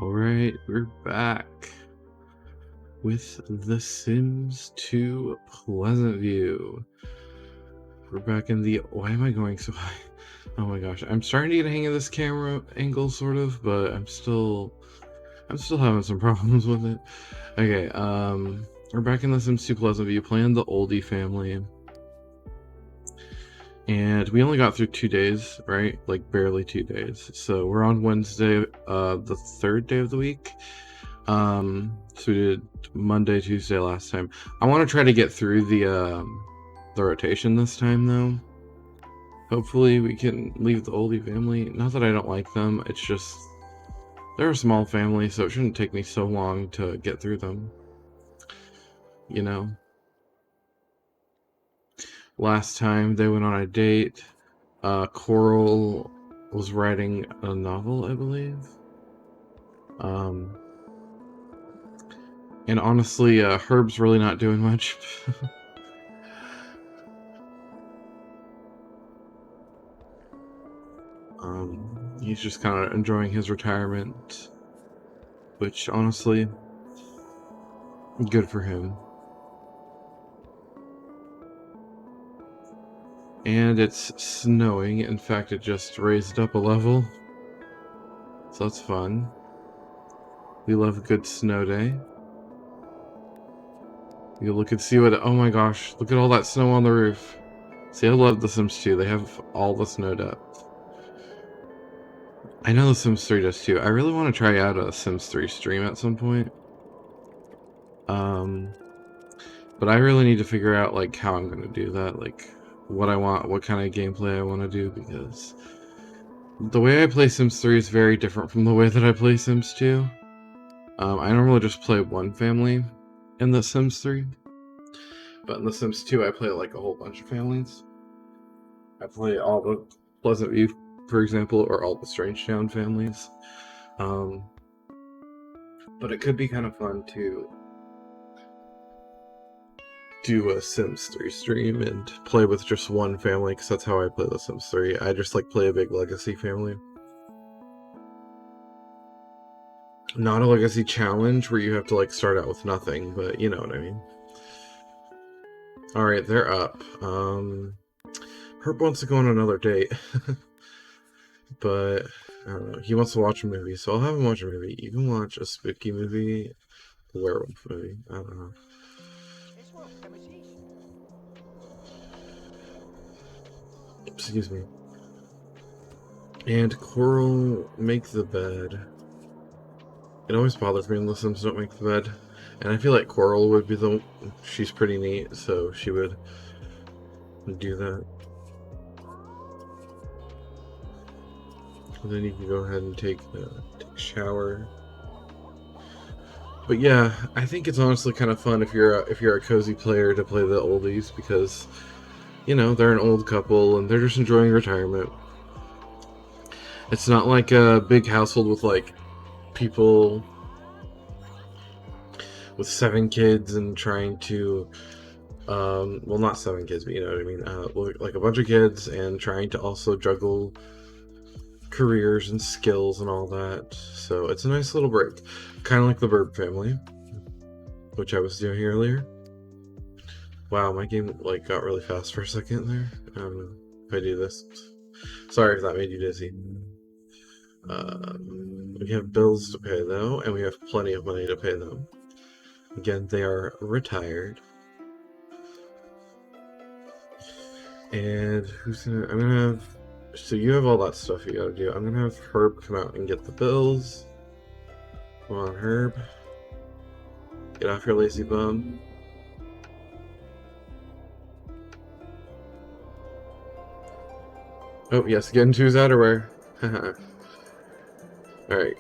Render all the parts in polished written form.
Alright, we're back with The Sims 2 Pleasantview. We're back in the... Why am I going so high? Oh my gosh, I'm starting to get a hang of this camera angle, sort of, but I'm still having some problems with it. Okay, we're back in The Sims 2 Pleasantview, playing the oldie family. And we only got through 2 days, right? Like, barely 2 days. So we're on Wednesday, the third day of the week. So we did Monday, Tuesday last time. I want to try to get through the rotation this time, though. Hopefully we can leave the oldie family. Not that I don't like them, it's just... they're a small family, so it shouldn't take me so long to get through them. You know? Last time they went on a date. Coral was writing a novel, I believe. And honestly, Herb's really not doing much. He's just kind of enjoying his retirement, which honestly, good for him. And it's snowing. In fact, it just raised up a level, so that's fun. We love a good snow day. You look and see what... oh my gosh, look at all that snow on the roof. See, I love The Sims 2. They have all the snow depth. I know The Sims 3 does too. I really want to try out a Sims 3 stream at some point. But I really need to figure out, like, how I'm going to do that. Like, what I want, what kind of gameplay I want to do, because the way I play Sims 3 is very different from the way that I play Sims 2. I normally just play one family in The Sims 3. But in The Sims 2, I play, like, a whole bunch of families. I play all the Pleasantview, for example, or all the Strangetown families. But it could be kind of fun to do a Sims 3 stream and play with just one family, because that's how I play The Sims 3. I just like play a big legacy family. Not a legacy challenge where you have to like start out with nothing, but you know what I mean. Alright, they're up. Herb wants to go on another date. But I don't know, he wants to watch a movie, so I'll have him watch a movie. You can watch a spooky movie, a werewolf movie, I don't know. Excuse me. And Coral, make the bed. It always bothers me when the Sims don't make the bed. And I feel like Coral would be the... she's pretty neat, so she would do that. And then you can go ahead and take a shower. But yeah, I think it's honestly kind of fun if you're a cozy player to play the oldies, because, you know, they're an old couple and they're just enjoying retirement. It's not like a big household with like people with 7 kids and trying to well, not 7 kids, but you know what I mean, like a bunch of kids and trying to also juggle careers and skills and all that. So it's a nice little break, kind of like the Bird family, which I was doing earlier. Wow, my game like got really fast for a second there. I don't know if I do this. Sorry if that made you dizzy. We have bills to pay though, and we have plenty of money to pay them. Again, they are retired. And who's gonna... I'm gonna have... so you have all that stuff you gotta do. I'm gonna have Herb come out and get the bills. Come on, Herb. Get off your lazy bum. Oh, yes, getting two's outerwear. Haha. Alright.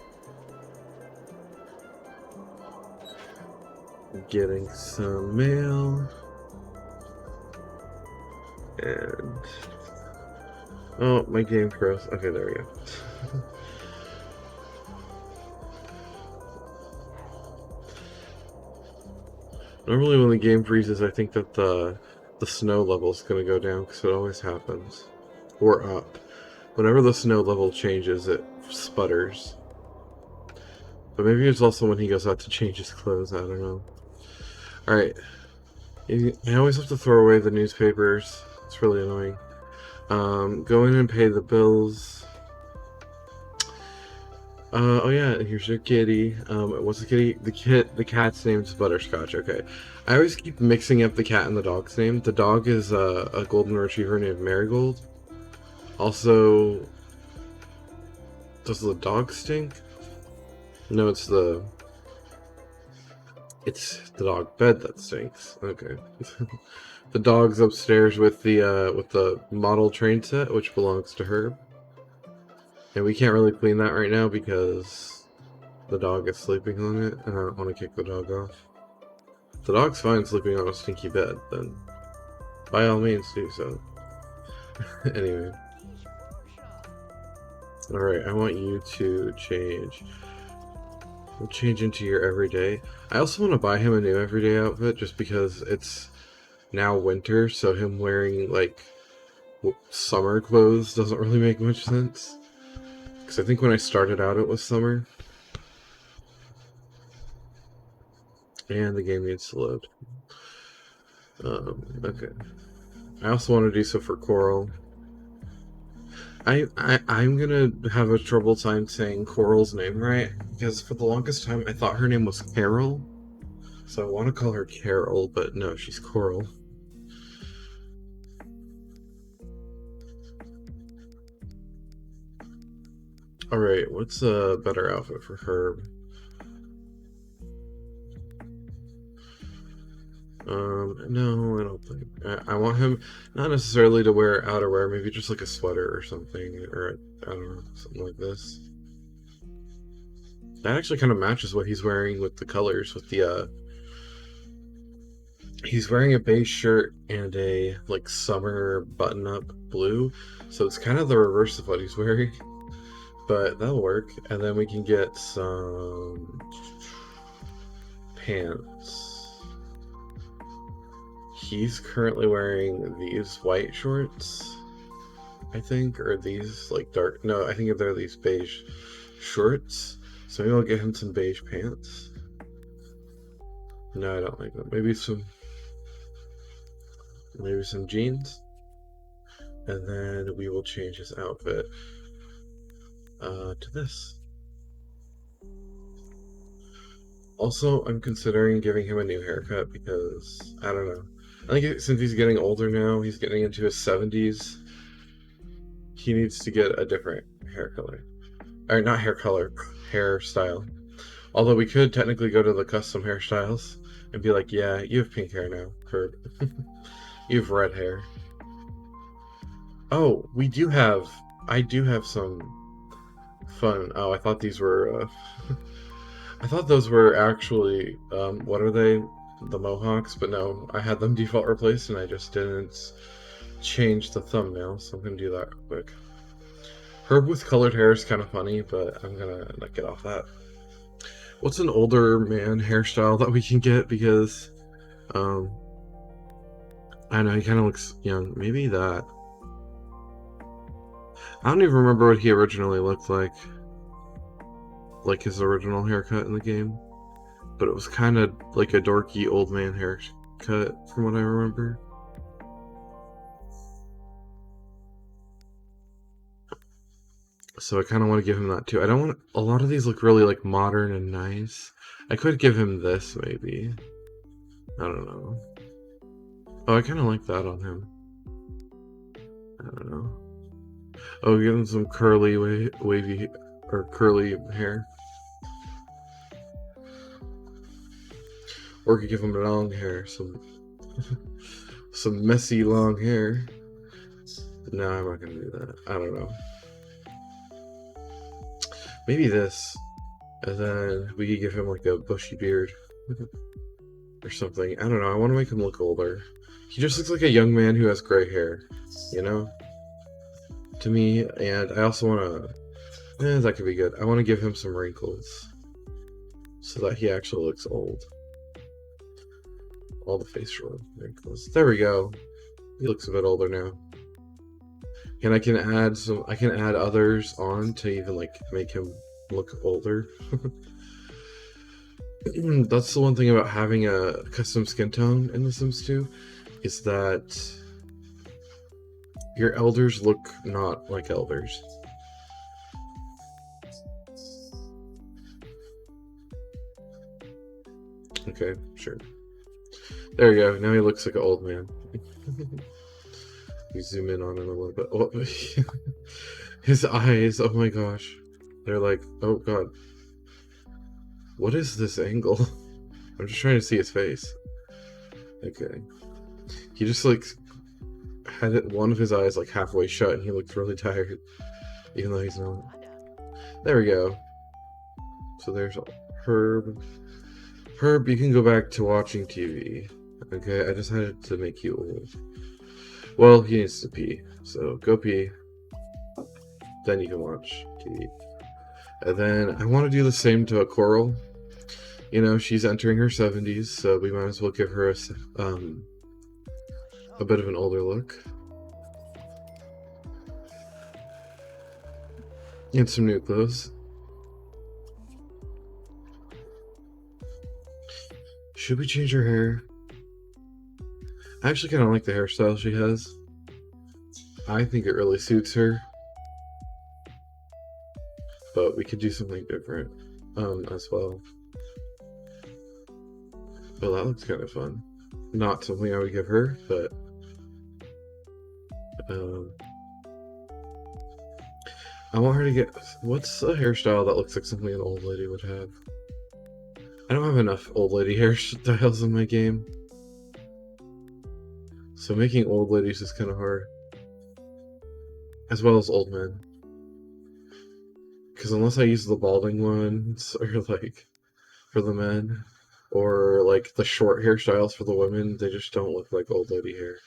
Getting some mail. And... oh, my game froze. Okay, there we go. Normally when the game freezes, I think that the snow level is going to go down, because it always happens. Or up. Whenever the snow level changes, it sputters. But maybe it's also when he goes out to change his clothes. I don't know. Alright. I always have to throw away the newspapers. It's really annoying. Go in and pay the bills. Oh yeah, here's your kitty. What's the kitty? The cat's name's Butterscotch. Okay. I always keep mixing up the cat and the dog's name. The dog is a golden retriever named Marigold. Also, does the dog stink? No, it's the dog bed that stinks. Okay. The dog's upstairs with the model train set, which belongs to her. And we can't really clean that right now because the dog is sleeping on it, and I don't want to kick the dog off. If the dog's fine sleeping on a stinky bed, then by all means do so. Anyway. Alright, I want you to change. We'll change into your everyday. I also want to buy him a new everyday outfit just because it's now winter, so him wearing like summer clothes doesn't really make much sense. Because I think when I started out it was summer. And the game needs to load. Okay. I also want to do so for Coral. I'm gonna have a trouble time saying Coral's name right, because for the longest time I thought her name was Carol. So I want to call her Carol, but no, she's Coral. Alright, what's a better outfit for Herb? No, I don't think. I want him not necessarily to wear outerwear, maybe just like a sweater or something, or I don't know, something like this. That actually kind of matches what he's wearing with the colors, with the, he's wearing a beige shirt and a, like, summer button-up blue, so it's kind of the reverse of what he's wearing. But that'll work, and then we can get some pants. He's currently wearing these white shorts, I think, or these like dark. No, I think they're these beige shorts. So maybe I'll get him some beige pants. No, I don't like them. Maybe some jeans, and then we will change his outfit to this. Also, I'm considering giving him a new haircut because I don't know. I think since he's getting older now, he's getting into his 70s. He needs to get a different hair color. Or not hair color, hairstyle. Although we could technically go to the custom hairstyles and be like, yeah, you have pink hair now, Herb. You have red hair. Oh, I do have some fun. Oh, I thought these were, I thought those were actually, what are they? The Mohawks, but no, I had them default replaced and I just didn't change the thumbnail, so I'm gonna do that real quick. Herb with colored hair is kind of funny, but I'm gonna get off that. What's an older man hairstyle that we can get? Because, I know he kind of looks young. Maybe that. I don't even remember what he originally looked like his original haircut in the game. But it was kind of like a dorky old man haircut, from what I remember. So I kind of want to give him that too. I don't want a lot of these look really like modern and nice. I could give him this maybe. I don't know. Oh, I kind of like that on him. I don't know. Oh, give him some curly wavy or curly hair. Or we could give him long hair, some messy long hair. No, I'm not gonna do that. I don't know. Maybe this, and then we could give him like a bushy beard or something. I don't know. I want to make him look older. He just looks like a young man who has gray hair, you know? To me, and I also want to. That could be good. I want to give him some wrinkles so that he actually looks old. All the facial wrinkles. There we go. He looks a bit older now. And I can add others on to even like make him look older. That's the one thing about having a custom skin tone in The Sims 2, is that your elders look not like elders. Okay, sure. There we go. Now he looks like an old man. You zoom in on him a little bit. Oh, his eyes, oh my gosh. They're like, oh god. What is this angle? I'm just trying to see his face. Okay. He just like had one of his eyes like halfway shut and he looked really tired. Even though he's not. There we go. So there's Herb. Herb, you can go back to watching TV. Okay, I decided to make you old. Well, he needs to pee. So go pee. Then you can watch TV. And then I want to do the same to a Coral. You know, she's entering her 70s, so we might as well give her a bit of an older look. And some new clothes. Should we change her hair? I actually kind of like the hairstyle she has. I think it really suits her. But we could do something different as well. Well, that looks kind of fun. Not something I would give her, but I want her to get... What's a hairstyle that looks like something an old lady would have? I don't have enough old lady hairstyles in my game. So making old ladies is kind of hard. As well as old men. Because unless I use the balding ones, or like, for the men, or like the short hairstyles for the women, they just don't look like old lady hair.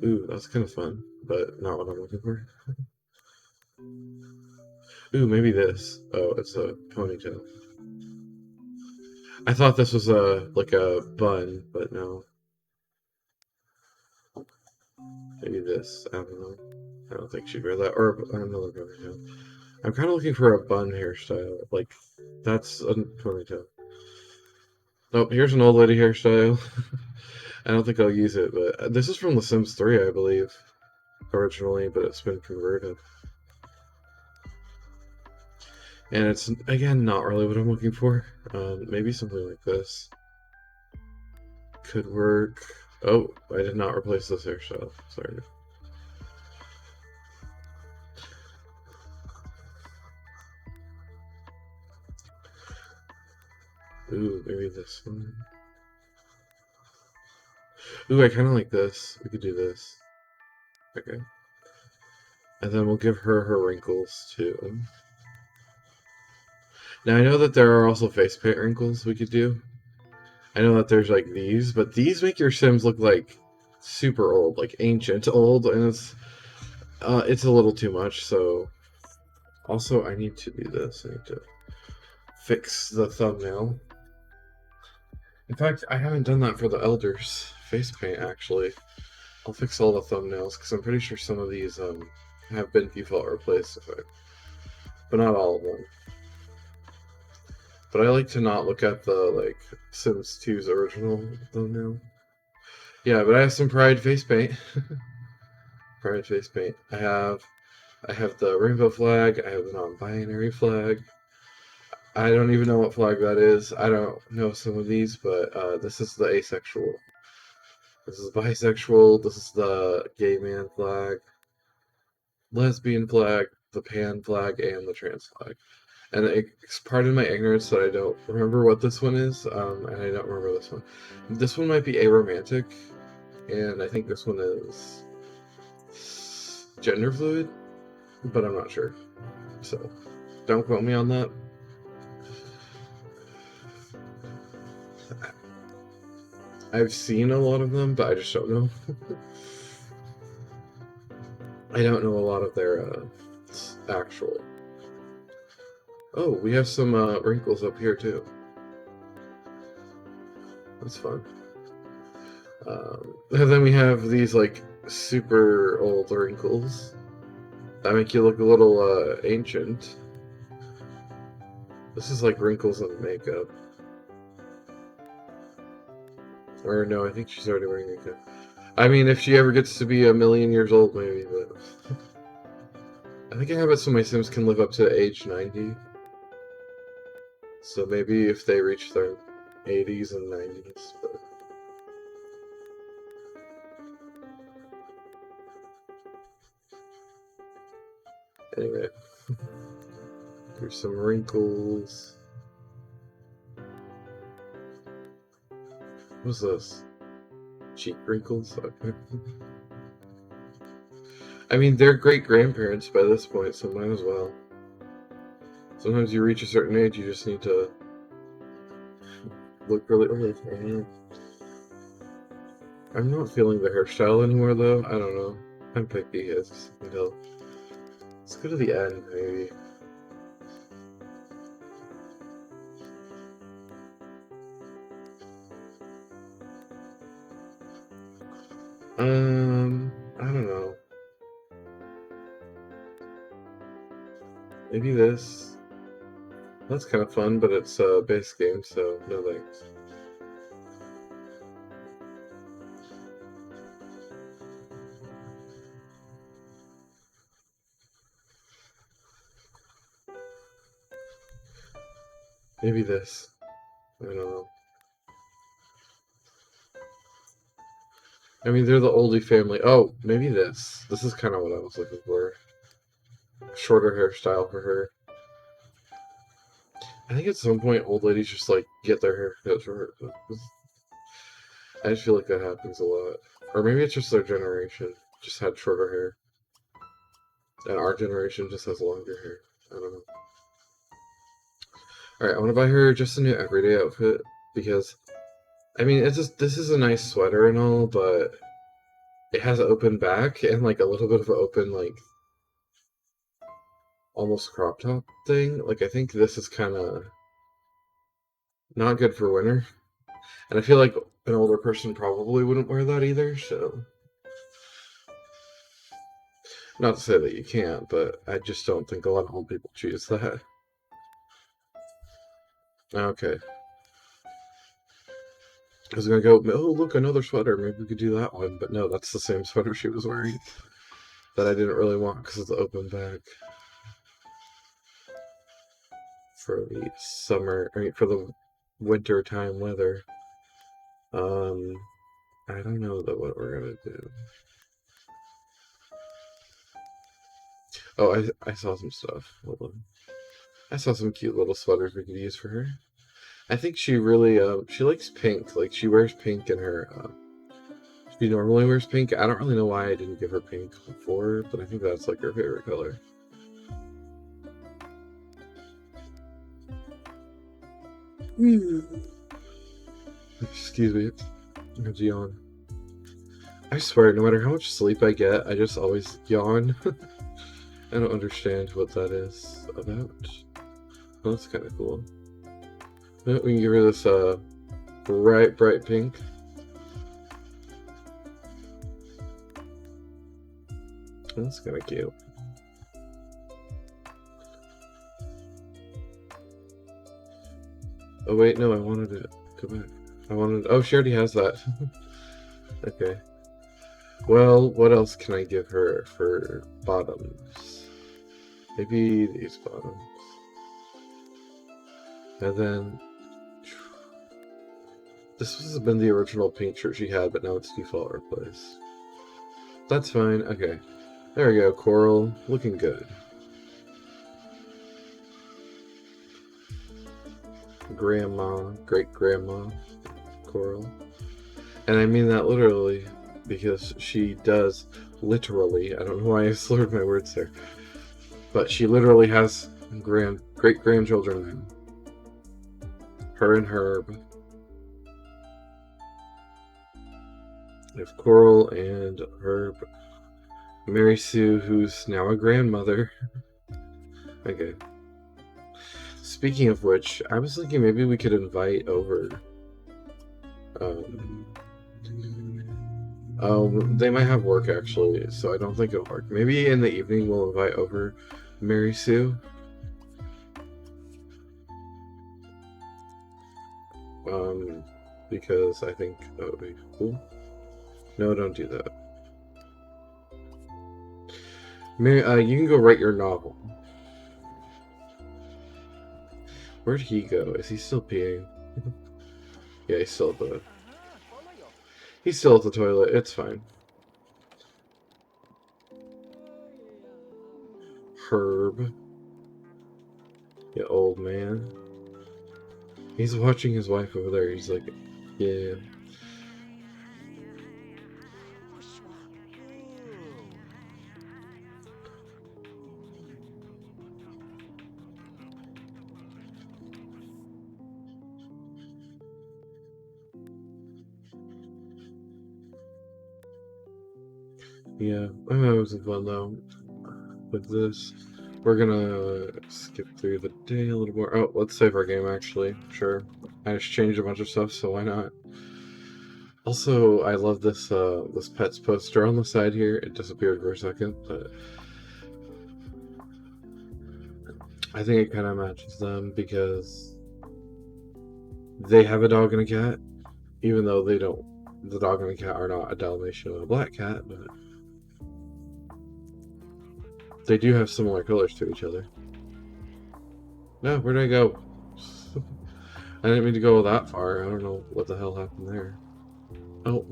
Ooh, that's kind of fun, but not what I'm looking for. Ooh, maybe this. Oh, it's a ponytail. I thought this was like a bun, but no. Maybe this. I don't know. I don't think she'd wear that. Or another ponytail. I'm kind of looking for a bun hairstyle. Like, that's a ponytail. Nope, here's an old lady hairstyle. I don't think I'll use it, but this is from The Sims 3, I believe, originally, but it's been converted. And it's, again, not really what I'm looking for. Maybe something like this could work. Oh, I did not replace this hairstyle. Sorry. Ooh, maybe this one. Ooh, I kind of like this. We could do this. Okay. And then we'll give her her wrinkles, too. Now, I know that there are also face paint wrinkles we could do. I know that there's, like, these, but these make your Sims look, like, super old, like, ancient old, and it's a little too much, so... Also, I need to do this. I need to fix the thumbnail. In fact, I haven't done that for the Elders face paint, actually. I'll fix all the thumbnails, because I'm pretty sure some of these have been default replaced, but not all of them. But I like to not look at the, like, Sims 2's original thumbnail. Yeah, but I have some Pride face paint. Pride face paint. I have the rainbow flag, I have the non-binary flag. I don't even know what flag that is. I don't know some of these, but this is the asexual. This is bisexual, this is the gay man flag, lesbian flag, the pan flag, and the trans flag. And it's pardon my ignorance that I don't remember what this one is, and I don't remember this one. This one might be aromantic, and I think this one is gender fluid, but I'm not sure. So, don't quote me on that. I've seen a lot of them, but I just don't know. I don't know a lot of their actual. Oh, we have some wrinkles up here too. That's fun. And then we have these like super old wrinkles that make you look a little ancient. This is like wrinkles and makeup. Or no, I think she's already wearing makeup. I mean, if she ever gets to be 1,000,000 years old, maybe, but I think I have it so my Sims can live up to age 90. So maybe if they reach their 80s and 90s, but anyway. There's some wrinkles. What's this? Cheek wrinkles? Okay. I mean, they're great-grandparents by this point, so might as well. Sometimes you reach a certain age, you just need to look really old. I'm not feeling the hairstyle anymore, though. I don't know. I'm picky, as you can tell. Let's go to the end, maybe. I don't know. Maybe this. That's kind of fun, but it's a base game, so no thanks. Maybe this. I don't know. I mean, they're the oldie family. Oh, maybe this. This is kind of what I was looking for. Shorter hairstyle for her. I think at some point old ladies just like get their hair cut short. I just feel like that happens a lot. Or maybe it's just their generation just had shorter hair. And our generation just has longer hair. I don't know. Alright, I want to buy her just a new everyday outfit because I mean it's just this is a nice sweater and all, but it has an open back and like a little bit of an open like almost crop top thing. Like I think this is kinda not good for winter. And I feel like an older person probably wouldn't wear that either, so not to say that you can't, but I just don't think a lot of old people choose that. Okay. I was gonna go, oh look, another sweater, maybe we could do that one, but no, that's the same sweater she was wearing that I didn't really want because it's open back. For the summer, I mean for the winter time weather. I don't know what we're gonna do. Oh, I saw some stuff. Hold on. I saw some cute little sweaters we could use for her. I think she really she likes pink. Like she wears pink in her she normally wears pink. I don't really know why I didn't give her pink before, but I think that's like her favorite color. Excuse me. I have to yawn. I swear, no matter how much sleep I get, I just always yawn. I don't understand what that is about. Oh, that's kind of cool. We can give her this bright pink. That's kind of cute. Oh wait, no, I wanted it. Go back. I wanted. Oh, she already has that. Okay. Well, what else can I give her for bottoms? Maybe these bottoms. And then this has been the original pink shirt she had, but now it's default replace. That's fine. Okay. There we go. Coral. Looking good. Grandma. Great-grandma. Coral. And I mean that literally, because she does literally, I don't know why I slurred my words there, but she literally has great-grandchildren now. Her and Herb. We have Coral and Herb. Mary Sue, who's now a grandmother. Okay. Speaking of which, I was thinking maybe we could invite over. Oh, they might have work actually, so I don't think it'll work. Maybe in the evening we'll invite over Mary Sue. because I think that would be cool. No, don't do that. You can go write your novel. Where'd he go? Is he still peeing? Yeah, he's still at the toilet. It's fine. Herb. You old man. He's watching his wife over there. He's like, yeah. Yeah, I'm having fun though with this. We're gonna skip through the day a little more. Oh, let's save our game actually. Sure. I just changed a bunch of stuff, so why not? Also, I love this this pets poster on the side here. It disappeared for a second, but I think it kind of matches them because they have a dog and a cat, even though they don't. The dog and the cat are not a Dalmatian and a black cat, but they do have similar colors to each other. No, where did I go? I didn't mean to go that far. I don't know what the hell happened there. Oh,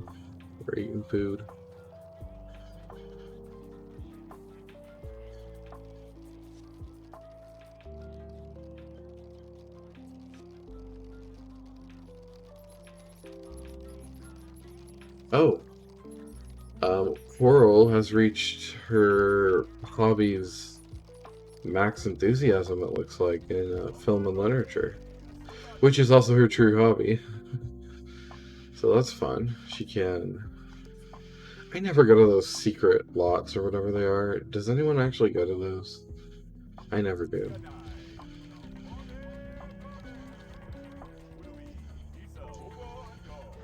we're eating food. Oh, Coral has reached her hobby's max enthusiasm, it looks like, in film and literature, which is also her true hobby. So that's fun. She can... I never go to those secret lots or whatever they are. Does anyone actually go to those? I never do.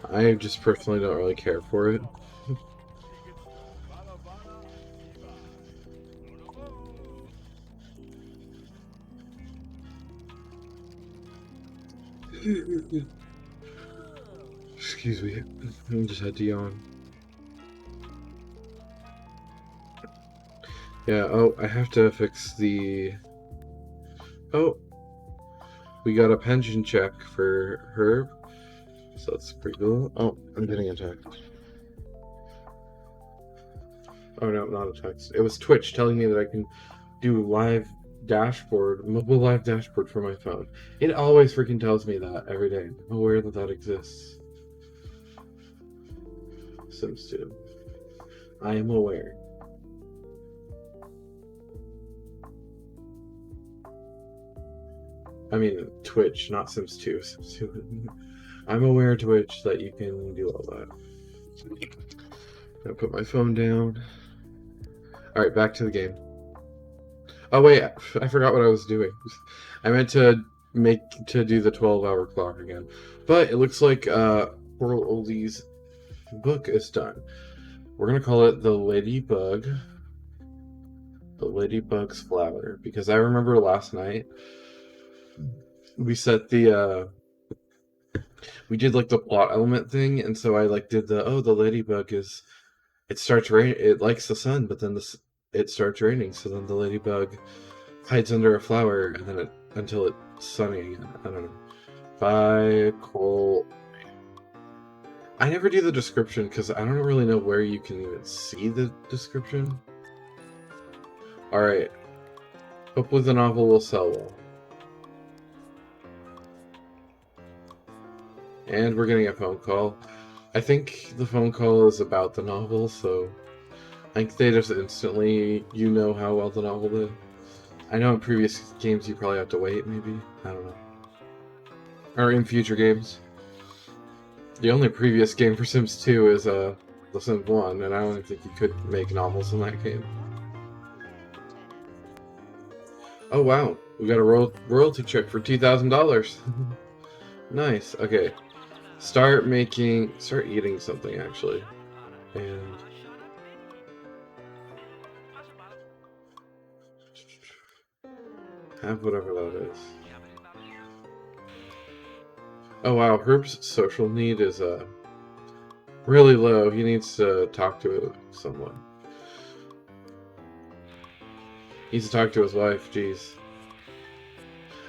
I just personally don't really care for it. Excuse me. I just had to yawn. Yeah, oh, I have to fix the... Oh! We got a pension check for Herb. So that's pretty cool. Oh, I'm getting a text. Oh no, not a text. It was Twitch telling me that I can do live dashboard, mobile live dashboard for my phone. It always freaking tells me that every day. I'm aware that that exists. Sims 2. I am aware. I mean, Twitch, not Sims 2. Sims 2. I'm aware, Twitch, that you can do all that. Gonna put my phone down. Alright, back to the game. Oh wait, I forgot what I was doing. I meant to do the 12-hour clock again. But it looks like Coral Oldie's book is done. We're gonna call it The Ladybug. The Ladybug's Flower. Because I remember last night we set the we did like the plot element thing, and so I like did the ladybug is it starts rain, it likes the sun, but then it starts raining, so then the ladybug hides under a flower and then until it's sunny again. I don't know. By Cole. I never do the description because I don't really know where you can even see the description. Alright. Hopefully the novel will sell well. And we're getting a phone call. I think the phone call is about the novel, so I think they just instantly, you know how well the novel did. I know in previous games you probably have to wait, maybe. I don't know. Or in future games. The only previous game for Sims 2 is The Sims 1, and I don't think you could make novels in that game. Oh wow, we got a royalty check for $2,000. Nice, okay. Start eating something, actually. And... have whatever that is. Oh wow, Herb's social need is really low. He needs to talk to someone. He needs to talk to his wife, jeez.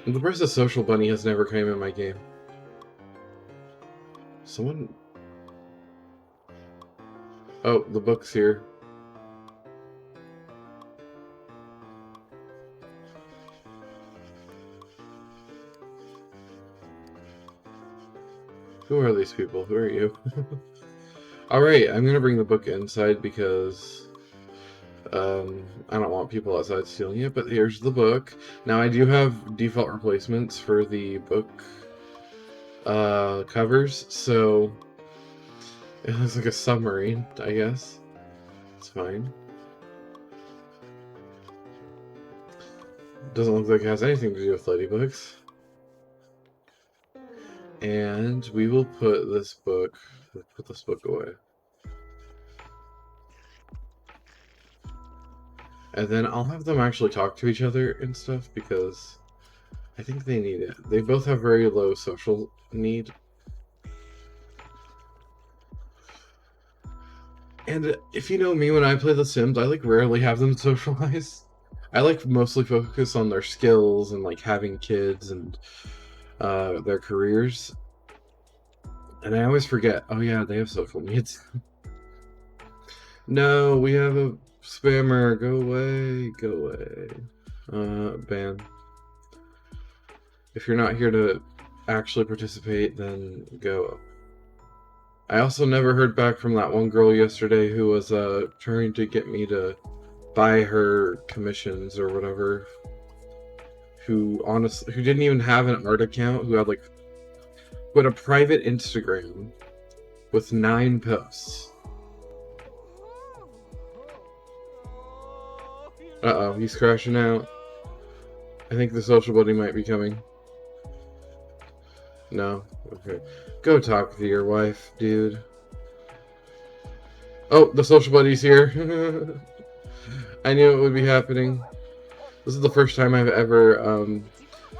I'm impressed the social bunny has never came in my game. Someone... Oh, the book's here. Who are these people? Who are you? Alright, I'm gonna bring the book inside because I don't want people outside stealing it, but here's the book. Now I do have default replacements for the book covers, so it looks like a submarine, I guess. It's fine. Doesn't look like it has anything to do with ladybooks. And we will put this book away. And then I'll have them actually talk to each other and stuff because I think they need it. They both have very low social need. And if you know me, when I play The Sims, I like rarely have them socialize. I like mostly focus on their skills and like having kids and their careers. And I always forget, oh yeah, they have social needs. No, we have a spammer. Go away. Go away. Ban. If you're not here to actually participate, then go. I also never heard back from that one girl yesterday who was trying to get me to buy her commissions or whatever. Who didn't even have an art account, who had a private Instagram with 9 posts. Uh-oh, he's crashing out. I think the social buddy might be coming. No? Okay. Go talk to your wife, dude. Oh, the social buddy's here. I knew it would be happening. This is the first time I've ever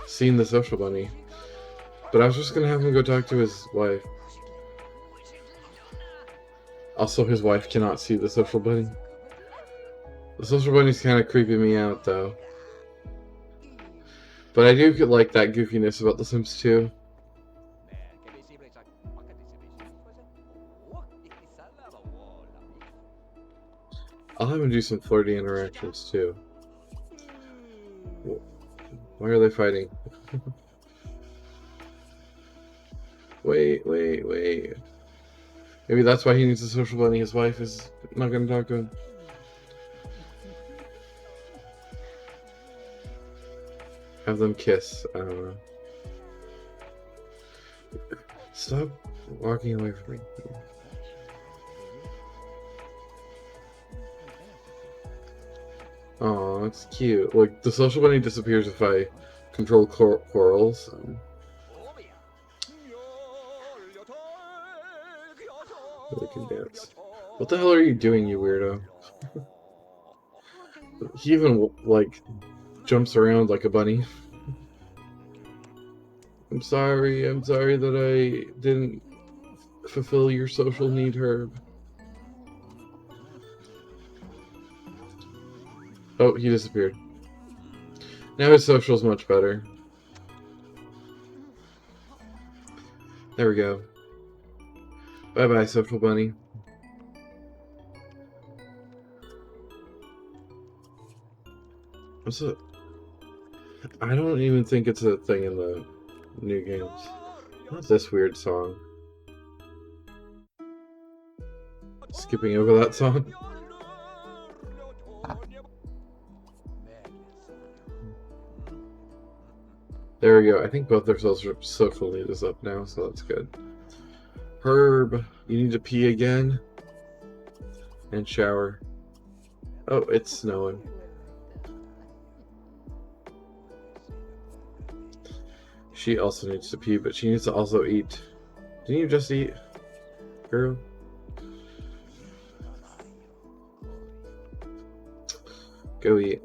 seen the social bunny. But I was just gonna have him go talk to his wife. Also, his wife cannot see the social bunny. The social bunny's kind of creeping me out, though. But I do like that goofiness about The Sims 2. I'll have him do some flirty interactions, too. Why are they fighting? Wait. Maybe that's why he needs a social bunny. His wife is not going to talk to him. Have them kiss. I don't know. Stop walking away from me. Oh, that's cute. Like, the social bunny disappears if I control quarrels. They can dance. What the hell are you doing, you weirdo? He even, like, jumps around like a bunny. I'm sorry that I didn't fulfill your social need, Herb. Oh, he disappeared. Now his social's much better. There we go. Bye-bye, social bunny. What's it? I don't even think it's a thing in the new games. What's this weird song? Skipping over that song? There we go. I think both their social need is up now, so that's good. Herb, you need to pee again? And shower. Oh, it's snowing. She also needs to pee, but she needs to also eat. Didn't you just eat, girl? Go eat.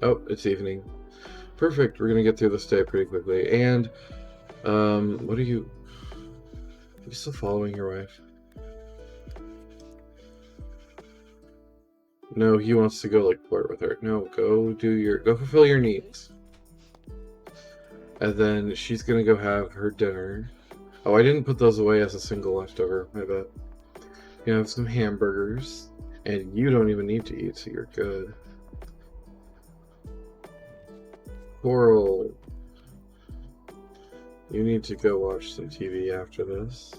Oh, it's evening. Perfect, we're gonna get through this day pretty quickly. And What are you still following your wife? No, he wants to go, like, flirt with her. No, go fulfill your needs. And then she's gonna go have her dinner. Oh, I didn't put those away as a single leftover, I bet. You have some hamburgers, and you don't even need to eat, so you're good. Coral, you need to go watch some TV after this.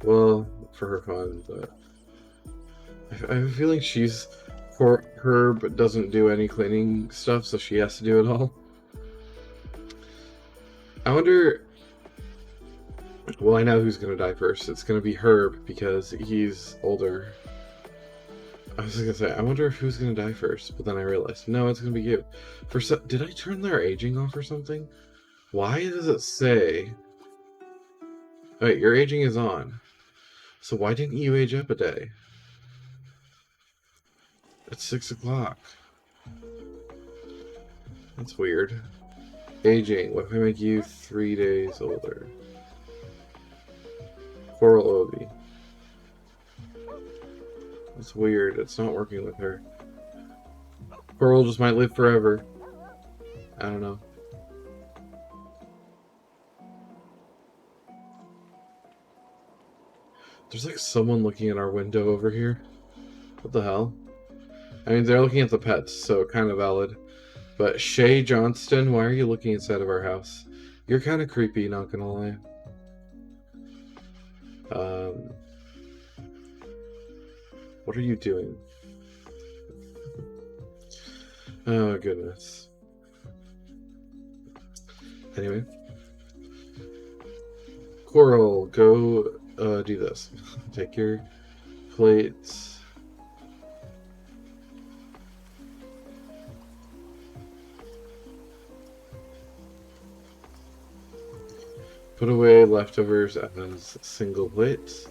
Well, for her fun, but I have a feeling she's her, but doesn't do any cleaning stuff, so she has to do it all. I wonder. Well, I know who's gonna die first. It's gonna be Herb because he's older. I was gonna say, I wonder if who's gonna die first, but then I realized, no, it's gonna be you. Did I turn their aging off or something? Why does it say? Wait, your aging is on. So why didn't you age up a day? It's 6 o'clock. That's weird. Aging. What if I make you 3 days older? Coral Obi. That's weird. It's not working with her. Coral just might live forever. I don't know. There's like someone looking at our window over here. What the hell? I mean, they're looking at the pets, so kind of valid. But Shay Johnston, why are you looking inside of our house? You're kind of creepy, not gonna lie. What are you doing? Oh, goodness. Anyway. Coral, go do this. Take your plates. Put away leftovers as single plates.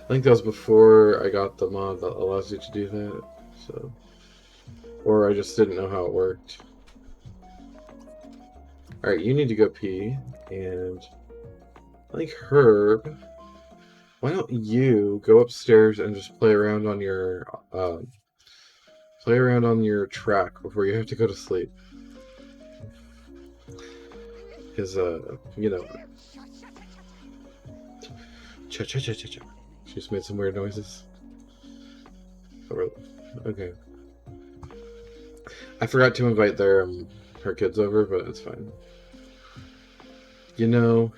I think that was before I got the mod that allows you to do that, so... Or I just didn't know how it worked. Alright, you need to go pee, and... I think Herb... Why don't you go upstairs and just play around on your, track before you have to go to sleep. Because, you know... Cha-cha-cha-cha-cha. She just made some weird noises. Oh, really? Okay. I forgot to invite her kids over, but it's fine. You know,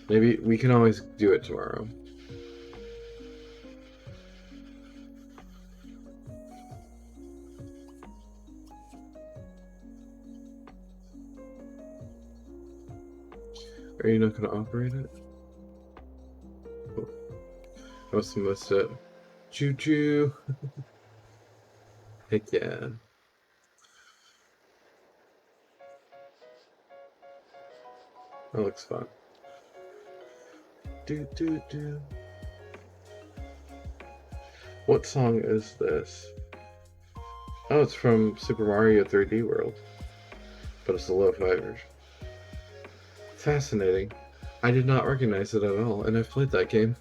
maybe we can always do it tomorrow. Are you not going to operate it? Oh, I must have missed it. Choo-choo! Heck yeah. That looks fun. Do. What song is this? Oh, it's from Super Mario 3D World. But it's a lo-fi version. Fascinating. I did not recognize it at all, and I've played that game.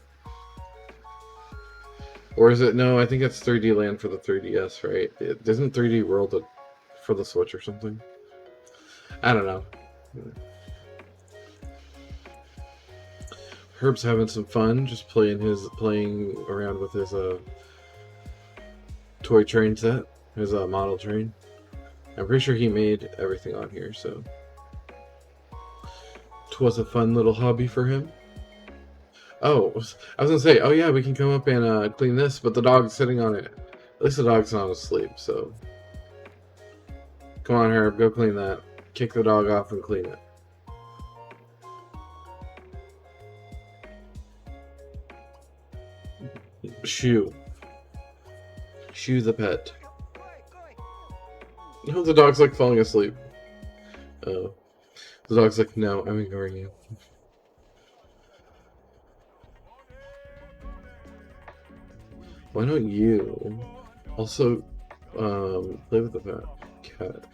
Or is it? No, I think it's 3D Land for the 3DS, right? Isn't 3D World for the Switch or something? I don't know. Herb's having some fun, just playing around with his toy train set, his model train. I'm pretty sure he made everything on here, so 'twas a fun little hobby for him. Oh, I was gonna say, oh yeah, we can come up and clean this, but the dog's sitting on it. At least the dog's not asleep, so come on, Herb, go clean that. Kick the dog off and clean it. Shoo the pet. No, the dog's like falling asleep. Oh. The dog's like, no, I'm ignoring you. Why don't you also... Play with the pet. Cat.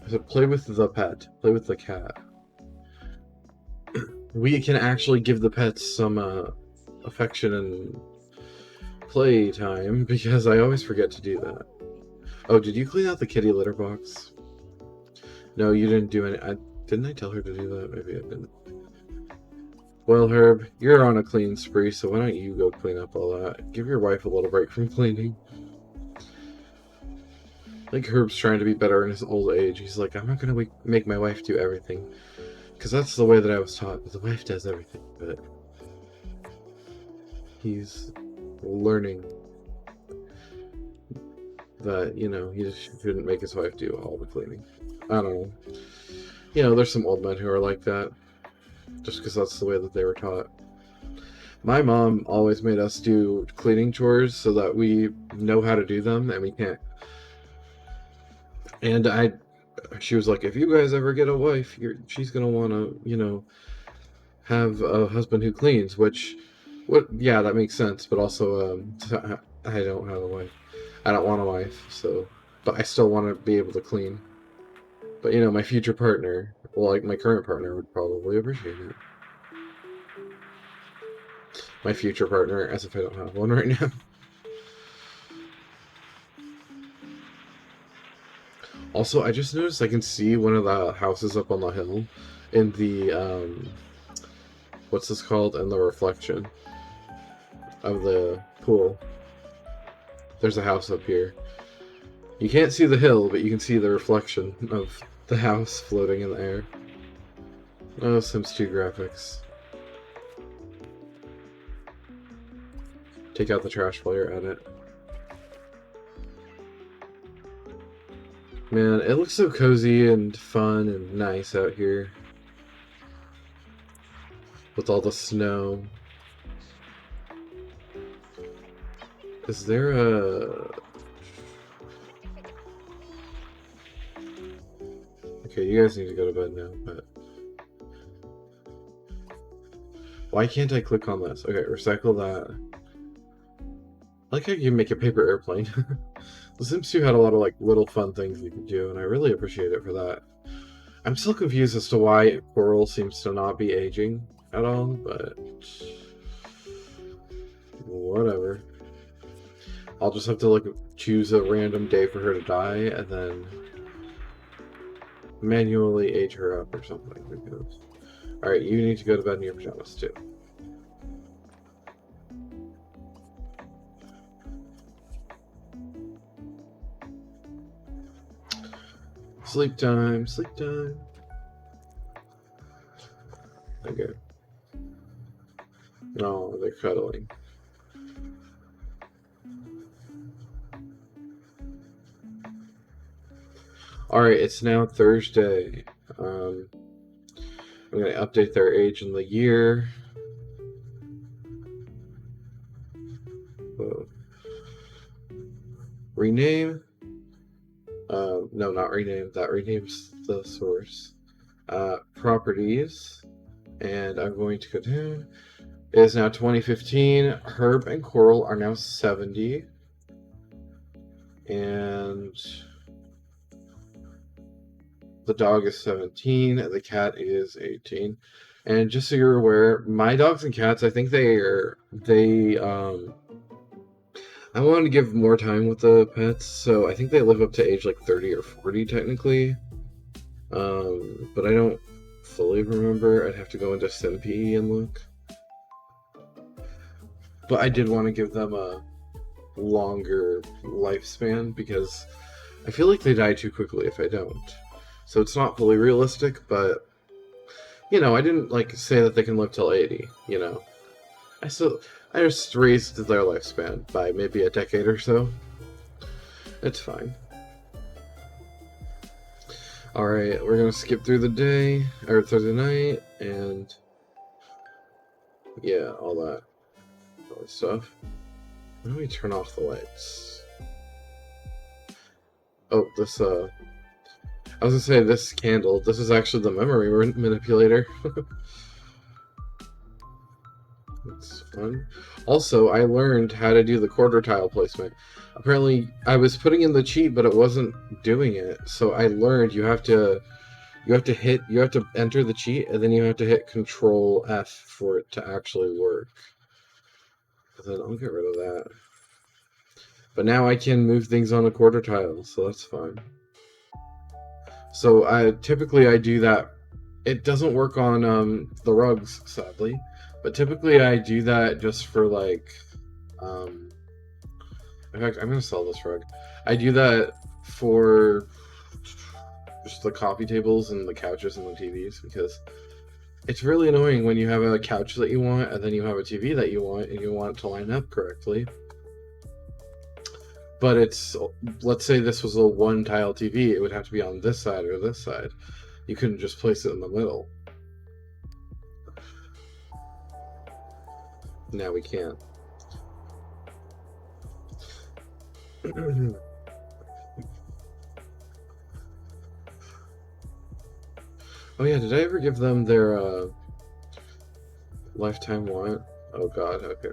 I said play with the pet. Play with the cat. We can actually give the pets some affection and play time, because I always forget to do that. Oh, did you clean out the kitty litter box? No, you didn't do any. Didn't I tell her to do that? Maybe I didn't. Well, Herb, you're on a clean spree, so why don't you go clean up all that? Give your wife a little break from cleaning. I think Herb's trying to be better in his old age. He's like, I'm not going to make my wife do everything. Because that's the way that I was taught. But the wife does everything. But he's learning that, you know, he just shouldn't make his wife do all the cleaning. I don't know. You know, there's some old men who are like that. Just because that's the way that they were taught. My mom always made us do cleaning chores so that we know how to do them, and we can't. And she was like, if you guys ever get a wife, she's gonna want to, you know, have a husband who cleans. Yeah, that makes sense. But also, I don't have a wife. I don't want a wife. So, but I still want to be able to clean. But you know, my future partner, well, like my current partner, would probably appreciate it. My future partner, as if I don't have one right now. Also, I just noticed I can see one of the houses up on the hill in the, what's this called? In the reflection of the pool. There's a house up here. You can't see the hill, but you can see the reflection of the house floating in the air. Oh, Sims 2 graphics. Take out the trash while you're at it. Man, it looks so cozy and fun and nice out here. With all the snow. Is there a... Okay, you guys need to go to bed now, but... Why can't I click on this? Okay, recycle that. I like how you make a paper airplane. The Sims 2 had a lot of like little fun things you could do, and I really appreciate it for that. I'm still confused as to why Coral seems to not be aging at all, but whatever. I'll just have to like choose a random day for her to die, and then manually age her up or something. Because... Alright, you need to go to bed in your pajamas too. Sleep time, sleep time. Okay. No, they're cuddling. Alright, it's now Thursday. I'm going to update their age in the year. Rename. No, not rename. That renames the source. Properties. And I'm going to go down. It is now 2015. Herb and Coral are now 70. And the dog is 17. The cat is 18. And just so you're aware, my dogs and cats, I think I want to give more time with the pets, so I think they live up to age like 30 or 40 technically. But I don't fully remember. I'd have to go into SimPE and look. But I did want to give them a longer lifespan because I feel like they die too quickly if I don't. So it's not fully realistic, but you know, I didn't like say that they can live till 80, you know. I just raised their lifespan by maybe a decade or so. It's fine. Alright, we're gonna skip through the day, or through the night, and yeah, all that stuff. Why don't we turn off the lights? Oh, this, I was gonna say this candle, this is actually the memory manipulator. That's fun. Also, I learned how to do the quarter tile placement. Apparently, I was putting in the cheat, but it wasn't doing it. So I learned you have to enter the cheat, and then you have to hit Control F for it to actually work. Then I'll get rid of that. But now I can move things on a quarter tile, so that's fine. So I do that. It doesn't work on the rugs, sadly, but typically I do that just for like. In fact, I'm gonna sell this rug. I do that for just the coffee tables and the couches and the TVs because it's really annoying when you have a couch that you want and then you have a TV that you want and you want it to line up correctly. But let's say this was a one tile TV, it would have to be on this side or this side. You couldn't just place it in the middle. Now we can't. Oh yeah, did I ever give them their lifetime warrant? Oh god, okay.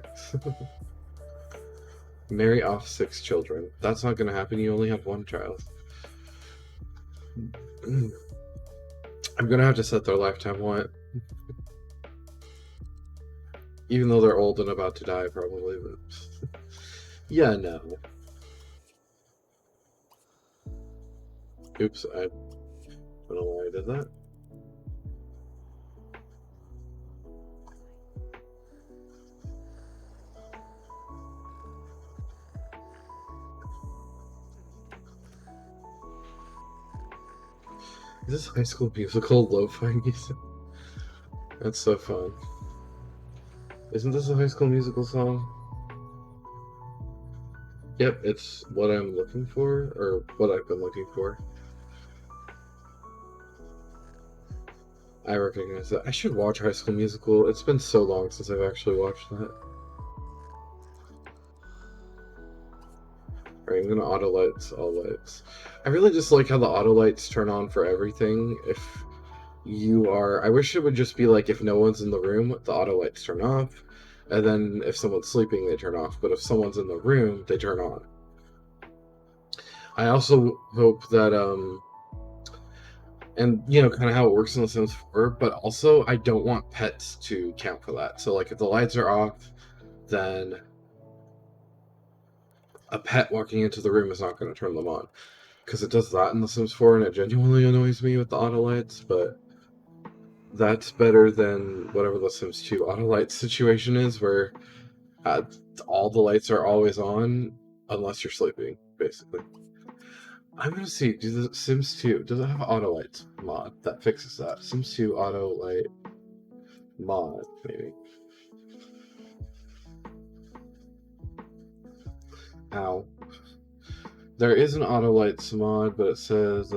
Marry off 6 children. That's not gonna happen, you only have 1 child. I'm gonna have to set their lifetime warrant. Even though they're old and about to die, probably, but... yeah, no. Oops, I don't know why I did that. Is this High School Musical lo-fi music? That's so fun. Isn't this a High School Musical song? Yep, it's what I'm looking for, or what I've been looking for. I recognize that. I should watch High School Musical. It's been so long since I've actually watched that. Alright, I'm gonna auto lights all lights. I really just like how the auto lights turn on for everything. If you are... I wish it would just be like if no one's in the room, the auto lights turn off. And then if someone's sleeping, they turn off. But if someone's in the room, they turn on. I also hope that, and, you know, kind of how it works in The Sims 4, but also I don't want pets to count for that. So, like, if the lights are off, then a pet walking into the room is not going to turn them on. Because it does that in The Sims 4, and it genuinely annoys me with the auto lights, but that's better than whatever the Sims 2 auto light situation is, where all the lights are always on unless you're sleeping, basically. I'm gonna see, do the Sims 2, does it have auto lights mod that fixes that? Sims 2 auto light mod, maybe. Ow. There is an auto lights mod, but it says,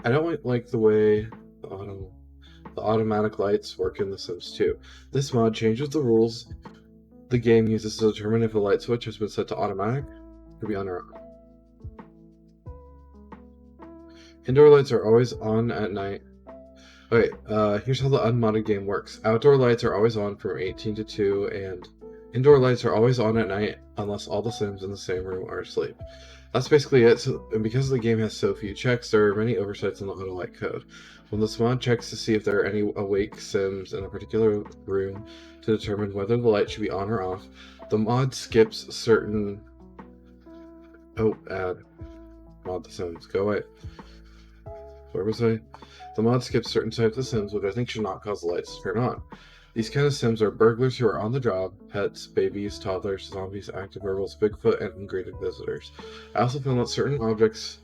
I don't like the way the automatic lights work in The Sims 2. This mod changes the rules the game uses to determine if a light switch has been set to automatic or be on or off. Indoor lights are always on at night. Okay, here's how the unmodded game works. Outdoor lights are always on from 18 to 2, and indoor lights are always on at night unless all the Sims in the same room are asleep. That's basically it, and because the game has so few checks, there are many oversights in the auto light code. When this mod checks to see if there are any awake Sims in a particular room to determine whether the light should be on or off, the mod skips certain... Oh, add. Mod the Sims. Go away. Where was I? The mod skips certain types of Sims, which I think should not cause the lights to turn on. These kind of Sims are burglars who are on the job, pets, babies, toddlers, zombies, active werewolves, Bigfoot, and ungraded visitors. I also found that certain objects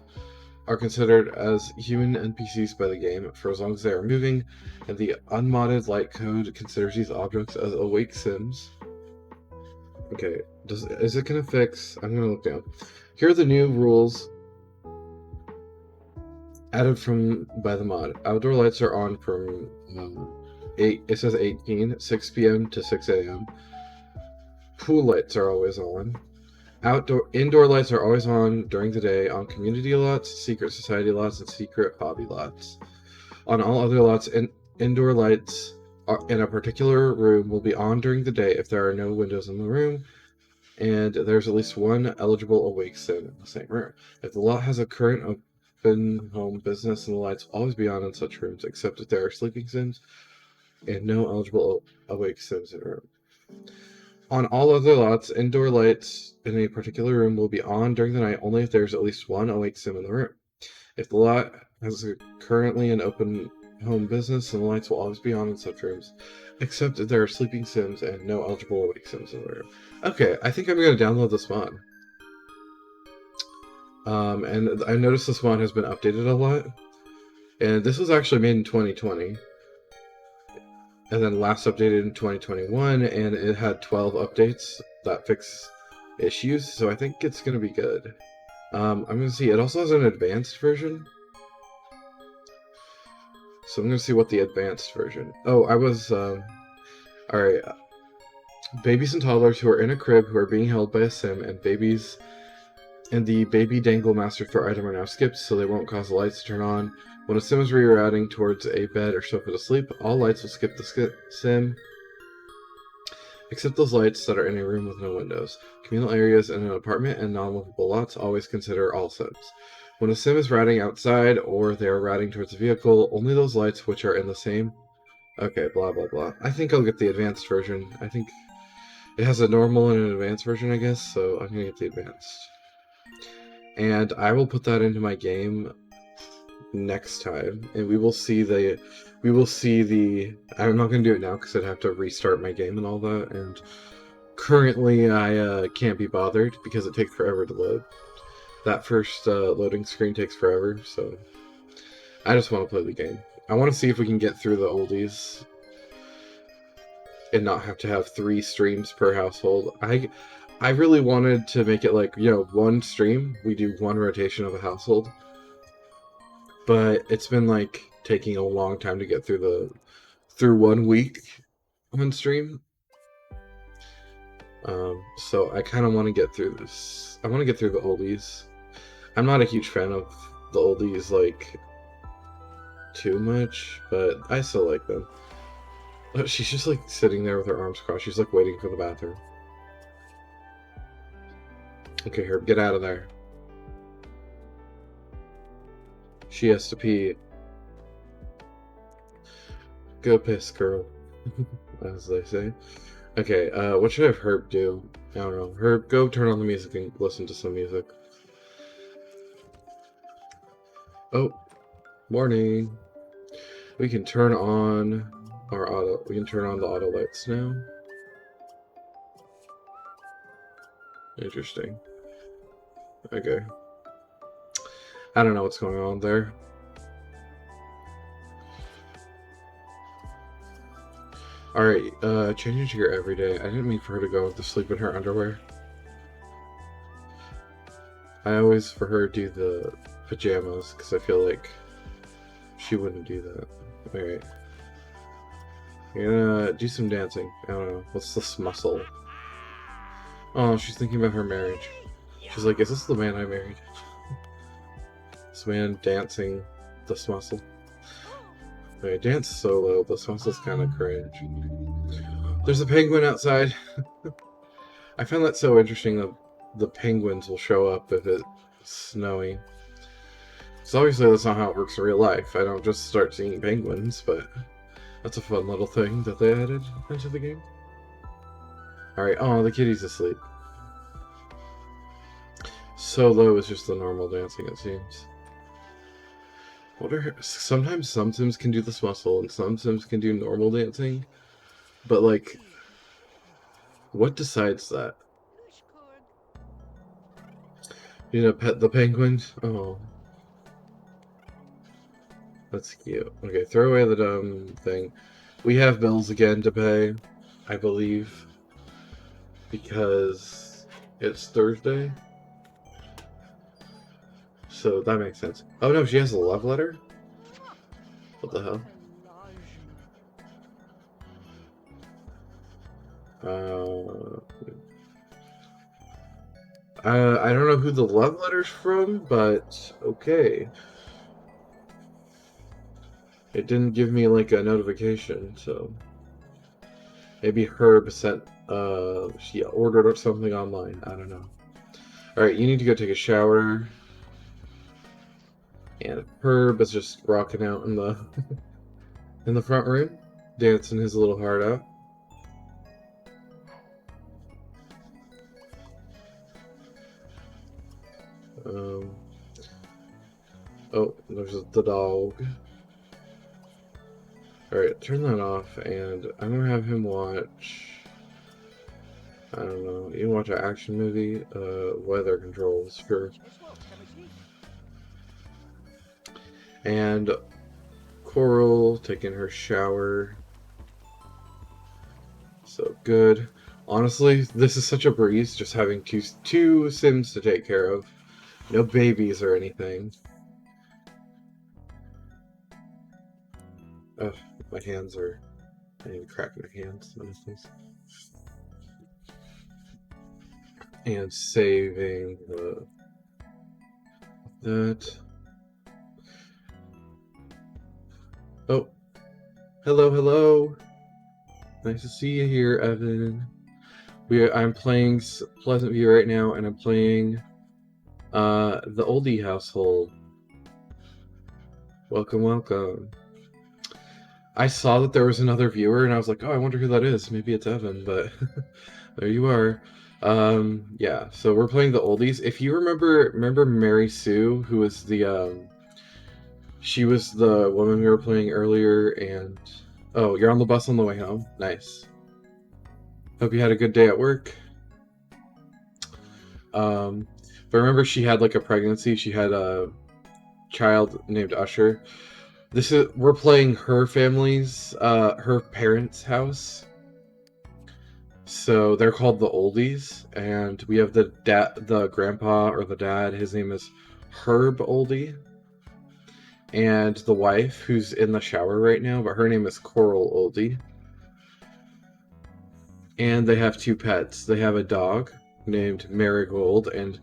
are considered as human NPCs by the game for as long as they are moving, and the unmodded light code considers these objects as awake Sims. Okay, is it gonna fix... I'm gonna look down. Here are the new rules added by the mod. Outdoor lights are on from 8. It says 18, 6 p.m. to 6 a.m. Pool lights are always on. Indoor lights are always on during the day on community lots, secret society lots, and secret hobby lots. On all other lots, Indoor lights in a particular room will be on during the day if there are no windows in the room and there's at least one eligible awake sim in the same room. If the lot has a current open home business, and the lights will always be on in such rooms except if there are sleeping sims and no eligible awake sims in the room. On all other lots, indoor lights in a particular room will be on during the night only if there's at least one awake sim in the room. If the lot has currently an open home business, then the lights will always be on in such rooms, except if there are sleeping sims and no eligible awake sims in the room. Okay, I think I'm going to download this mod. And I noticed this mod has been updated a lot. And this was actually made in 2020. And then last updated in 2021, and it had 12 updates that fix issues, so I think it's going to be good. I'm going to see, it also has an advanced version. So I'm going to see what the advanced version... Oh, alright. Babies and toddlers who are in a crib who are being held by a sim, and the baby dangle master for item are now skipped, so they won't cause the lights to turn on. When a sim is rerouting towards a bed or sofa to sleep, all lights will skip the sim, except those lights that are in a room with no windows. Communal areas in an apartment and non-livable lots always consider all sims. When a sim is routing outside or they are routing towards a vehicle, only those lights which are in the same... Okay, blah blah blah. I think I'll get the advanced version. I think it has a normal and an advanced version, I guess, so I'm gonna get the advanced. And I will put that into my game next time, and we will see the... I'm not gonna do it now because I'd have to restart my game and all that, and currently I can't be bothered because it takes forever to load. That first loading screen takes forever, so I just want to play the game. I want to see if we can get through the oldies and not have to have 3 streams per household. I really wanted to make it like, one stream, we do 1 rotation of a household. But it's been like taking a long time to get through 1 week on stream. So I kind of want to get through this. I want to get through the oldies. I'm not a huge fan of the oldies, like, too much, but I still like them. Oh, she's just, like, sitting there with her arms crossed. She's, like, waiting for the bathroom. Okay, Herb, get out of there. She has to pee. Go piss, girl. As they say. Okay, what should I have Herb do? I don't know. Herb, go turn on the music and listen to some music. Oh, morning. We can turn on we can turn on the auto lights now. Interesting. Okay. I don't know what's going on there. Alright, changing to your everyday. I didn't mean for her to go to sleep in her underwear. I always, for her, do the pajamas, because I feel like she wouldn't do that. Alright. You're gonna do some dancing. I don't know. What's this muscle? Oh, she's thinking about her marriage. She's like, is this the man I married? This man dancing this muscle. Okay, dance solo. This muscle's kind of cringe. There's a penguin outside. I find that so interesting that the penguins will show up if it's snowy. So obviously that's not how it works in real life. I don't just start seeing penguins, but that's a fun little thing that they added into the game. Alright, oh, the kitty's asleep. Solo is just the normal dancing, it seems. Sometimes some sims can do this muscle, and some sims can do normal dancing, but, like, what decides that? You know, pet the penguin? Oh. That's cute. Okay, throw away the dumb thing. We have bills again to pay, I believe, because it's Thursday. So that makes sense. Oh no, she has a love letter? What the hell? I don't know who the love letter's from, but okay. It didn't give me like a notification, so maybe Herb sent she ordered something online. I don't know. Alright, you need to go take a shower. And Herb is just rocking out in the in the front room, dancing his little heart out. Oh, there's the dog. Alright, turn that off, and I'm gonna have him watch, I don't know, you can watch an action movie, weather controls, sure. And Coral taking her shower. So good. Honestly, this is such a breeze, just having two Sims to take care of. No babies or anything. Ugh, my hands are... I need to crack my hands. And saving that. Oh, hello, hello. Nice to see you here, Evan. I'm playing Pleasantview right now, and I'm playing the Oldie Household. Welcome, welcome. I saw that there was another viewer, and I was like, oh, I wonder who that is. Maybe it's Evan, but there you are. Yeah, so we're playing the oldies. If you remember Mary Sue, who was the, she was the woman we were playing earlier, and... Oh, you're on the bus on the way home? Nice. Hope you had a good day at work. But remember she had, like, a pregnancy. She had a child named Usher. We're playing her family's, her parents' house. So they're called the Oldies, and we have the grandpa or the dad. His name is Herb Oldie, and the wife who's in the shower right now, but her name is Coral Oldie. And they have two pets. They have a dog named Marigold, and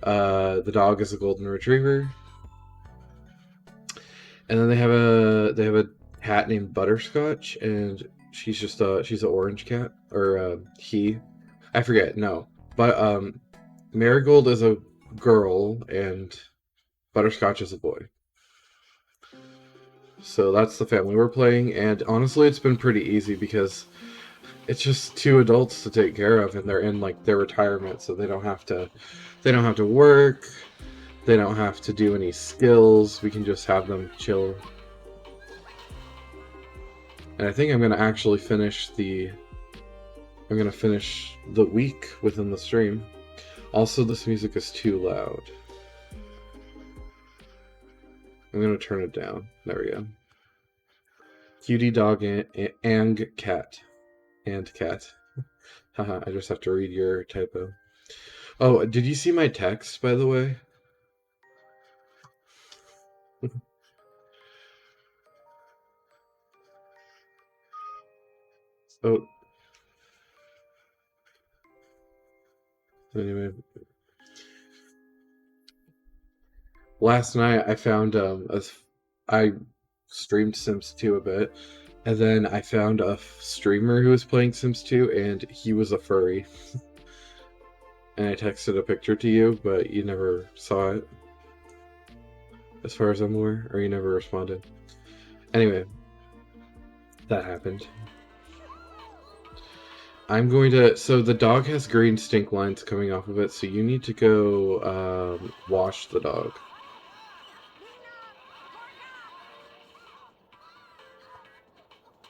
the dog is a golden retriever. And then they have a cat named Butterscotch, and she's an orange cat, or he, I forget. No, but Marigold is a girl and Butterscotch is a boy. So that's the family we're playing, and honestly, it's been pretty easy because it's just two adults to take care of, and they're in like their retirement, so they don't have to work, they don't have to do any skills. We can just have them chill. And I think I'm gonna actually finish the week within the stream. Also, this music is too loud. I'm gonna turn it down. There we go. Cutie dog and cat. And cat. Haha, I just have to read your typo. Oh, did you see my text, by the way? Oh. Anyway. Last night I found, I streamed Sims 2 a bit, and then I found a streamer who was playing Sims 2, and he was a furry. And I texted a picture to you, but you never saw it, as far as I'm aware, or you never responded. Anyway, that happened. I'm going to... So the dog has green stink lines coming off of it, so you need to go wash the dog.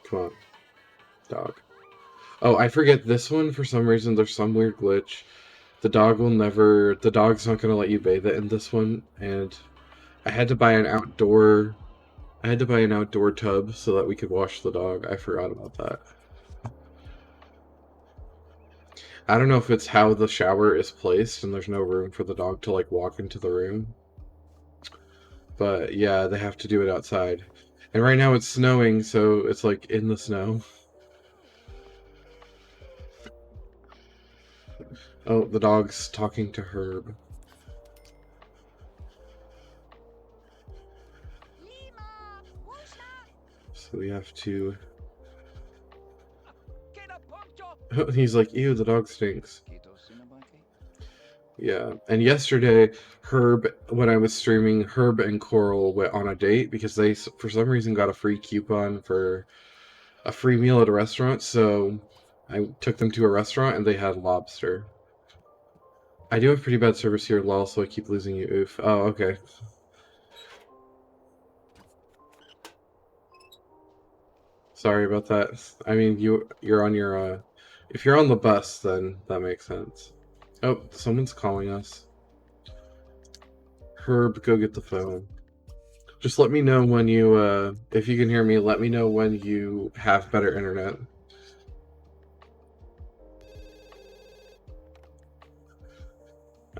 Come on, dog. Oh, I forget this one, for some reason, there's some weird glitch. The dog's not going to let you bathe it in this one, and I had to buy an outdoor tub so that we could wash the dog. I forgot about that. I don't know if it's how the shower is placed and there's no room for the dog to, like, walk into the room. But yeah, they have to do it outside. And right now it's snowing, so it's like in the snow. Oh, the dog's talking to Herb. So we have to... He's like, ew, the dog stinks. Yeah, and yesterday, Herb, when I was streaming, Herb and Coral went on a date because they, for some reason, got a free coupon for a free meal at a restaurant, so I took them to a restaurant and they had lobster. I do have pretty bad service here, lol, so I keep losing you, oof. Oh, okay. Sorry about that. I mean, you're on your, if you're on the bus, then that makes sense. Oh, someone's calling us. Herb, go get the phone. Just let me know when you, if you can hear me, let me know when you have better internet.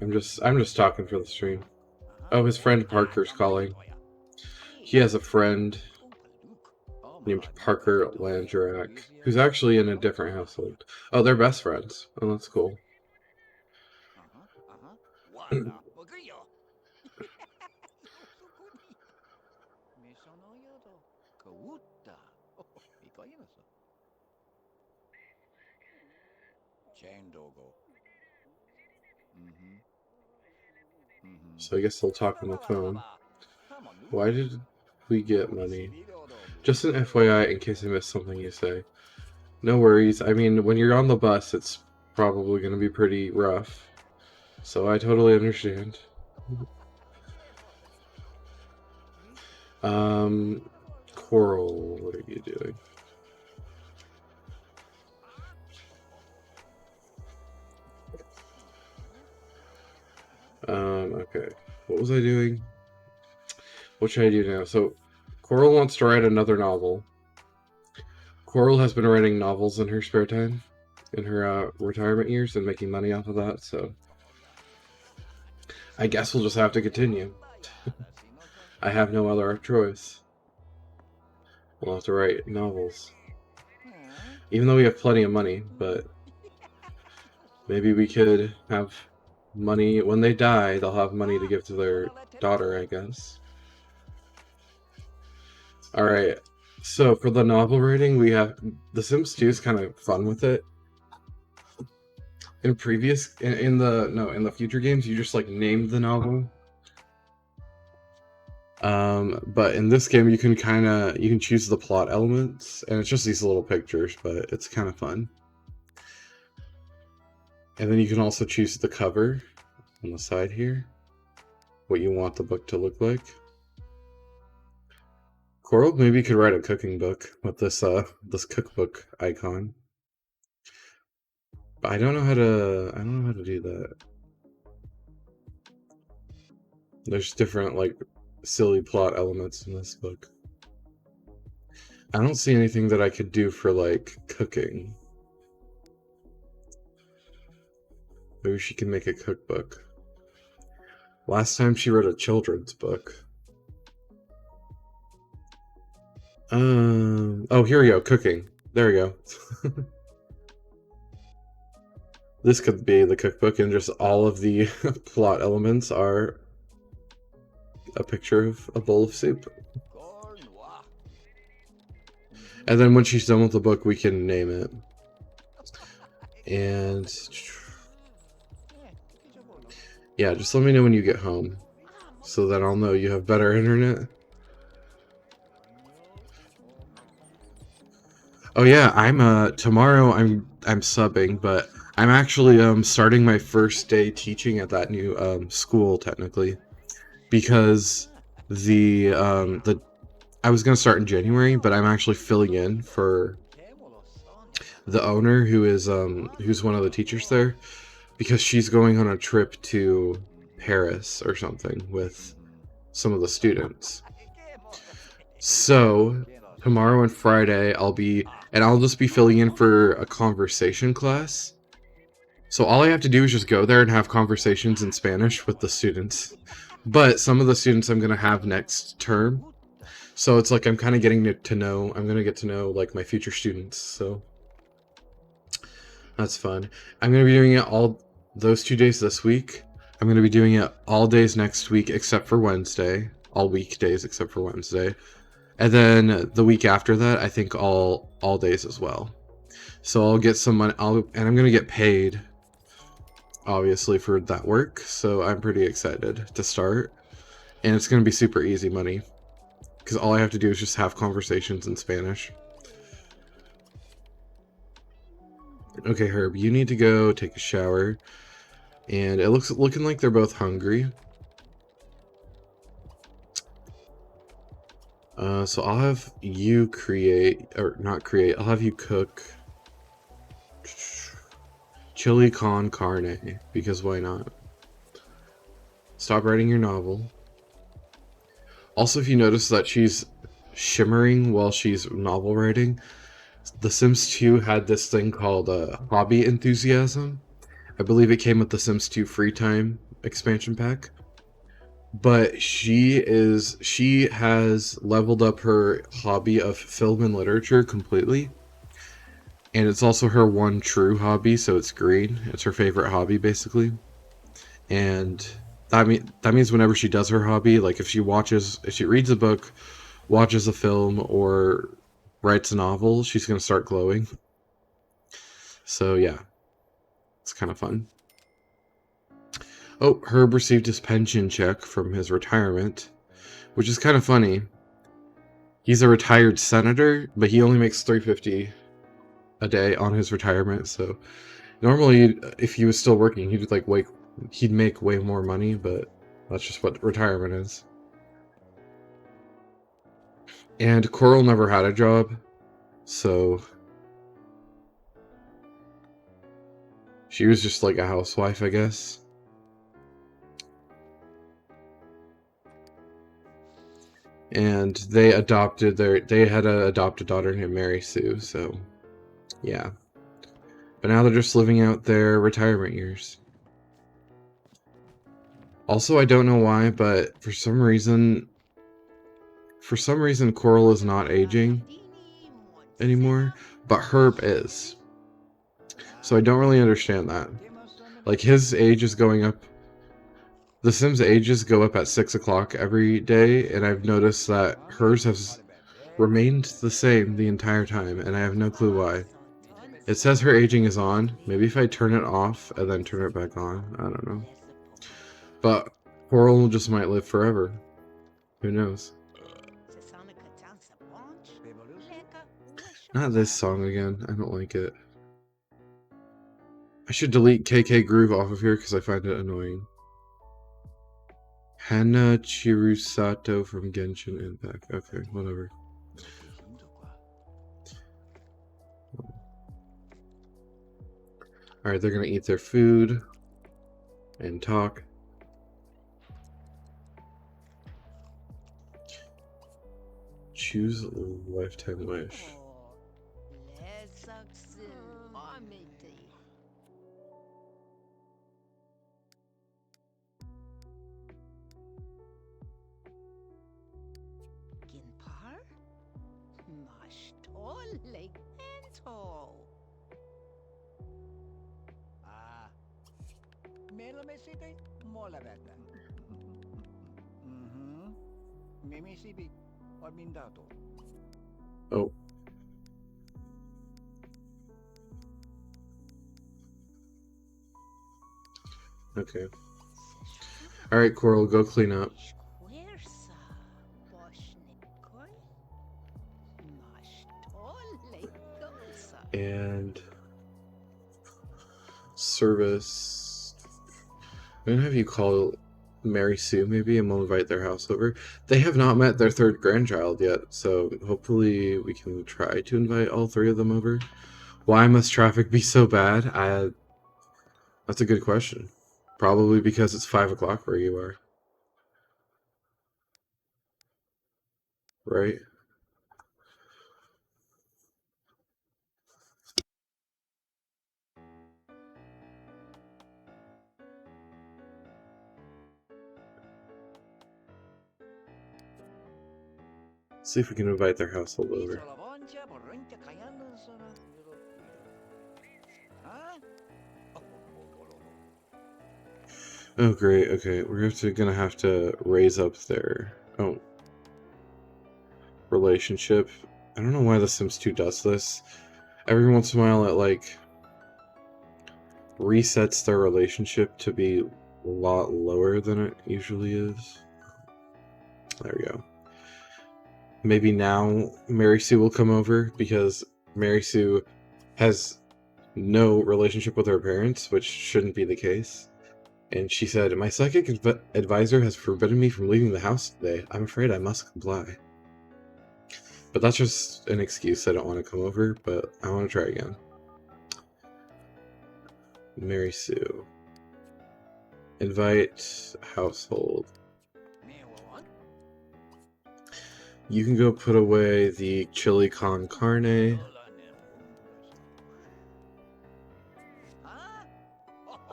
I'm just talking for the stream. Oh, his friend Parker's calling. He has a friend named Parker Landrak, who's actually in a different household. Oh, they're best friends. Oh, that's cool. So I guess they'll talk on the phone. Why did we get money? Just an FYI in case I missed something you say. No worries. I mean, when you're on the bus, it's probably going to be pretty rough. So I totally understand. Coral, what are you doing? Okay. What was I doing? What should I do now? So, Coral wants to write another novel. Coral has been writing novels in her spare time, in her retirement years, and making money off of that, so... I guess we'll just have to continue. I have no other choice. We'll have to write novels. Even though we have plenty of money, but... maybe we could have money... When they die, they'll have money to give to their daughter, I guess. Alright, so for the novel writing, we have... The Sims 2 is kind of fun with it. In the future games, you just like named the novel. But in this game, you can choose the plot elements, and it's just these little pictures, but it's kind of fun. And then you can also choose the cover on the side here, what you want the book to look like. Coral maybe could write a cooking book with this cookbook icon. But I don't know how to do that. There's different like silly plot elements in this book. I don't see anything that I could do for like cooking. Maybe she can make a cookbook. Last time she wrote a children's book. Oh, here we go, cooking. There we go. This could be the cookbook, and just all of the plot elements are a picture of a bowl of soup. And then when she's done with the book, we can name it. And... yeah, just let me know when you get home, so that I'll know you have better internet. Oh yeah, tomorrow I'm subbing, but I'm actually starting my first day teaching at that new school technically, because I was gonna start in January, but I'm actually filling in for the owner who's one of the teachers there, because she's going on a trip to Paris or something with some of the students. So tomorrow and Friday I'll just be filling in for a conversation class. So all I have to do is just go there and have conversations in Spanish with the students. But some of the students I'm going to have next term. So it's like I'm kind of I'm going to get to know like my future students. So that's fun. I'm going to be doing it all those 2 days this week. I'm going to be doing it all days next week except for Wednesday. All weekdays except for Wednesday. And then the week after that, I think all days as well. So I'll get some money, and I'm gonna get paid, obviously, for that work. So I'm pretty excited to start, and it's gonna be super easy money because all I have to do is just have conversations in Spanish. Okay, Herb, you need to go take a shower, and it looking like they're both hungry. So I'll have you create, or not create, I'll have you cook chili con carne, because why not? Stop writing your novel. Also, if you notice that she's shimmering while she's novel writing, The Sims 2 had this thing called Hobby Enthusiasm. I believe it came with the Sims 2 Free Time expansion pack. But she has leveled up her hobby of film and literature completely. And it's also her one true hobby, so it's green. It's her favorite hobby, basically. And that means whenever she does her hobby, like if she reads a book, watches a film, or writes a novel, she's gonna start glowing. So yeah, it's kind of fun. Oh, Herb received his pension check from his retirement, which is kind of funny. He's a retired senator, but he only makes $350 a day on his retirement. So normally, if he was still working, he'd make way more money. But that's just what retirement is. And Coral never had a job, so she was just like a housewife, I guess. And they had an adopted daughter named Mary Sue, so yeah. But now they're just living out their retirement years. Also, I don't know why, but for some reason Coral is not aging anymore, but Herb is. So I don't really understand that. Like, his age is going up. The Sims' ages go up at 6 o'clock every day, and I've noticed that hers has remained the same the entire time, and I have no clue why. It says her aging is on. Maybe if I turn it off and then turn it back on. I don't know. But Coral just might live forever. Who knows? Not this song again. I don't like it. I should delete KK Groove off of here because I find it annoying. Hana Chirusato from Genshin Impact. Okay, whatever. Alright, they're gonna eat their food and talk. Choose a lifetime wish. Oh. Okay. Alright, Coral, go clean up. And service. I'm gonna have you call Mary Sue maybe, and we'll invite their house over. They have not met their third grandchild yet, so hopefully we can try to invite all three of them over. Why must traffic be so bad? That's a good question. Probably because it's 5 o'clock where you are. Right? See if we can invite their household over. Oh great, okay. We're gonna have to raise up their... Oh. relationship. I don't know why The Sims 2 does this. Every once in a while it like resets their relationship to be a lot lower than it usually is. There we go. Maybe now Mary Sue will come over because Mary Sue has no relationship with her parents, which shouldn't be the case. And she said, "My psychic advisor has forbidden me from leaving the house today. I'm afraid I must comply." But that's just an excuse. I don't want to come over, but I want to try again. Mary Sue. Invite household. You can go put away the chili con carne.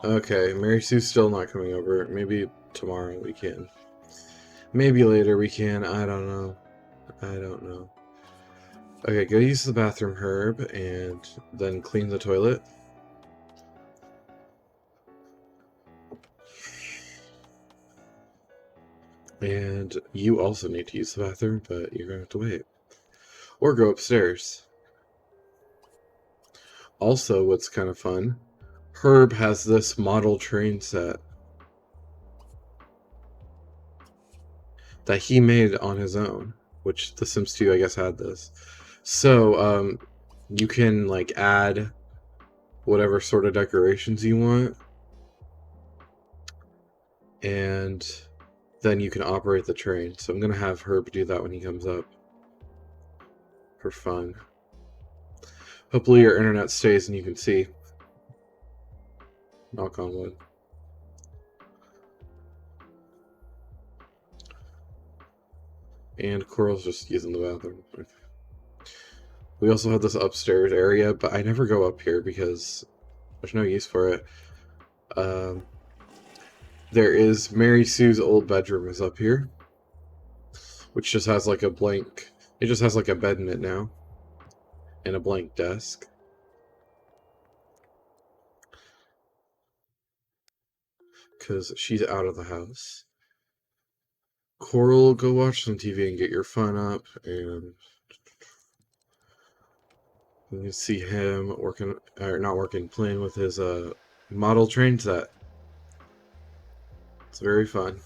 Okay, Mary Sue's still not coming over. Maybe tomorrow we can. Maybe later we can. I don't know. I don't know. Okay, go use the bathroom, Herb, and then clean the toilet. And you also need to use the bathroom, but you're going to have to wait. Or go upstairs. Also, what's kind of fun, Herb has this model train set that he made on his own, which The Sims 2, I guess, had this. So, you can, like, add whatever sort of decorations you want, and then you can operate the train. So I'm going to have Herb do that when he comes up. For fun. Hopefully your internet stays and you can see. Knock on wood. And Coral's just using the bathroom. We also have this upstairs area, but I never go up here because there's no use for it. There is Mary Sue's old bedroom is up here, which just has like a blank, it just has like a bed in it now, and a blank desk. Because she's out of the house. Coral, go watch some TV and get your fun up, and you can see him working, or not working, playing with his model train set. It's very fun.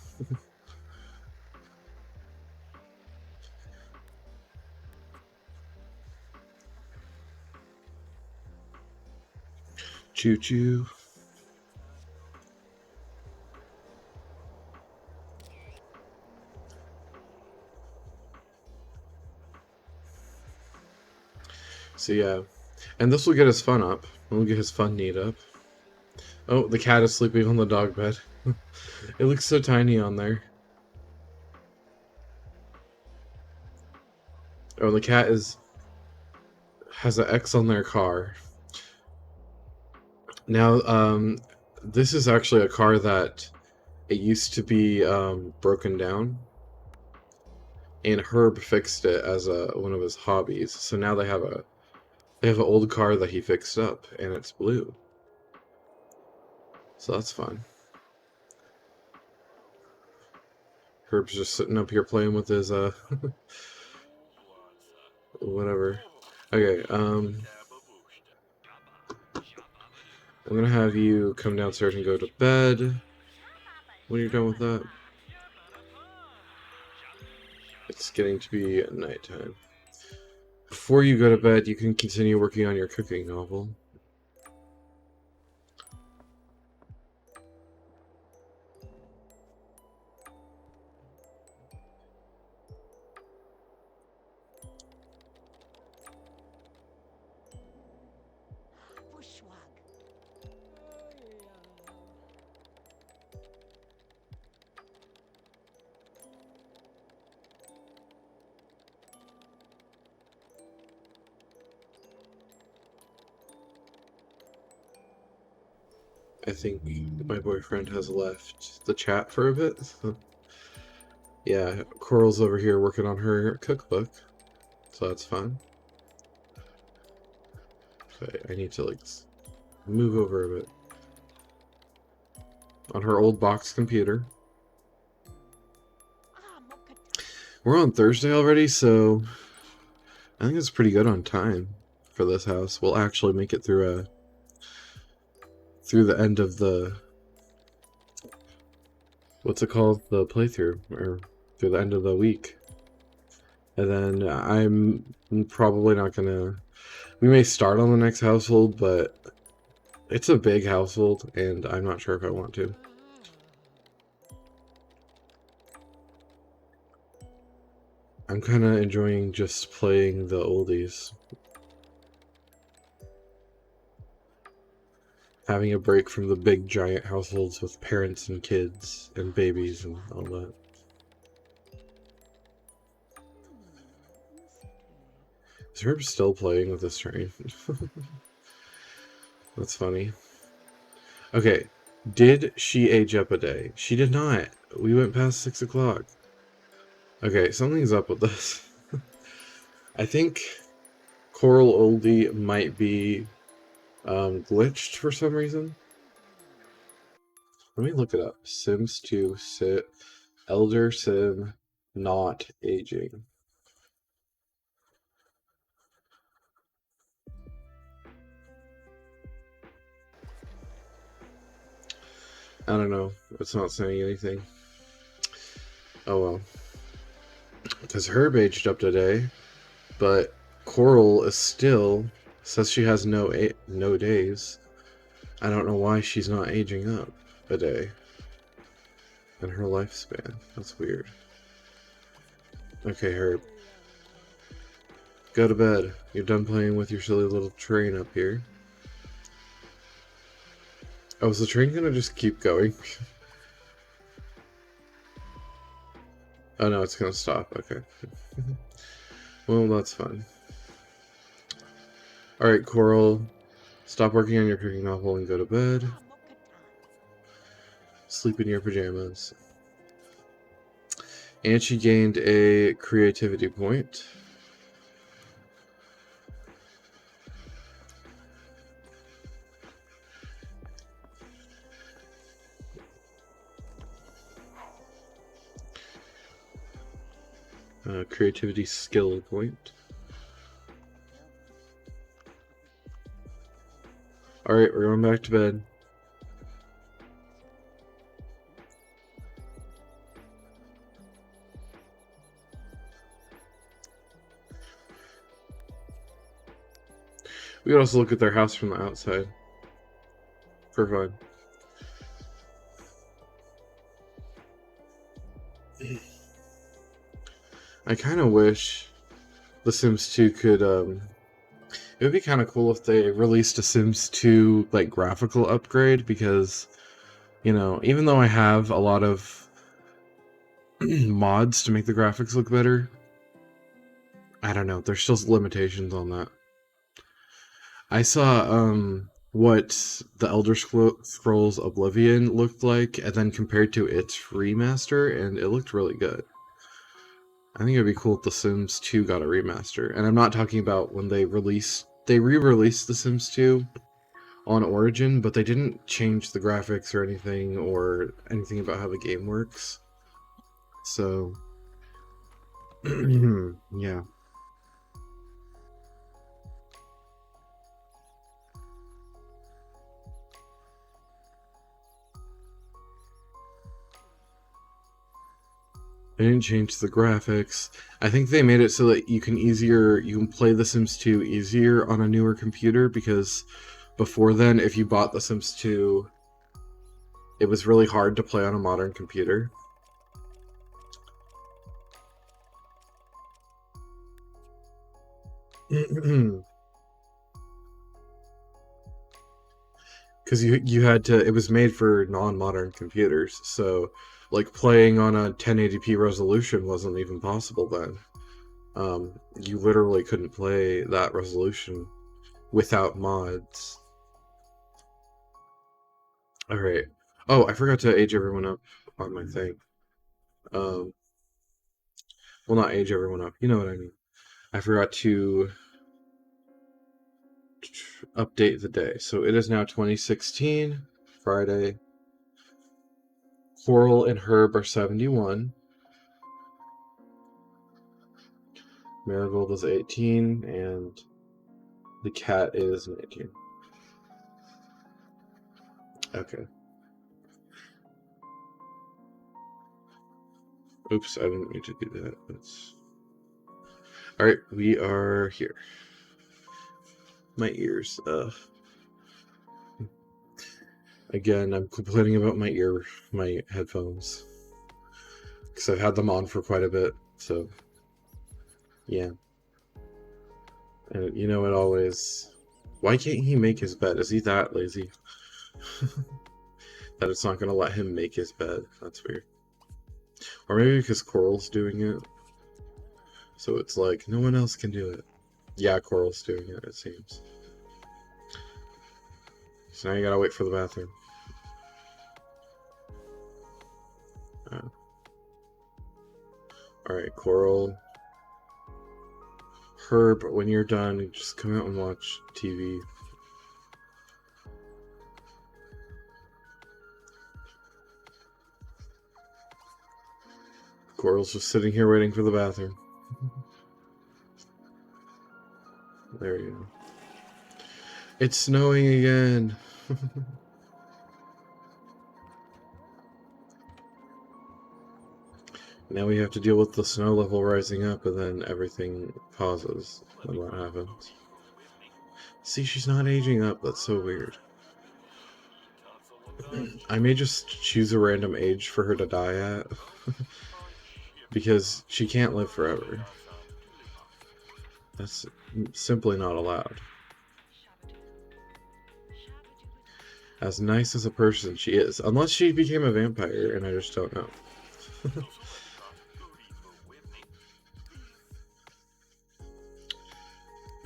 Choo choo. So yeah, and this will get his fun up. We'll get his fun need up. Oh, the cat is sleeping on the dog bed. It looks so tiny on there. Oh, the cat has an X on their car. Now, this is actually a car that it used to be broken down, and Herb fixed it as one of his hobbies. So now they have an old car that he fixed up, and it's blue. So that's fun. Herb's just sitting up here playing with his whatever. Okay, I'm gonna have you come downstairs and go to bed. When you're done with that, it's getting to be nighttime. Before you go to bed, you can continue working on your cooking novel. I think my boyfriend has left the chat for a bit. Yeah, Coral's over here working on her cookbook, so that's fun. Okay, I need to like move over a bit. On her old box computer. We're on Thursday already, so I think it's pretty good on time for this house. We'll actually make it through the end of the, what's it called, the playthrough, or through the end of the week. And then I'm probably not gonna, we may start on the next household, but it's a big household, and I'm not sure if I want to. I'm kind of enjoying just playing the oldies. Having a break from the big giant households with parents and kids and babies and all that. Is Herb still playing with this train? That's funny. Okay, did she age up a day? She did not. We went past 6 o'clock. Okay, something's up with this. I think Coral Oldie might be glitched for some reason. Let me look it up. Sims 2 sit Elder Sim not aging. I don't know. It's not saying anything. Oh well. Because Herb aged up today, but Coral is still says she has no days. I don't know why she's not aging up a day in her lifespan. That's weird. Okay, Herb. Go to bed. You're done playing with your silly little train up here. Oh, is the train gonna just keep going? Oh no, it's gonna stop. Okay. Well, that's fun. Alright, Coral. Stop working on your cooking novel and go to bed. Sleep in your pajamas. And she gained a creativity point. Creativity skill point. Alright, we're going back to bed. We could also look at their house from the outside. For fun. I kind of wish The Sims 2 could, it would be kind of cool if they released a Sims 2, like, graphical upgrade, because, you know, even though I have a lot of mods to make the graphics look better, I don't know, there's still limitations on that. I saw, what the Elder Scrolls Oblivion looked like, and then compared to its remaster, and it looked really good. I think it'd be cool if The Sims 2 got a remaster. And I'm not talking about when they re-released The Sims 2 on Origin, but they didn't change the graphics or anything about how the game works. So, yeah. They didn't change the graphics. I think they made it so that you can play The Sims 2 easier on a newer computer, because before then, if you bought The Sims 2, it was really hard to play on a modern computer. Because you had to, it was made for non-modern computers, so like playing on a 1080p resolution wasn't even possible then. You literally couldn't play that resolution without mods. All right. Oh, I forgot to age everyone up on my thing. Um, well, not age everyone up. You know what I mean. I forgot to update the day. So it is now 2016, Friday. Coral and Herb are 71. Marigold is 18, and the cat is 19. Okay. Oops, I didn't mean to do that. That's... Alright, we are here. My ears. Again, I'm complaining about my headphones. Because I've had them on for quite a bit, so... Yeah. And you know, it always... Why can't he make his bed? Is he that lazy? That it's not going to let him make his bed. That's weird. Or maybe because Coral's doing it. So it's like, no one else can do it. Yeah, Coral's doing it seems. So now you gotta wait for the bathroom. Alright, Coral. Herb, when you're done, just come out and watch TV. Coral's just sitting here waiting for the bathroom. There you go. It's snowing again. Now we have to deal with the snow level rising up, and then everything pauses when that happens. See, she's not aging up. That's so weird. I may just choose a random age for her to die at. Because she can't live forever. That's simply not allowed. As nice as a person she is. Unless she became a vampire, and I just don't know.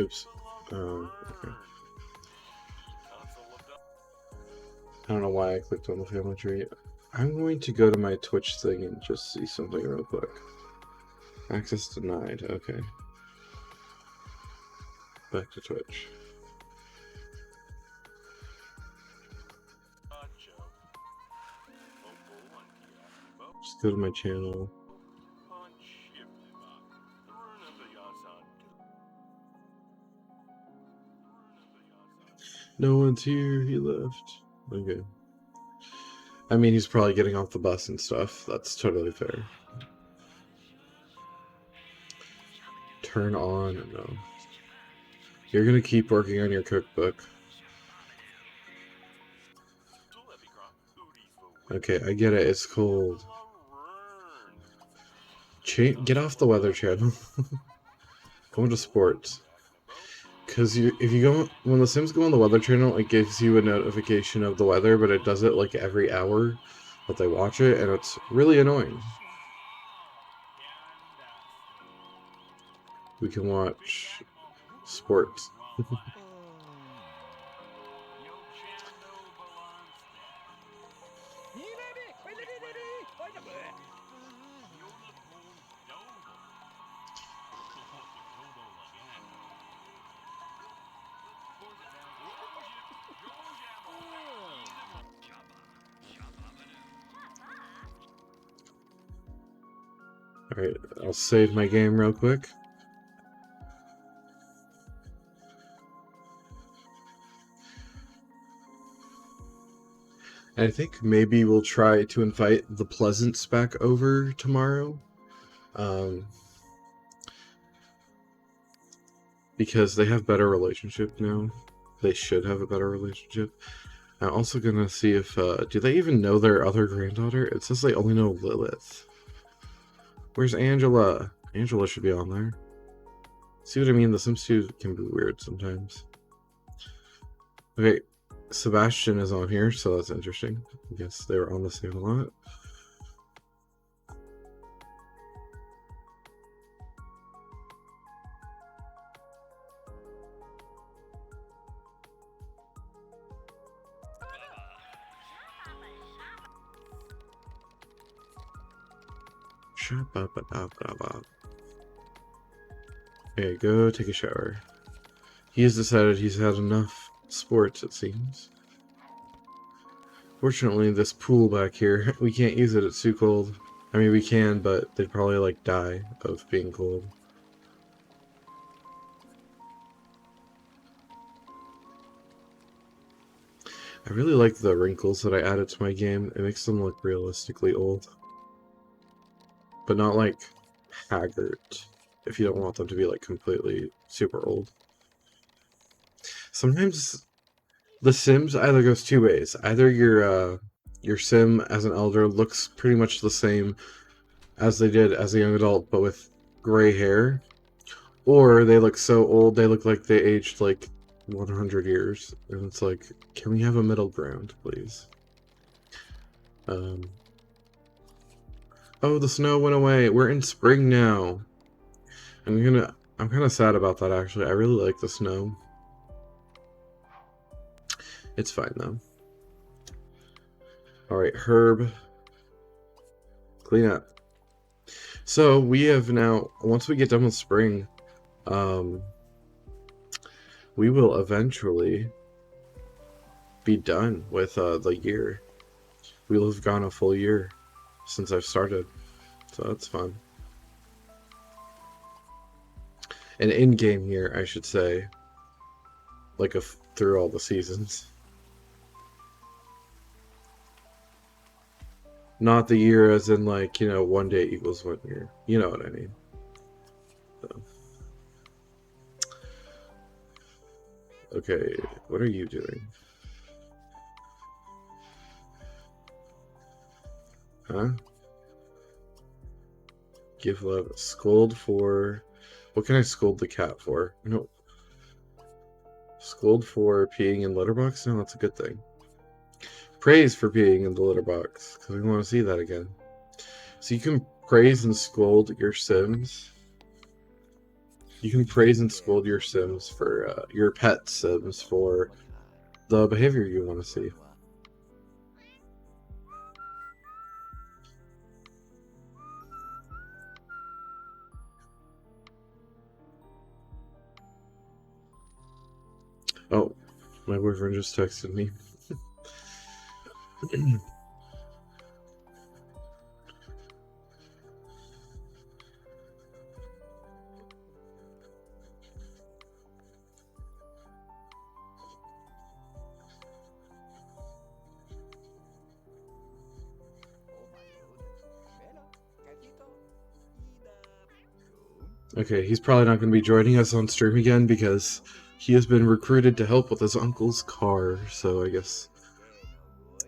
Oops. Okay. I don't know why I clicked on the family tree. I'm going to go to my Twitch thing and just see something real quick. Access denied. Okay. Back to Twitch. Just go to my channel. No one's here. He left. Okay. I mean, he's probably getting off the bus and stuff. That's totally fair. Turn on. No. You're gonna keep working on your cookbook. Okay, I get it. It's cold. Get off the weather channel. Go into sports. Because if you go, when the Sims go on the weather channel, it gives you a notification of the weather, but it does it like every hour that they watch it, and it's really annoying. We can watch sports. Alright, I'll save my game real quick. I think maybe we'll try to invite the Pleasants back over tomorrow. Because they have better relationship now. They should have a better relationship. I'm also gonna see if, do they even know their other granddaughter? It says they only know Lilith. Where's Angela? Angela should be on there. See what I mean? The Sims 2 can be weird sometimes. Okay, Sebastian is on here, so that's interesting. I guess they were on the same lot. Okay, go take a shower. He has decided he's had enough sports, it seems. Fortunately, this pool back here, we can't use it, it's too cold. I mean, we can, but they'd probably, like, die of being cold. I really like the wrinkles that I added to my game. It makes them look realistically old. But not like haggard, if you don't want them to be like completely super old. Sometimes The Sims either goes two ways. Either your sim as an elder looks pretty much the same as they did as a young adult, but with gray hair, or they look so old they look like they aged like 100 years, and it's like, can we have a middle ground, please? Oh, the snow went away. We're in spring now. I'm kind of sad about that, actually. I really like the snow. It's fine though. All right, Herb, clean up. So we have now, once we get done with spring, we will eventually be done with the year. We will have gone a full year since I've started, so that's fun. An in-game year, I should say, like through all the seasons. Not the year as in like, you know, 1 day equals 1 year. You know what I mean. So. Okay, what are you doing? Huh? Give love. Scold for... What can I scold the cat for? No. Scold for peeing in litter box? No, that's a good thing. Praise for peeing in the litter box, because we want to see that again. So you can praise and scold your Sims. You can praise and scold your Sims for, your pet Sims for the behavior you want to see. Oh, my boyfriend just texted me. Okay, he's probably not going to be joining us on stream again because he has been recruited to help with his uncle's car, so I guess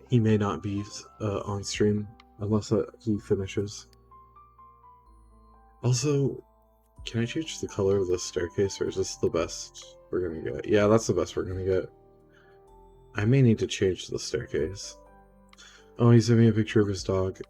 he may not be on stream unless he finishes. Also, can I change the color of this staircase, or is this the best we're going to get? Yeah, that's the best we're going to get. I may need to change the staircase. Oh, he sent me a picture of his dog.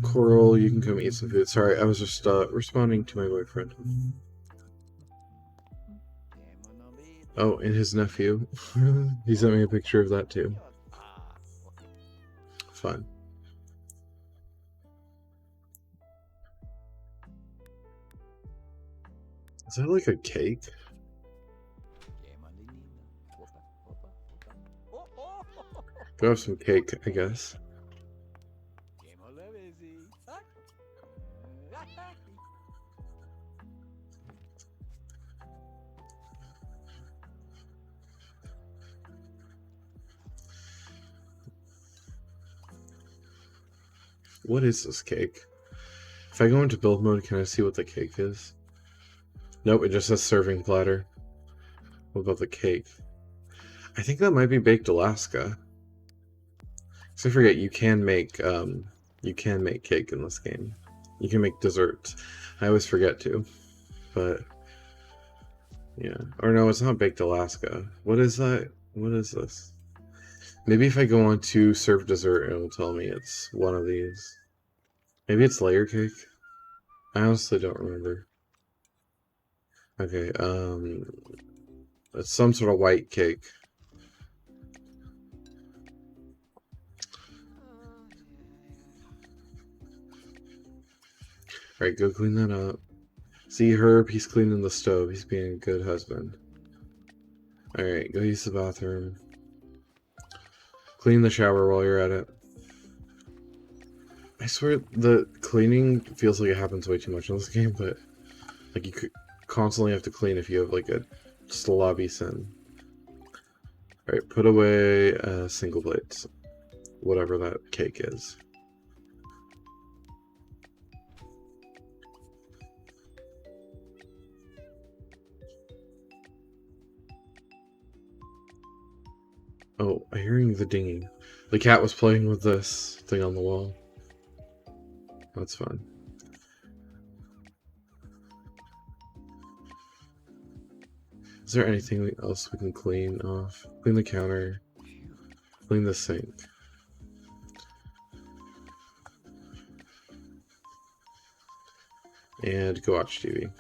Coral, you can come eat some food. Sorry, I was just responding to my boyfriend. Oh, and his nephew. He sent me a picture of that too. Fun. Is that like a cake? Go have some cake, I guess. What is this cake? If I go into build mode, can I see what the cake is? Nope, it just says serving platter. What about the cake? I think that might be Baked Alaska. So I forget, you can make cake in this game. You can make desserts. I always forget to, but yeah. Or no, it's not Baked Alaska. What is that? What is this? Maybe if I go on to serve dessert, it will tell me it's one of these. Maybe it's layer cake? I honestly don't remember. Okay, it's some sort of white cake. Alright, go clean that up. See Herb, he's cleaning the stove. He's being a good husband. Alright, go use the bathroom. Clean the shower while you're at it. I swear the cleaning feels like it happens way too much in this game, but like you could constantly have to clean if you have like a slobby sin. Alright, put away single plates. Whatever that cake is. Oh, I'm hearing the dinging. The cat was playing with this thing on the wall. That's fun. Is there anything else we can clean off? Clean the counter. Clean the sink. And go watch TV.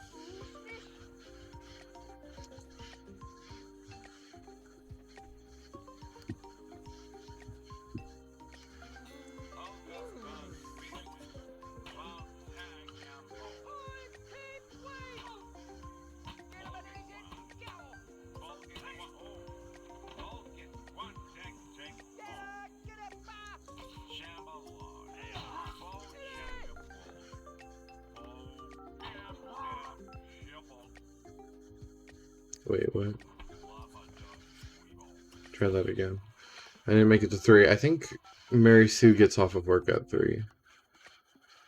Wait, what? Try that again. I didn't make it to 3. I think Mary Sue gets off of work at 3.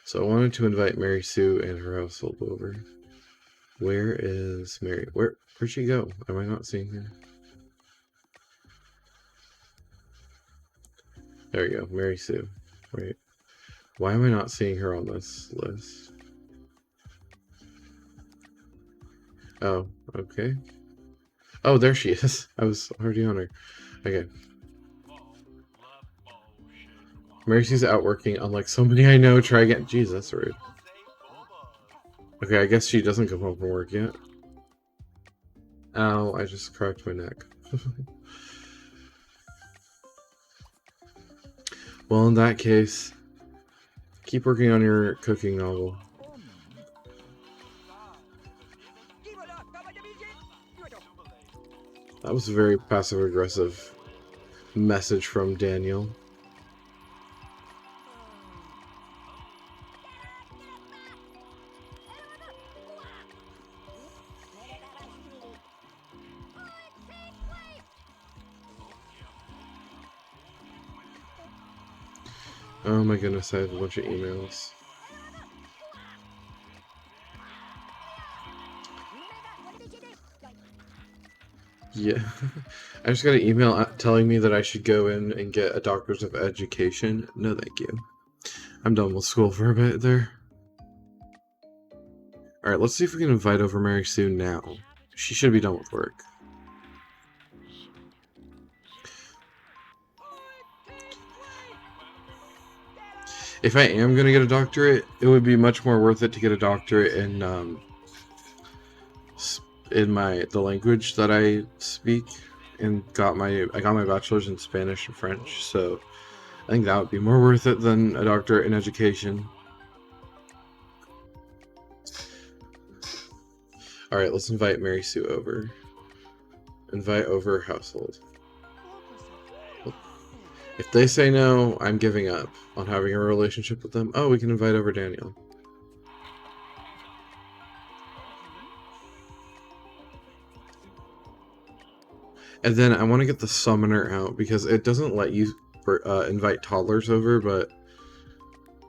So I wanted to invite Mary Sue and her household over. Where is Mary? Where'd she go? Am I not seeing her? There we go, Mary Sue. Right. Why am I not seeing her on this list? Oh, okay. Oh, there she is. I was already on her. Okay. Mary Sue's out working, unlike somebody I know. Try again. Jeez, that's rude. Okay, I guess she doesn't come home from work yet. Ow, I just cracked my neck. Well, in that case, keep working on your cooking novel. That was a very passive-aggressive message from Daniel. Oh my goodness, I have a bunch of emails. Yeah, I just got an email telling me that I should go in and get a doctor's of education. No, thank you. I'm done with school for a bit there. Alright, let's see if we can invite over Mary Sue now. She should be done with work. If I am going to get a doctorate, it would be much more worth it to get a doctorate in the language that I speak, and I got my bachelor's in Spanish and French, so I think that would be more worth it than a doctorate in education. Alright, let's invite Mary Sue over. Invite over household. If they say no, I'm giving up on having a relationship with them. Oh, we can invite over Daniel. And then I want to get the summoner out because it doesn't let you invite toddlers over, but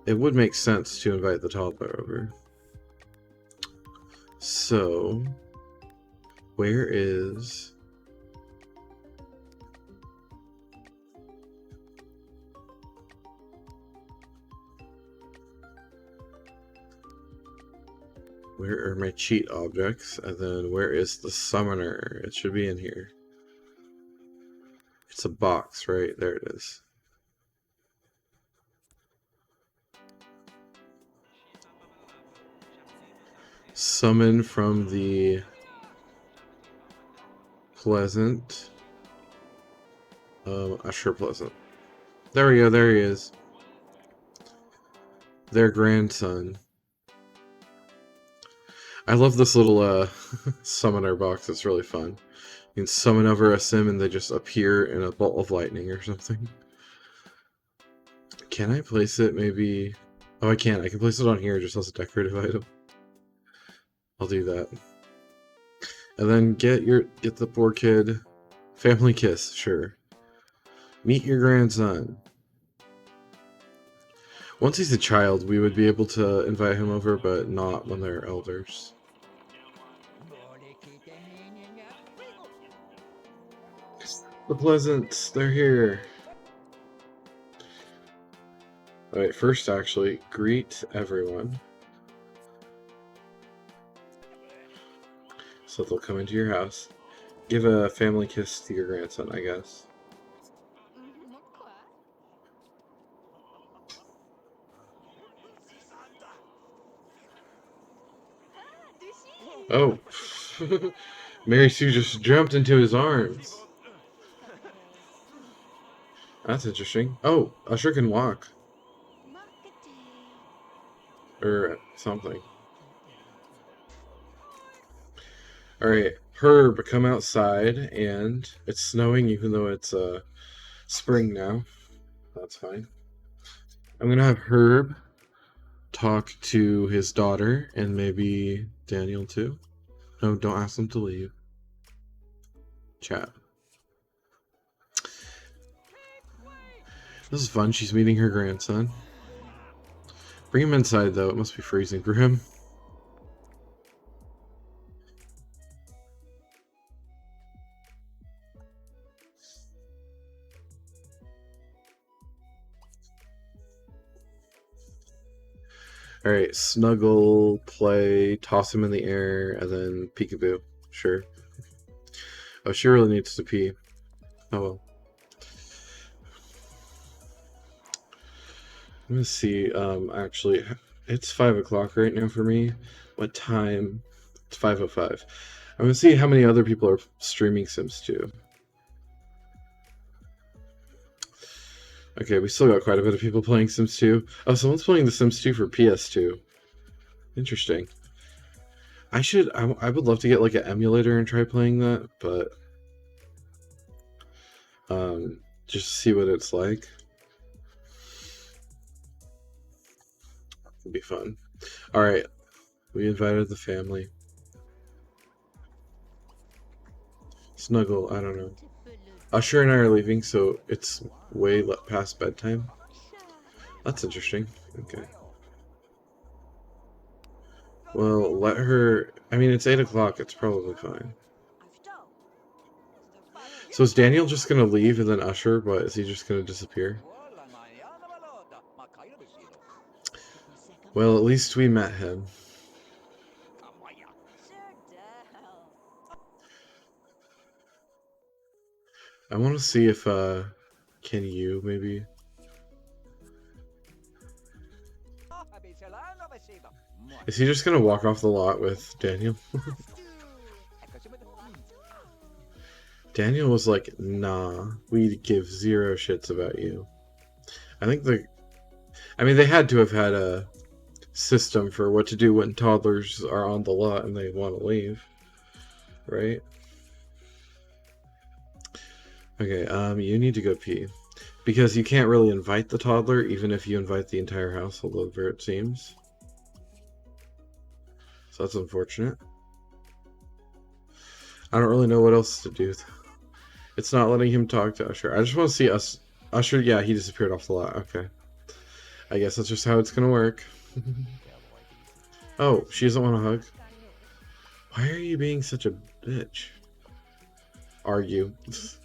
it would make sense to invite the toddler over. So, where is... Where are my cheat objects? And then where is the summoner? It should be in here. It's a box, right? There it is. Summon from the Pleasant. Usher Pleasant. There we go, there he is. Their grandson. I love this little summoner box, it's really fun. You can summon over a sim and they just appear in a bolt of lightning or something. Can I place it maybe... Oh, I can't. I can place it on here just as a decorative item. I'll do that. And then get the poor kid... Family kiss, sure. Meet your grandson. Once he's a child, we would be able to invite him over, but not when they're elders. The Pleasants, they're here. Alright, first actually, greet everyone. So they'll come into your house. Give a family kiss to your grandson, I guess. Oh. Mary Sue just jumped into his arms. That's interesting. Oh, Usher can walk. Or something. Alright, Herb, come outside, and it's snowing even though it's spring now. That's fine. I'm gonna have Herb talk to his daughter, and maybe Daniel too. No, don't ask them to leave. Chat. This is fun. She's meeting her grandson. Bring him inside, though. It must be freezing for him. Alright, snuggle, play, toss him in the air, and then peekaboo. Sure. Oh, she really needs to pee. Oh well. I'm gonna see, actually, it's 5 o'clock right now for me. What time? It's 5:05. I'm gonna see how many other people are streaming Sims 2. Okay, we still got quite a bit of people playing Sims 2. Oh, someone's playing the Sims 2 for PS2. Interesting. I would love to get like an emulator and try playing that, but just see what it's like. It'd be fun. Alright, we invited the family. Snuggle, I don't know. Usher and I are leaving, so it's way past bedtime. That's interesting. Okay. Well, let her... I mean, it's 8 o'clock. It's probably fine. So is Daniel just gonna leave and then Usher, but is he just gonna disappear? Well, at least we met him. I want to see if, can you, maybe? Is he just gonna walk off the lot with Daniel? Daniel was like, nah, we give 0 shits about you. I think they had to have had a system for what to do when toddlers are on the lot and they want to leave. Right? Okay, you need to go pee. Because you can't really invite the toddler, even if you invite the entire household over, it seems. So that's unfortunate. I don't really know what else to do. It's not letting him talk to Usher. I just want to see Usher, yeah, he disappeared off the lot. Okay. I guess that's just how it's gonna work. Oh, she doesn't want a hug? Why are you being such a bitch? Argue. It's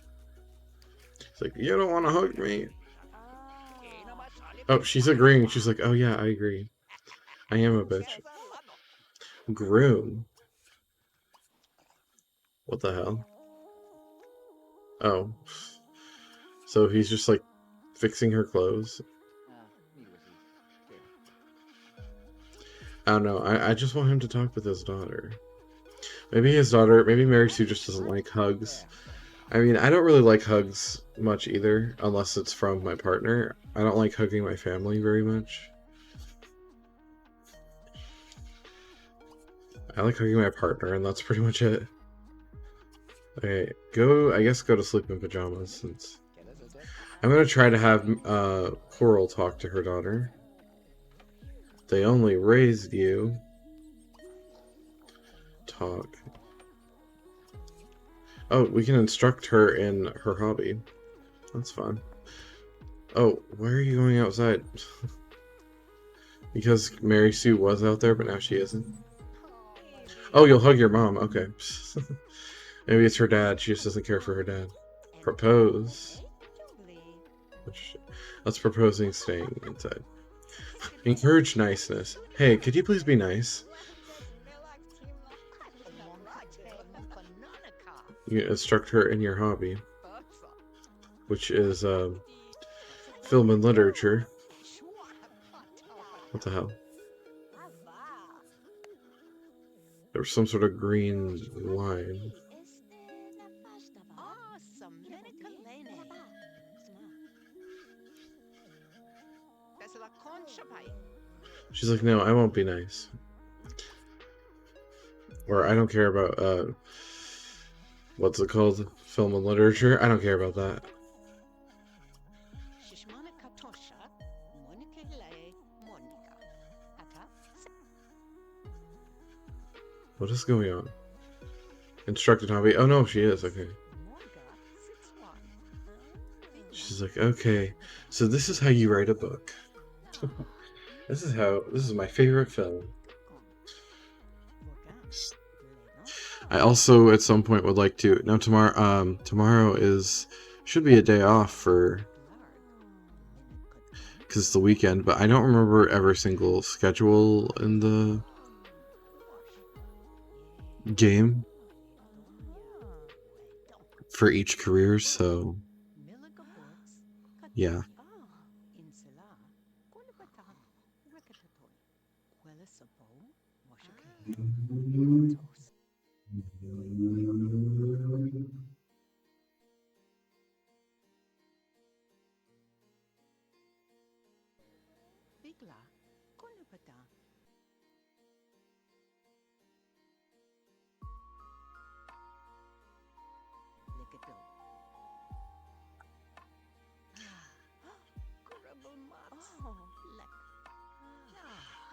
like, you don't want to hug me? Oh, she's agreeing. She's like, oh yeah, I agree. I am a bitch. Groom? What the hell? Oh. So he's just like fixing her clothes? I don't know. I just want him to talk with his daughter. Maybe his daughter, maybe Mary Sue just doesn't like hugs. I mean, I don't really like hugs much either, unless it's from my partner. I don't like hugging my family very much. I like hugging my partner, and that's pretty much it. Okay, I guess go to sleep in pajamas, since... I'm gonna try to have Coral talk to her daughter. They only raised you. Talk. Oh, we can instruct her in her hobby. That's fun. Oh, why are you going outside? Because Mary Sue was out there, but now she isn't. Oh, you'll hug your mom. Okay. Maybe it's her dad. She just doesn't care for her dad. Propose. That's proposing staying inside. Encourage niceness. Hey, could you please be nice? You instruct her in your hobby, which is film and literature. What the hell? There's some sort of green line. She's like, no, I won't be nice. Or I don't care about, what's it called? Film and literature? I don't care about that. What is going on? Instructed hobby. Oh no, she is. Okay. She's like, okay, so this is how you write a book. This is my favorite film. I also at some point would like to now tomorrow should be a day off because it's the weekend, but I don't remember every single schedule in the game for each career, so yeah.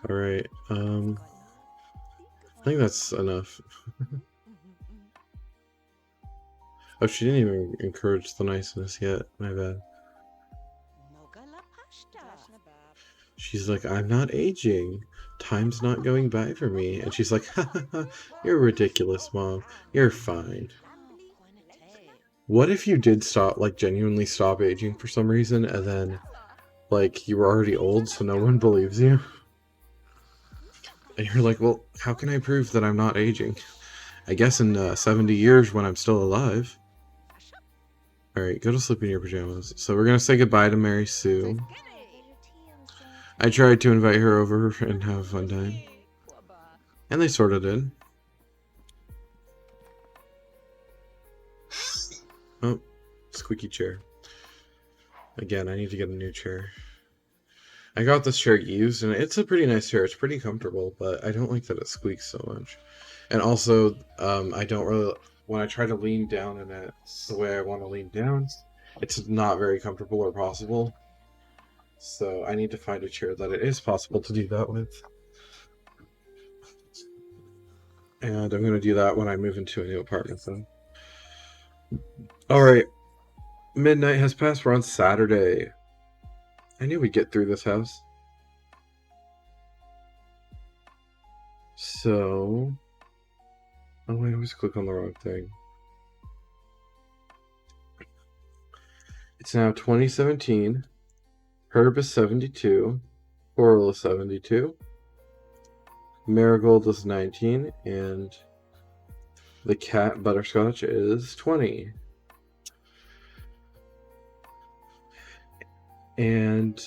Alright, I think that's enough. Oh, she didn't even encourage the niceness yet. My bad. She's like, I'm not aging. Time's not going by for me. And she's like, ha ha ha, you're ridiculous, Mom. You're fine. What if you did stop, like, genuinely stop aging for some reason, and then, like, you were already old, so no one believes you? And you're like, well, how can I prove that I'm not aging? I guess in 70 years when I'm still alive. Alright, go to sleep in your pajamas. So we're gonna say goodbye to Mary Sue. I tried to invite her over and have a fun time. And they sort of did. Oh, squeaky chair. Again, I need to get a new chair. I got this chair used, and it's a pretty nice chair. It's pretty comfortable, but I don't like that it squeaks so much. And also, I don't really... When I try to lean down in it the way I want to lean down, it's not very comfortable or possible. So I need to find a chair that it is possible to do that with. And I'm going to do that when I move into a new apartment, then. Alright. Midnight has passed. We're on Saturday. I knew we'd get through this house. So... Oh, I always click on the wrong thing. It's now 2017. Herb is 72. Coral is 72. Marigold is 19. And the cat, Butterscotch, is 20. And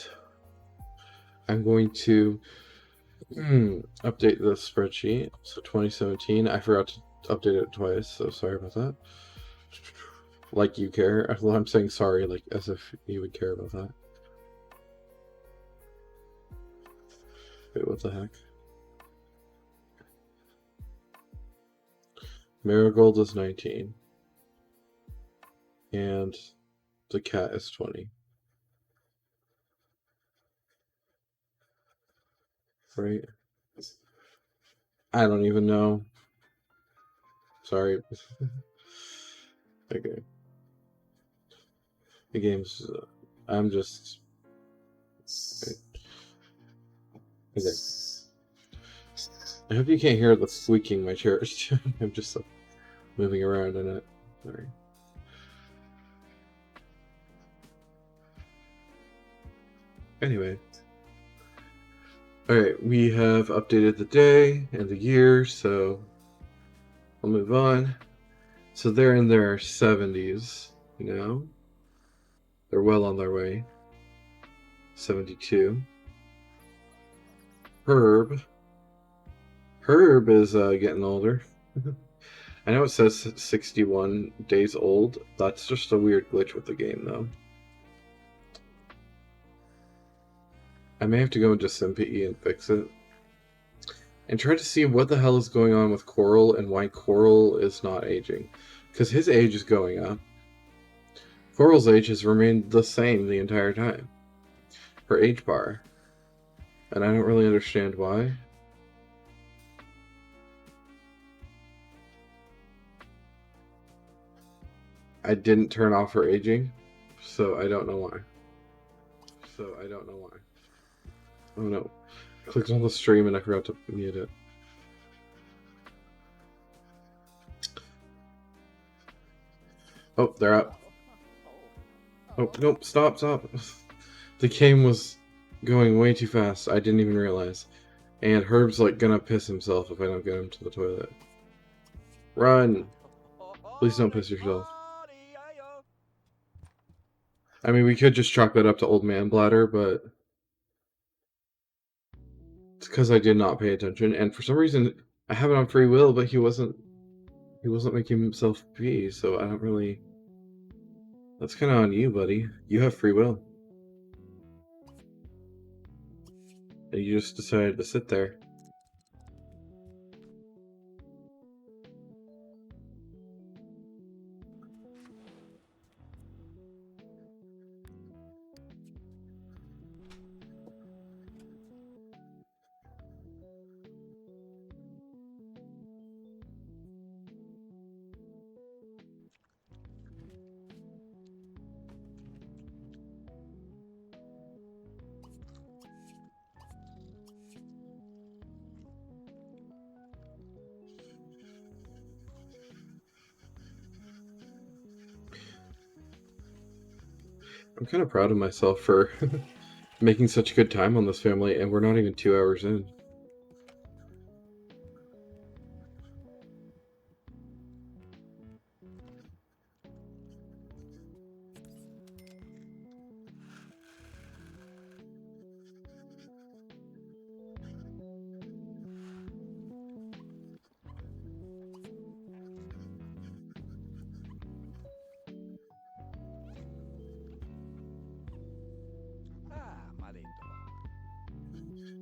I'm going to update the spreadsheet. So 2017, I forgot updated it twice, so sorry about that. Like you care. Well, I'm saying sorry, like as if you would care about that. Wait, what the heck? Marigold is 19. And the cat is 20. Right? I don't even know. Sorry. Okay. The game's. I'm just. Okay. I hope you can't hear the squeaking my chair is. I'm just moving around in it. Sorry. Anyway. Alright, we have updated the day and the year, so I'll move on. So they're in their 70s now. They're well on their way. 72. Herb is getting older. I know it says 61 days old. That's just a weird glitch with the game, though. I may have to go into SimPE and fix it. And try to see what the hell is going on with Coral and why Coral is not aging. Because his age is going up. Coral's age has remained the same the entire time. Her age bar. And I don't really understand why. I didn't turn off her aging, so I don't know why. Oh no. I clicked on the stream and I forgot to mute it. Oh, they're up. Oh, nope, stop. The game was going way too fast. I didn't even realize. And Herb's like gonna piss himself if I don't get him to the toilet. Run! Please don't piss yourself. I mean, we could just chalk that up to old man bladder, but it's because I did not pay attention. And for some reason, I have it on free will, but he wasn't making himself pee, so I don't really. That's kind of on you, buddy. You have free will. And you just decided to sit there. I'm kind of proud of myself for making such good time on this family, and we're not even 2 hours in.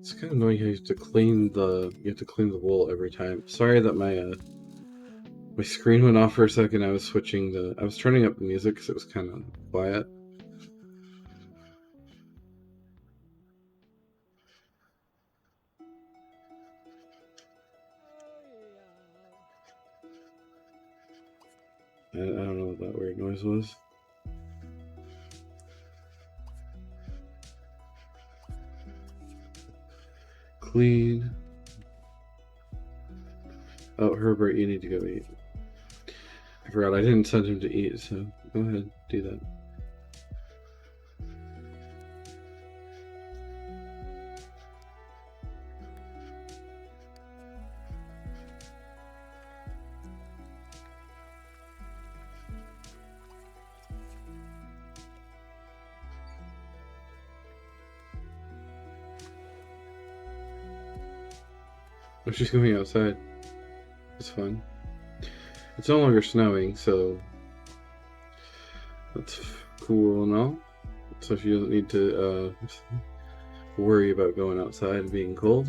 It's kind of annoying how you have to clean the wool every time. Sorry that my screen went off for a second. I was turning up the music because it was kind of quiet. I don't know what that weird noise was. Clean. Oh, Herbert, you need to go eat. I forgot I didn't send him to eat, so go ahead, do that. Oh, she's going outside. It's fun. It's no longer snowing, so that's cool and all. So she doesn't need to worry about going outside and being cold.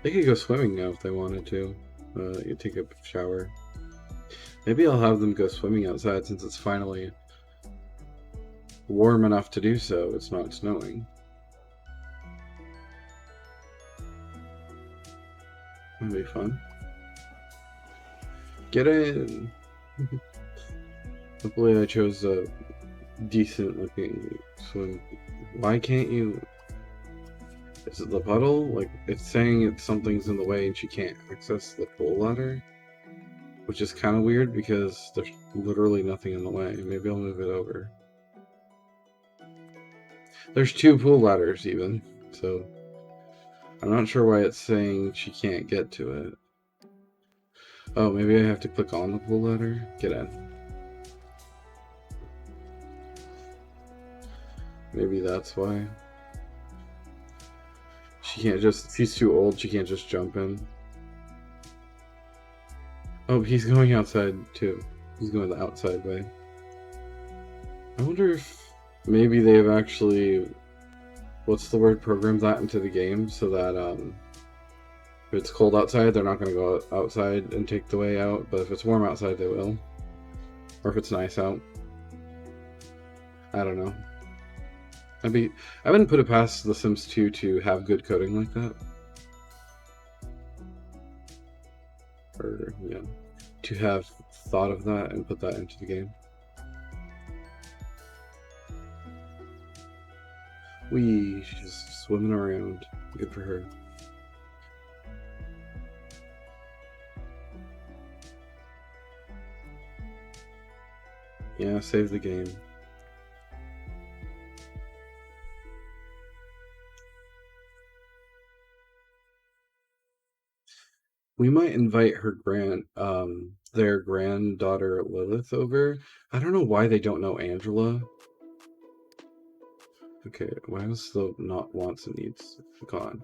They could go swimming now if they wanted to. You take a shower. Maybe I'll have them go swimming outside since it's finally warm enough to do so. It's not snowing. That'd be fun. Get in! Hopefully I chose a decent looking swim. Why can't you... Is it the puddle? Like, it's saying something's in the way and she can't access the pool ladder? Which is kind of weird because there's literally nothing in the way. Maybe I'll move it over. There's 2 pool ladders even, so I'm not sure why it's saying she can't get to it. Oh, maybe I have to click on the pool ladder? Get in. Maybe that's why. She can't just... She's too old, she can't just jump in. Oh, he's going outside too. He's going the outside way. I wonder if maybe they've actually... What's the word? Programmed that into the game so that if it's cold outside, they're not going to go outside and take the way out. But if it's warm outside, they will. Or if it's nice out. I don't know. I wouldn't put it past The Sims 2 to have good coding like that. Or, yeah, to have thought of that and put that into the game. She's just swimming around. Good for her. Yeah, save the game. We might invite her their granddaughter Lilith over. I don't know why they don't know Angela. Okay, why is the not wants and needs gone?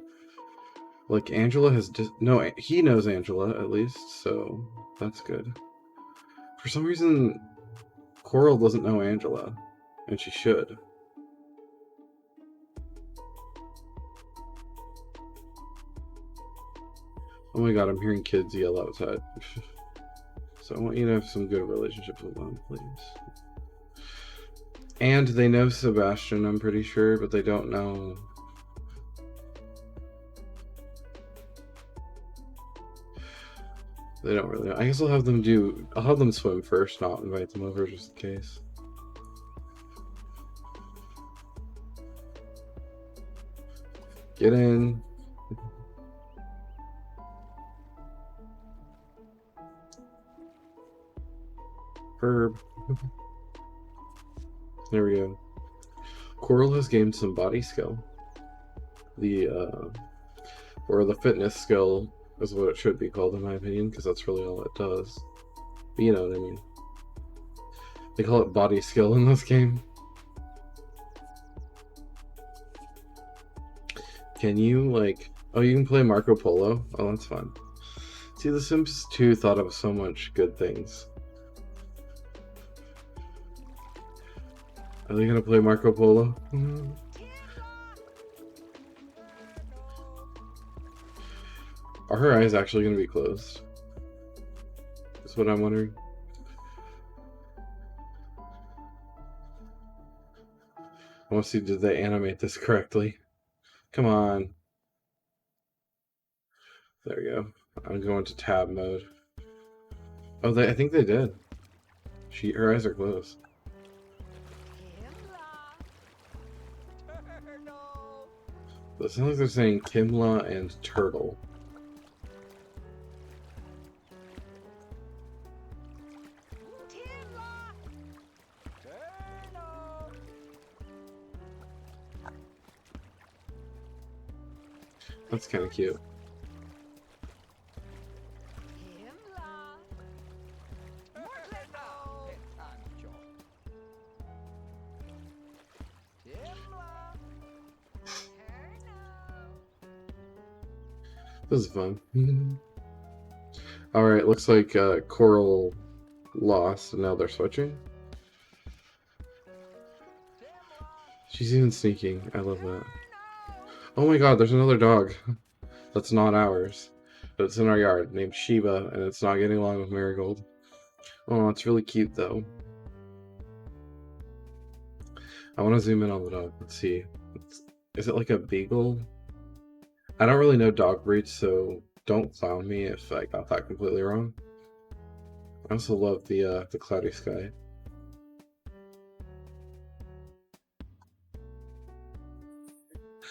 Like, Angela has no, he knows Angela at least, so that's good. For some reason, Coral doesn't know Angela, and she should. Oh my god, I'm hearing kids yell outside. So I want you to have some good relationships with them, please. And they know Sebastian, I'm pretty sure, but they don't know... They don't really know. I guess I'll have them swim first, not invite them over just in case. Get in. Herb. There we go. Coral has gained some body skill. Or the fitness skill is what it should be called in my opinion, because that's really all it does. But you know what I mean. They call it body skill in this game. Can you, like... Oh, you can play Marco Polo? Oh, that's fun. See, The Sims 2 thought of so much good things. Are they gonna play Marco Polo? Are her eyes actually gonna be closed? That's what I'm wondering. I want to see, did they animate this correctly? Come on. There we go. I'm going to tab mode. Oh, I think they did. Her eyes are closed. It sounds like they're saying Kimla and Turtle. That's kind of cute. This is fun. Alright, looks like Coral lost, and now they're switching. She's even sneaking. I love that. Oh my god, there's another dog. That's not ours. But it's in our yard, named Shiba, and it's not getting along with Marigold. Oh, it's really cute, though. I want to zoom in on the dog. Let's see. Is it like a beagle? I don't really know dog breeds, so don't clown me if I got that completely wrong. I also love the cloudy sky.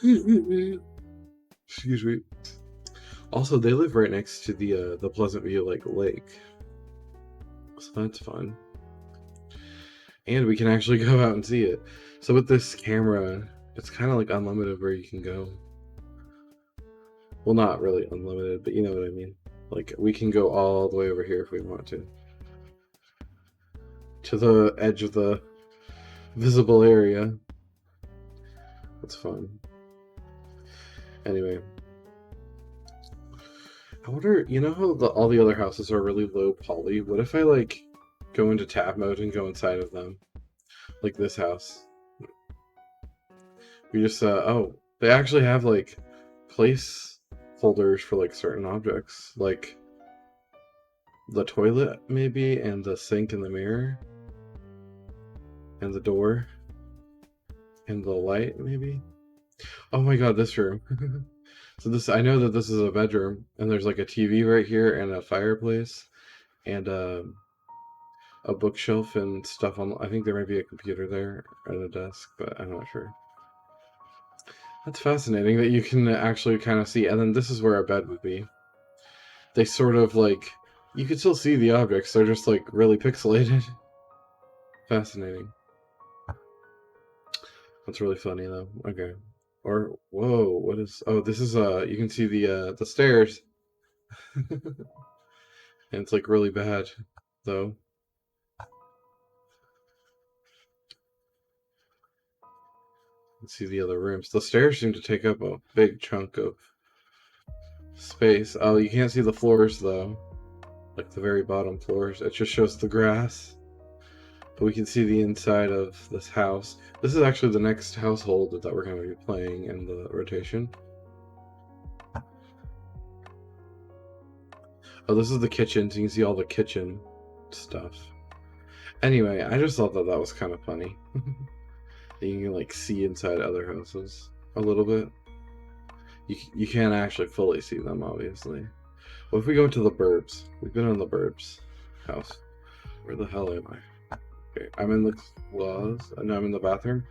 Excuse me. Also, they live right next to the Pleasantview like lake, so that's fun. And we can actually go out and see it. So with this camera, it's kind of like unlimited where you can go. Well, not really unlimited, but you know what I mean. Like, we can go all the way over here if we want to. To the edge of the visible area. That's fun. Anyway. I wonder, you know how all the other houses are really low poly? What if I, like, go into tab mode and go inside of them? Like this house. We just, oh, they actually have, like, place holders for, like, certain objects. Like, the toilet, maybe, and the sink and the mirror. And the door. And the light, maybe? Oh my god, this room. So this, I know that this is a bedroom, and there's like a TV right here, and a fireplace, and a bookshelf and stuff on. I think there might be a computer there at a desk, but I'm not sure. That's fascinating that you can actually kind of see. And then this is where a bed would be. They sort of like, you can still see the objects. They're just like really pixelated. Fascinating. That's really funny though. Okay. Or whoa, what is? Oh, this is you can see the stairs. And it's like really bad though. Let's see the other rooms. The stairs seem to take up a big chunk of space. Oh, you can't see the floors though. Like the very bottom floors. It just shows the grass. But we can see the inside of this house. This is actually the next household that we're going to be playing in the rotation. Oh, this is the kitchen, so you can see all the kitchen stuff. Anyway, I just thought that that was kind of funny. You can like see inside other houses a little bit. You can't actually fully see them, obviously. What if we go into the Burbs? We've been in the Burbs house. Where the hell am I? Okay, I'm in the closet. No, I'm in the bathroom.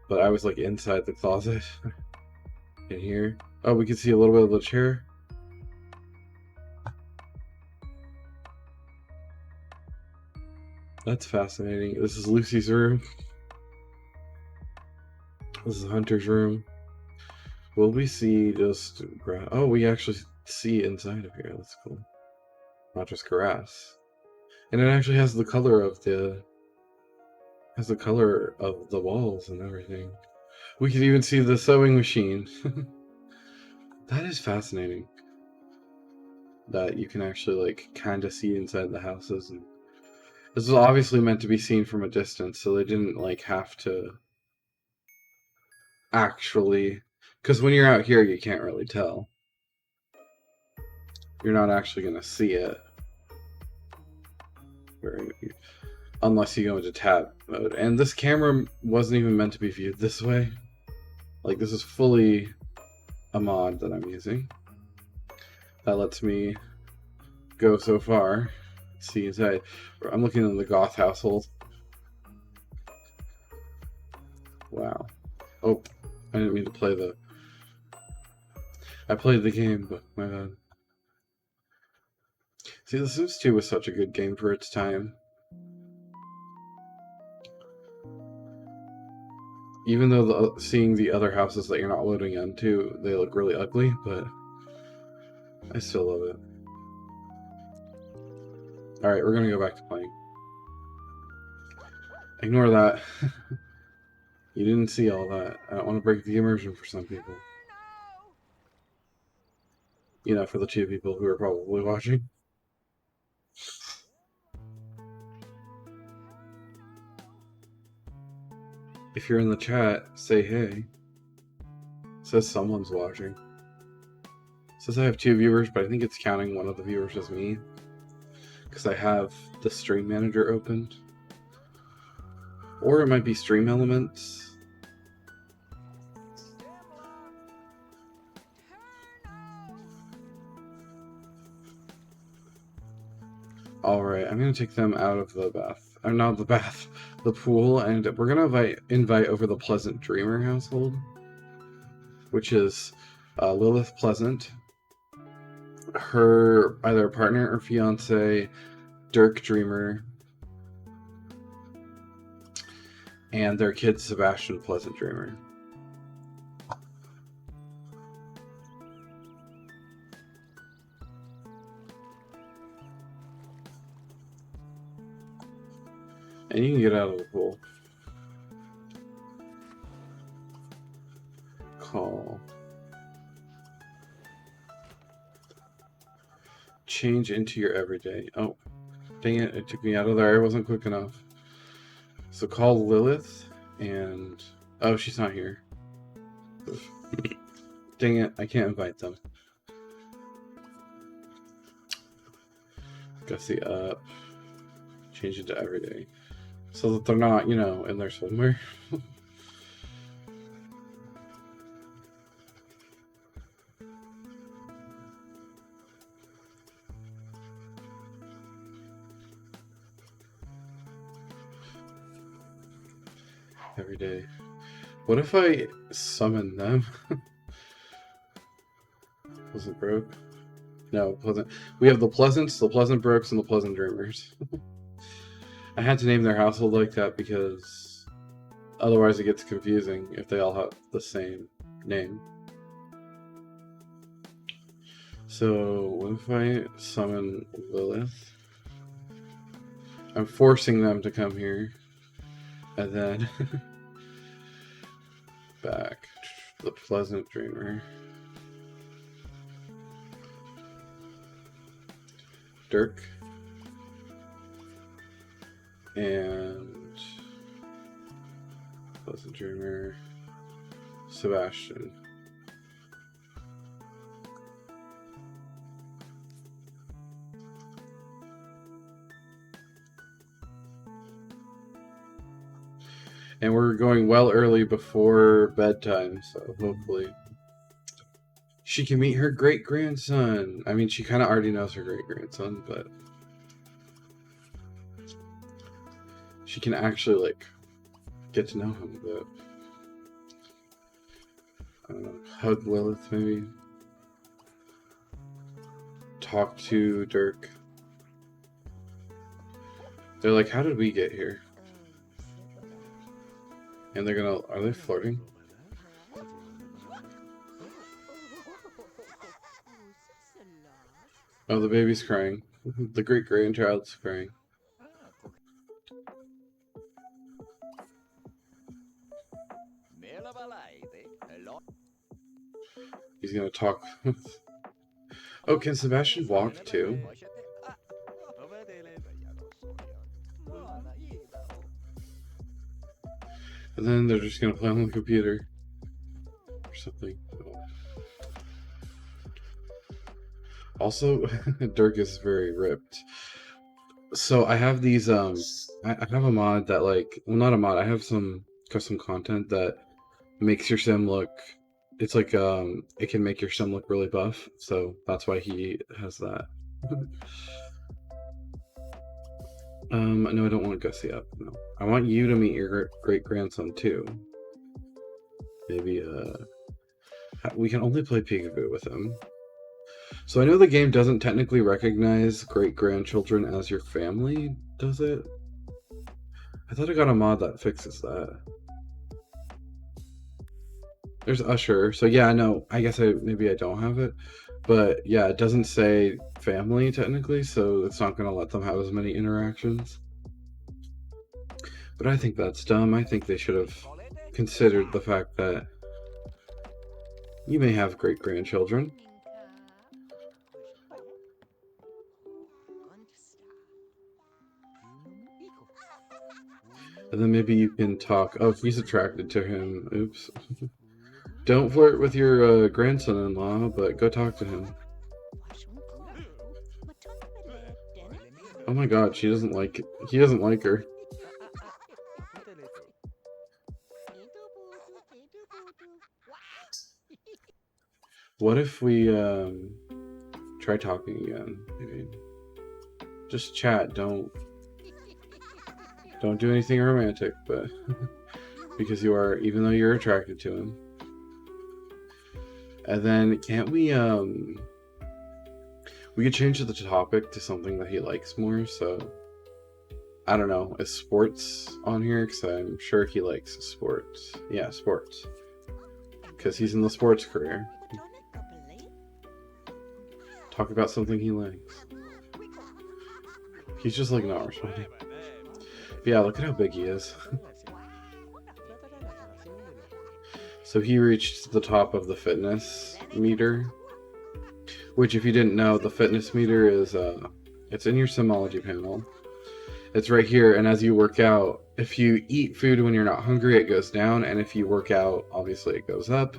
But I was like inside the closet. In here. Oh, we can see a little bit of the chair. That's fascinating. This is Lucy's room. This is Hunter's room. Will we see just grass? Oh, we actually see inside of here. That's cool. Not just grass. And it actually has the color of the walls and everything. We can even see the sewing machine. That is fascinating. That you can actually like kind of see inside the houses. And this is obviously meant to be seen from a distance, so they didn't like have to actually, because when you're out here you can't really tell. You're not actually gonna see it unless you go into tab mode. And this camera wasn't even meant to be viewed this way. Like, this is fully a mod that I'm using that lets me go so far. See inside. I'm looking in the goth household. Wow. Oh, I didn't mean to play the... I played the game, but my bad. See, The Sims 2 was such a good game for its time. Even though seeing the other houses that you're not loading into, they look really ugly, but I still love it. Alright, we're gonna go back to playing. Ignore that. You didn't see all that. I don't want to break the immersion for some people. You know, for the 2 people who are probably watching. If you're in the chat, say hey. It says someone's watching. It says I have 2 viewers, but I think it's counting one of the viewers as me. Because I have the stream manager opened. Or it might be Stream Elements. Alright, I'm going to take them out of the bath. Or not the bath, the pool. And we're going to invite over the Pleasant Dreamer household. Which is Lilith Pleasant. Her either partner or fiance, Dirk Dreamer. And their kid, Sebastian Pleasant Dreamer. And you can get out of the pool. Call. Change into your everyday. Oh, dang it, it took me out of there. I wasn't quick enough. So call Lilith and... Oh, she's not here. Dang it, I can't invite them. Gussie up. Change into everyday. So that they're not, you know, in there somewhere. Every day. What if I summon them? Pleasant Broke? No, Pleasant. We have the Pleasants, the Pleasant Brooks, and the Pleasant Dreamers. I had to name their household like that because otherwise it gets confusing if they all have the same name. So, what if I summon Lilith? I'm forcing them to come here. And then back to the Pleasant Dreamer. Dirk. And Pleasant Dreamer. Sebastian. And we're going well early before bedtime, so hopefully she can meet her great-grandson. I mean, she kind of already knows her great-grandson, but she can actually, like, get to know him a bit. Hug Lilith, maybe. Talk to Dirk. They're like, how did we get here? And they're gonna... Are they flirting? Oh, the baby's crying. The great-grandchild's crying. He's gonna talk. Oh, can Sebastian walk too? And then they're just gonna play on the computer or something. Also, Dirk is very ripped. So I have these I have a mod that, like, well, not a mod, I have some custom content that makes your sim look, it's like it can make your sim look really buff, so that's why he has that. No, I don't want Gussie up. No, I want you to meet your great-grandson too. Maybe we can only play peekaboo with him. So I know the game doesn't technically recognize great-grandchildren as your family, does it? I thought I got a mod that fixes that. There's Usher, so yeah, no, I guess maybe I don't have it. But yeah, it doesn't say family technically, so it's not going to let them have as many interactions. But I think that's dumb. I think they should have considered the fact that you may have great-grandchildren. And then maybe you can talk. Oh, he's attracted to him. Oops. Don't flirt with your grandson-in-law, but go talk to him. Oh my god, she doesn't like it. He doesn't like her. What if we try talking again? Maybe. Just chat. Don't do anything romantic, but because you are, even though you're attracted to him. And then can't we could change the topic to something that he likes more, so I don't know, is sports on here? Because I'm sure he likes sports. Yeah, sports. Because he's in the sports career. Talk about something he likes. He's just like not responding. But yeah, look at how big he is. So he reached the top of the fitness meter. Which, if you didn't know, the fitness meter is, it's in your Simology panel. It's right here, and as you work out, if you eat food when you're not hungry, it goes down, and if you work out, obviously it goes up.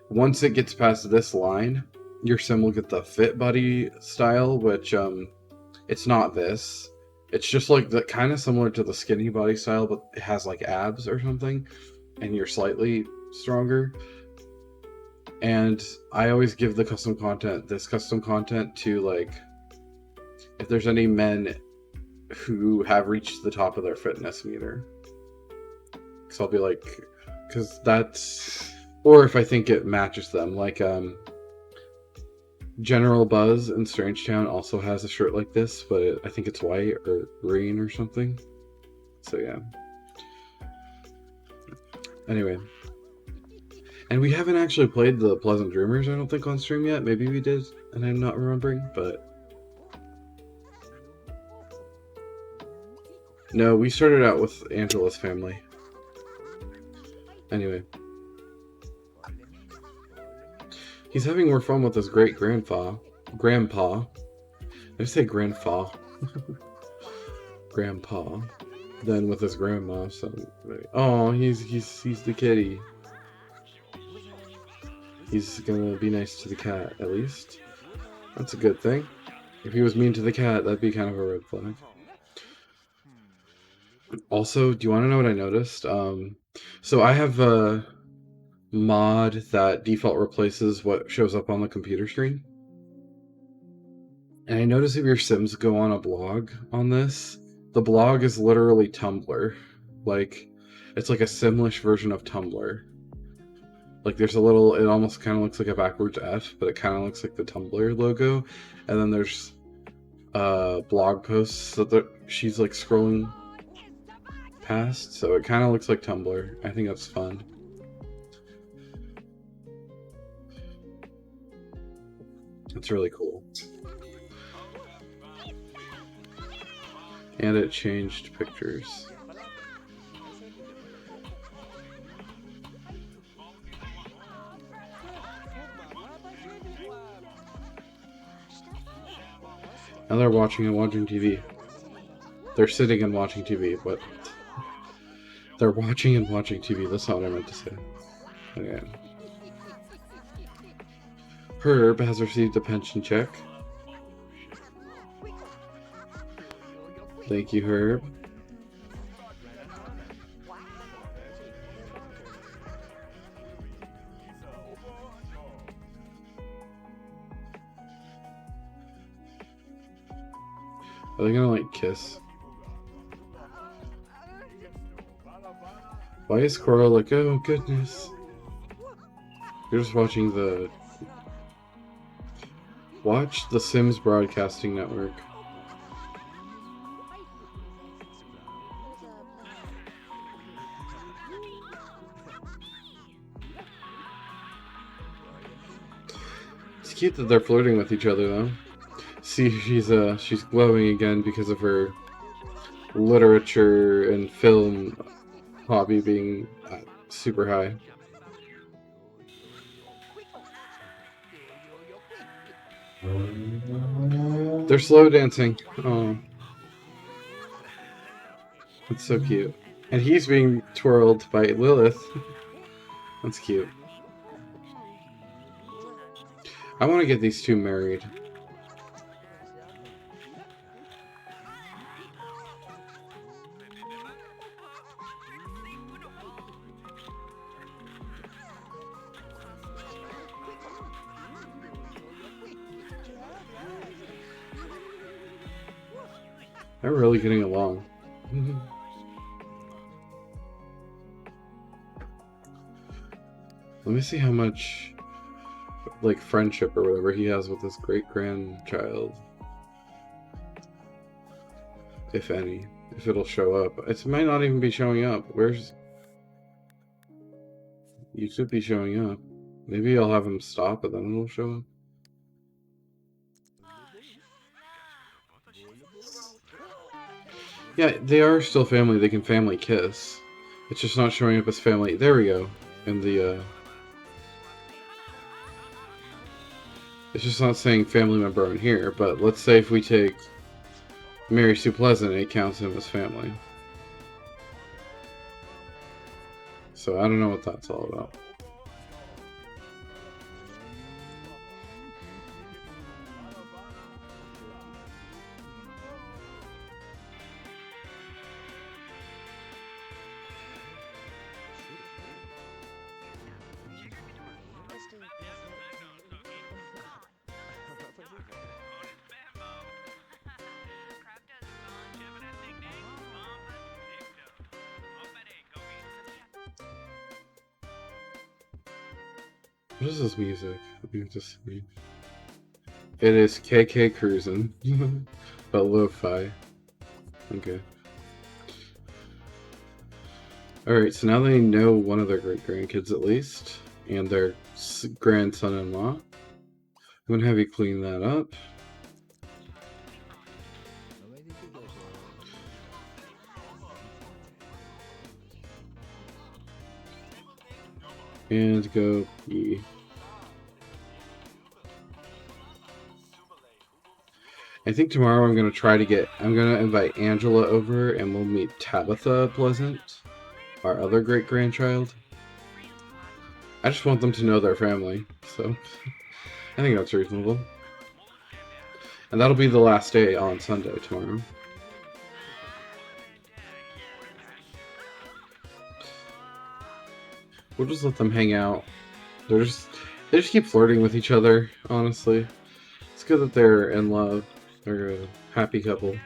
Once it gets past this line, your sim will get the Fit Buddy style, which, it's not this. It's just like the kind of similar to the Skinny Body style, but it has like abs or something, and you're slightly stronger. And I always give the custom content, this custom content, to like, if there's any men who have reached the top of their fitness meter. So I'll be like, because that's, or if I think it matches them, like General Buzz in Strangetown also has a shirt like this, but I think it's white or green or something. So yeah. Anyway. And we haven't actually played the Pleasant Dreamers, I don't think, on stream yet. Maybe we did, and I'm not remembering, but... No, we started out with Angela's family. Anyway. He's having more fun with his great-grandpa. Grandpa. I say grandpa. Grandpa. Than with his grandma, so... Oh, he's the kitty. He's gonna be nice to the cat, at least. That's a good thing. If he was mean to the cat, that'd be kind of a red flag. Also, do you want to know what I noticed? So I have a mod that default replaces what shows up on the computer screen. And I noticed if your Sims go on a blog on this, the blog is literally Tumblr. Like, it's like a Simlish version of Tumblr. Like, there's a little, it almost kind of looks like a backwards F, but it kind of looks like the Tumblr logo. And then there's blog posts that she's like scrolling past, so it kind of looks like Tumblr. I think that's fun. It's really cool. And it changed pictures. Now they're watching and watching TV. They're sitting and watching TV, but they're watching and watching TV. That's not what I meant to say. Okay. Herb has received a pension check. Thank you, Herb. Are they gonna like kiss? Why is Coral like, oh goodness? You're just watching the... Watch the Sims Broadcasting Network. It's cute that they're flirting with each other, though. See, she's glowing again because of her literature and film hobby being super high. They're slow dancing. Oh, it's so cute. And he's being twirled by Lilith. That's cute. I want to get these two married. They're really getting along. Let me see how much, like, friendship or whatever he has with this great-grandchild. If any. If it'll show up. It might not even be showing up. Where's... You should be showing up. Maybe I'll have him stop and then it'll show up. Yeah, they are still family. They can family kiss. It's just not showing up as family. There we go. In the, It's just not saying family member on here, but let's say if we take Mary Sue Pleasant, it counts him as family. So I don't know what that's all about. What is this music? Let me just see. It is KK Cruisin', but lo-fi. Okay. Alright, so now they know one of their great-grandkids at least, and their grandson-in-law. I'm gonna have you clean that up. And go pee. I think tomorrow I'm gonna invite Angela over and we'll meet Tabitha Pleasant, our other great-grandchild. I just want them to know their family, so I think that's reasonable. And that'll be the last day on Sunday tomorrow. We'll just let them hang out. They just keep flirting with each other, honestly. It's good that they're in love. They're a happy couple.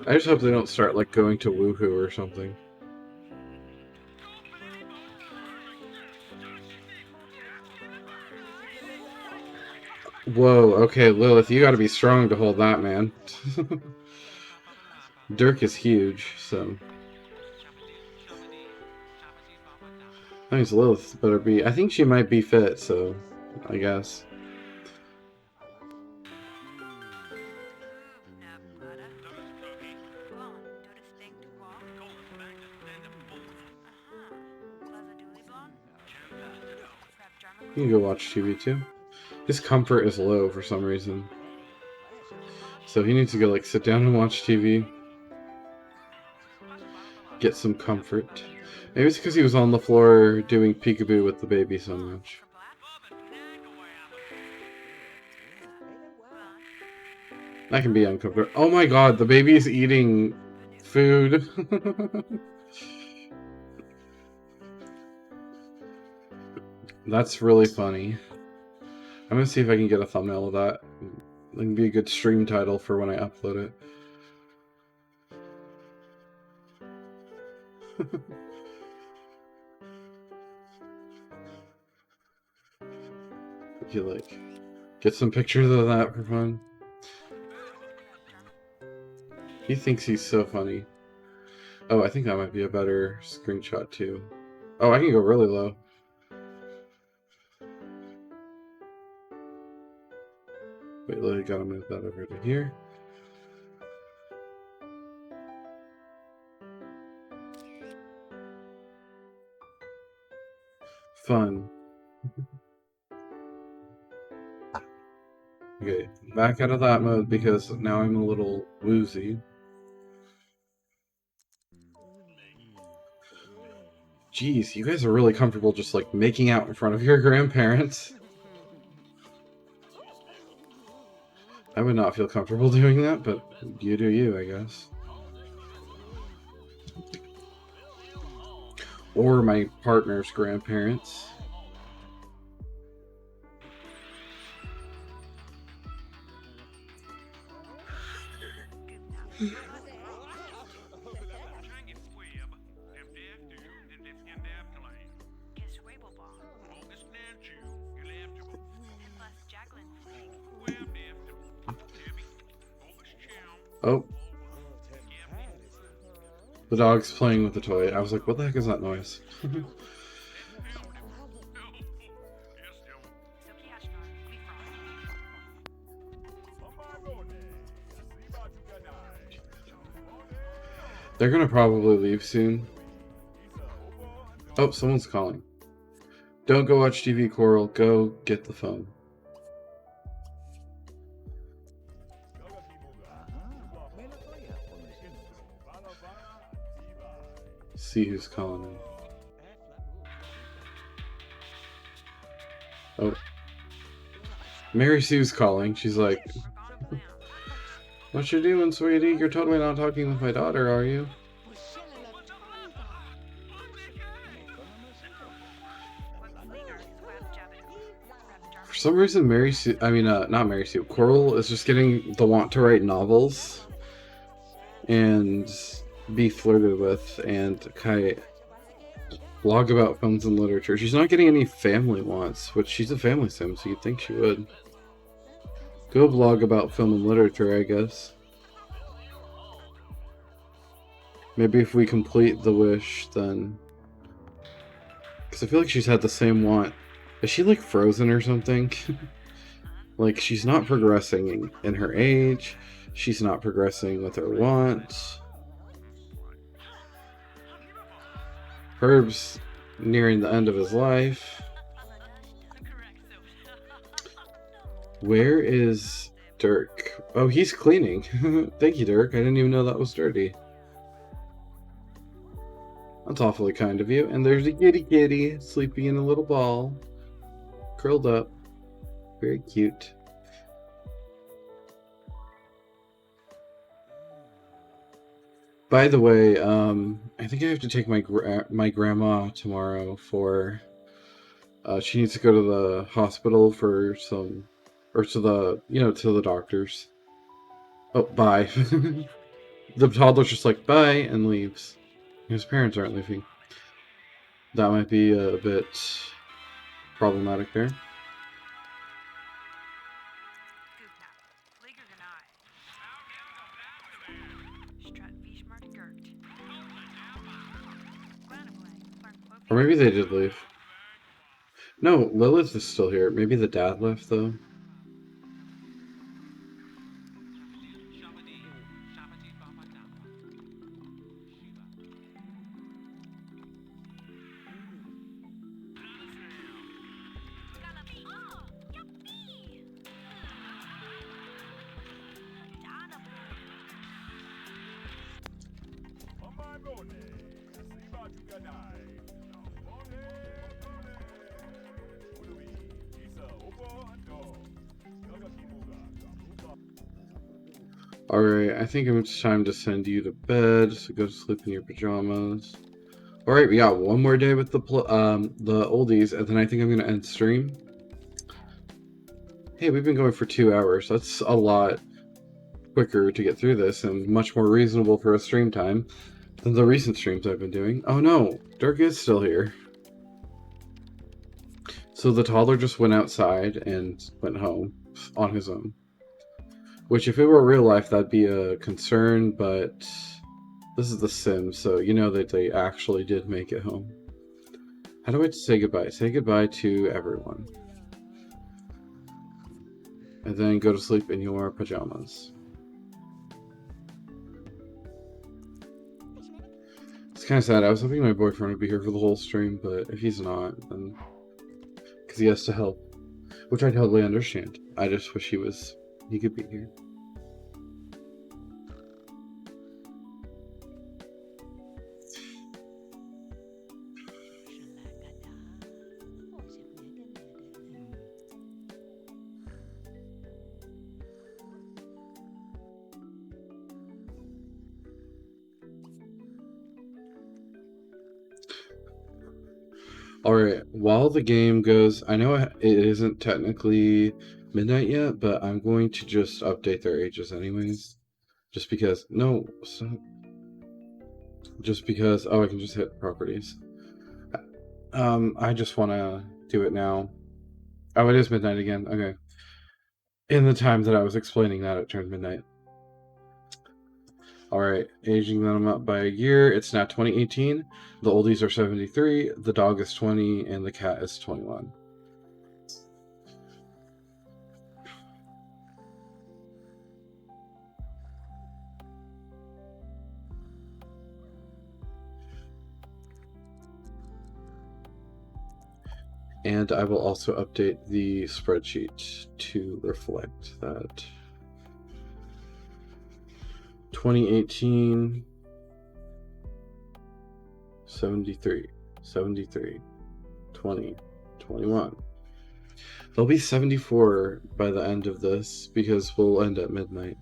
I just hope they don't start, like, going to Woohoo or something. Whoa, okay, Lilith, you gotta be strong to hold that, man. Dirk is huge, so... That means Lilith better be... I think she might be fit, so... I guess. You can go watch TV, too. His comfort is low for some reason. So he needs to go, like, sit down and watch TV. Get some comfort. Maybe it's because he was on the floor doing peekaboo with the baby so much. That can be uncomfortable. Oh my god, the baby's eating food. That's really funny. I'm gonna see if I can get a thumbnail of that. It can be a good stream title for when I upload it. You like get some pictures of that for fun. He thinks he's so funny. Oh, I think that might be a better screenshot too. Oh, I can go really low. Wait, I gotta move that over to here. Fun. Okay, back out of that mode because now I'm a little woozy. Jeez, you guys are really comfortable just like making out in front of your grandparents. I would not feel comfortable doing that, but you do you, I guess. Or my partner's grandparents. Oh. The dog's playing with the toy. I was like, what the heck is that noise? They're gonna probably leave soon. Oh, someone's calling. Don't go watch TV, Coral. Go get the phone. See who's calling me. Oh. Mary Sue's calling. She's like, what you doing, sweetie? You're totally not talking with my daughter, are you? For some reason, Mary Sue, not Mary Sue, Coral is just getting the want to write novels and be flirted with and kind of blog about films and literature. She's not getting any family wants, which she's a family sim, so you'd think she would. Go blog about film and literature, I guess. Maybe if we complete the wish, then... Because I feel like she's had the same want. Is she like frozen or something? Like, she's not progressing in her age. She's not progressing with her wants. Herb's nearing the end of his life. Where is Dirk? Oh, he's cleaning. Thank you, Dirk. I didn't even know that was dirty. That's awfully kind of you. And there's a kitty sleeping in a little ball. Curled up. Very cute. By the way, I think I have to take my grandma tomorrow for... she needs to go to the hospital for some... Or to the doctors. Oh, bye. The toddler's just like, bye, and leaves. His parents aren't leaving. That might be a bit problematic there. Or maybe they did leave. No, Lilith is still here. Maybe the dad left, though. Alright, I think it's time to send you to bed, so go to sleep in your pajamas. Alright, we got one more day with the oldies, and then I think I'm going to end stream. Hey, we've been going for 2 hours. That's a lot quicker to get through this, and much more reasonable for a stream time than the recent streams I've been doing. Oh no, Dirk is still here. So the toddler just went outside and went home on his own. Which, if it were real life, that'd be a concern, but this is The Sims, so you know that they actually did make it home. How do I say goodbye? Say goodbye to everyone. And then go to sleep in your pajamas. It's kind of sad. I was hoping my boyfriend would be here for the whole stream, but if he's not, then... Because he has to help. Which I totally understand. I just wish he could be here. Alright, while the game goes, I know it isn't technically midnight yet, but I'm going to just update their ages anyways. Just because, oh, I can just hit properties. I just want to do it now. Oh, it is midnight again, okay. In the time that I was explaining that, it turned midnight. Alright, aging them up by a year. It's now 2018. The oldies are 73, the dog is 20, and the cat is 21. And I will also update the spreadsheet to reflect that. 2018, 73, 20, 21. They'll be 74 by the end of this because we'll end at midnight.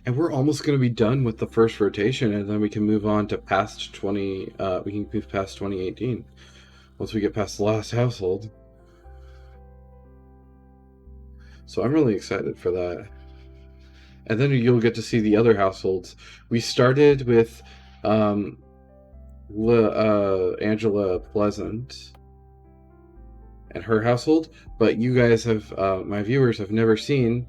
And we're almost going to be done with the first rotation, and then we can move on to past 20, we can move past 2018 once we get past the last household. So I'm really excited for that. And then you'll get to see the other households. We started with Angela Pleasant and her household, but you guys have, my viewers have never seen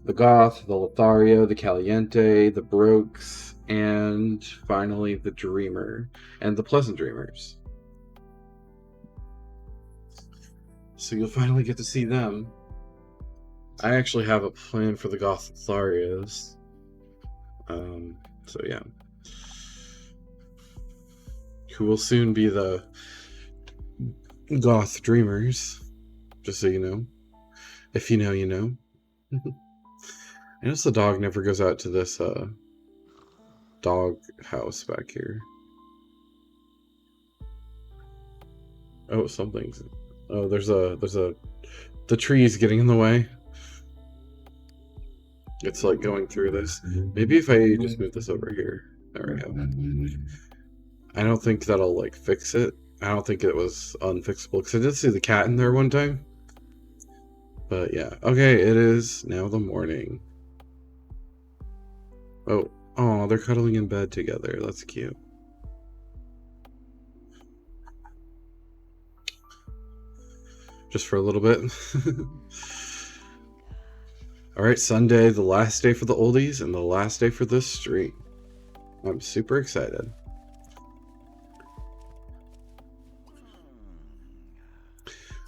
the Goth, the Lothario, the Caliente, the Brokes, and finally the Dreamer and the Pleasant Dreamers. So you'll finally get to see them. I actually have a plan for the Goth Lotharios. So yeah. Who will soon be the Goth Dreamers. Just so you know. If you know, you know. I notice the dog never goes out to this dog house back here. Oh, something's... Oh, there's a... The tree's getting in the way. It's like going through this. Maybe if I just move this over here. There we go. I don't think that'll like fix it. I don't think it was unfixable because I did see the cat in there one time. But yeah. Okay, it is now the morning. Oh, they're cuddling in bed together. That's cute. Just for a little bit. Alright, Sunday, the last day for the oldies and the last day for this street. I'm super excited.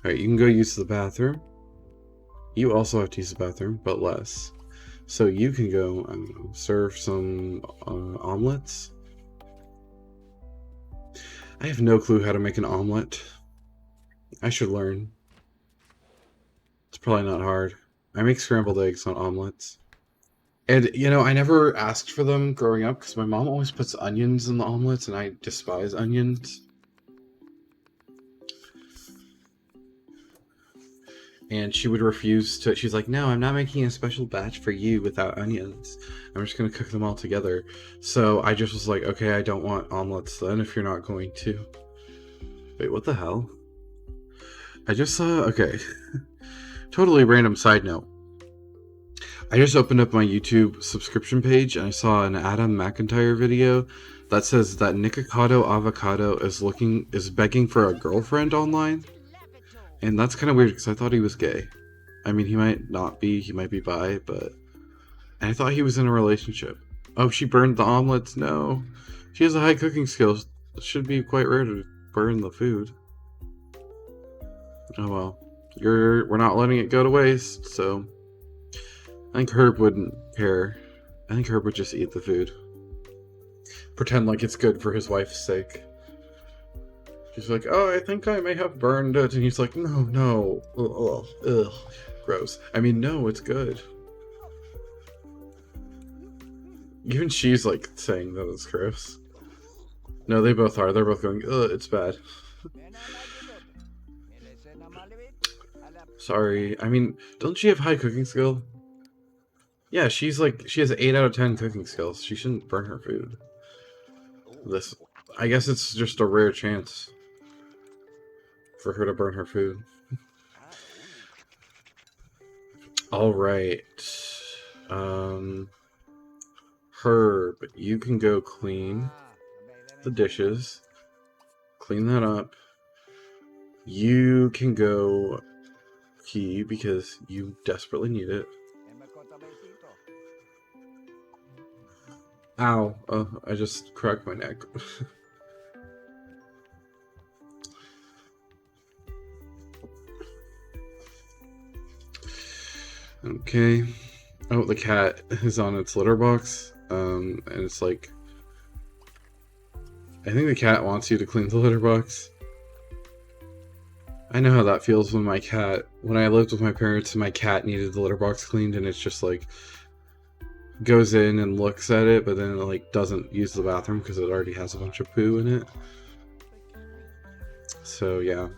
Alright, you can go use the bathroom. You also have to use the bathroom, but less. So you can go and serve some omelets. I have no clue how to make an omelet. I should learn. It's probably not hard. I make scrambled eggs on omelets. And, you know, I never asked for them growing up because my mom always puts onions in the omelets and I despise onions. And she would refuse to... She's like, no, I'm not making a special batch for you without onions. I'm just going to cook them all together. So I just was like, okay, I don't want omelets then if you're not going to. Wait, what the hell? I just saw... Okay. Totally random side note. I just opened up my YouTube subscription page and I saw an Adam McIntyre video that says that Nikocado Avocado is begging for a girlfriend online. And that's kind of weird because I thought he was gay. I mean, he might not be, he might be bi, but I thought he was in a relationship. Oh, she burned the omelets? No. She has a high cooking skills. It should be quite rare to burn the food. Oh well. We're not letting it go to waste, so I think Herb wouldn't care. I think Herb would just eat the food. Pretend like it's good for his wife's sake. She's like, oh, I think I may have burned it. And he's like, no, no. Ugh, ugh. Gross. I mean, no, it's good. Even she's like saying that it's gross. No, they both are. They're both going, ugh, it's bad. Sorry. I mean, doesn't she have high cooking skill? Yeah, she's like, she has 8 out of 10 cooking skills. She shouldn't burn her food. This, I guess it's just a rare chance for her to burn her food. Alright. Herb, you can go clean the dishes. Clean that up. You can go pee because you desperately need it. Ow. I just cracked my neck. Okay. Oh, the cat is on its litter box. And it's like, I think the cat wants you to clean the litter box. I know how that feels when I lived with my parents and my cat needed the litter box cleaned, and it's just like, goes in and looks at it, but then it like doesn't use the bathroom because it already has a bunch of poo in it. So yeah.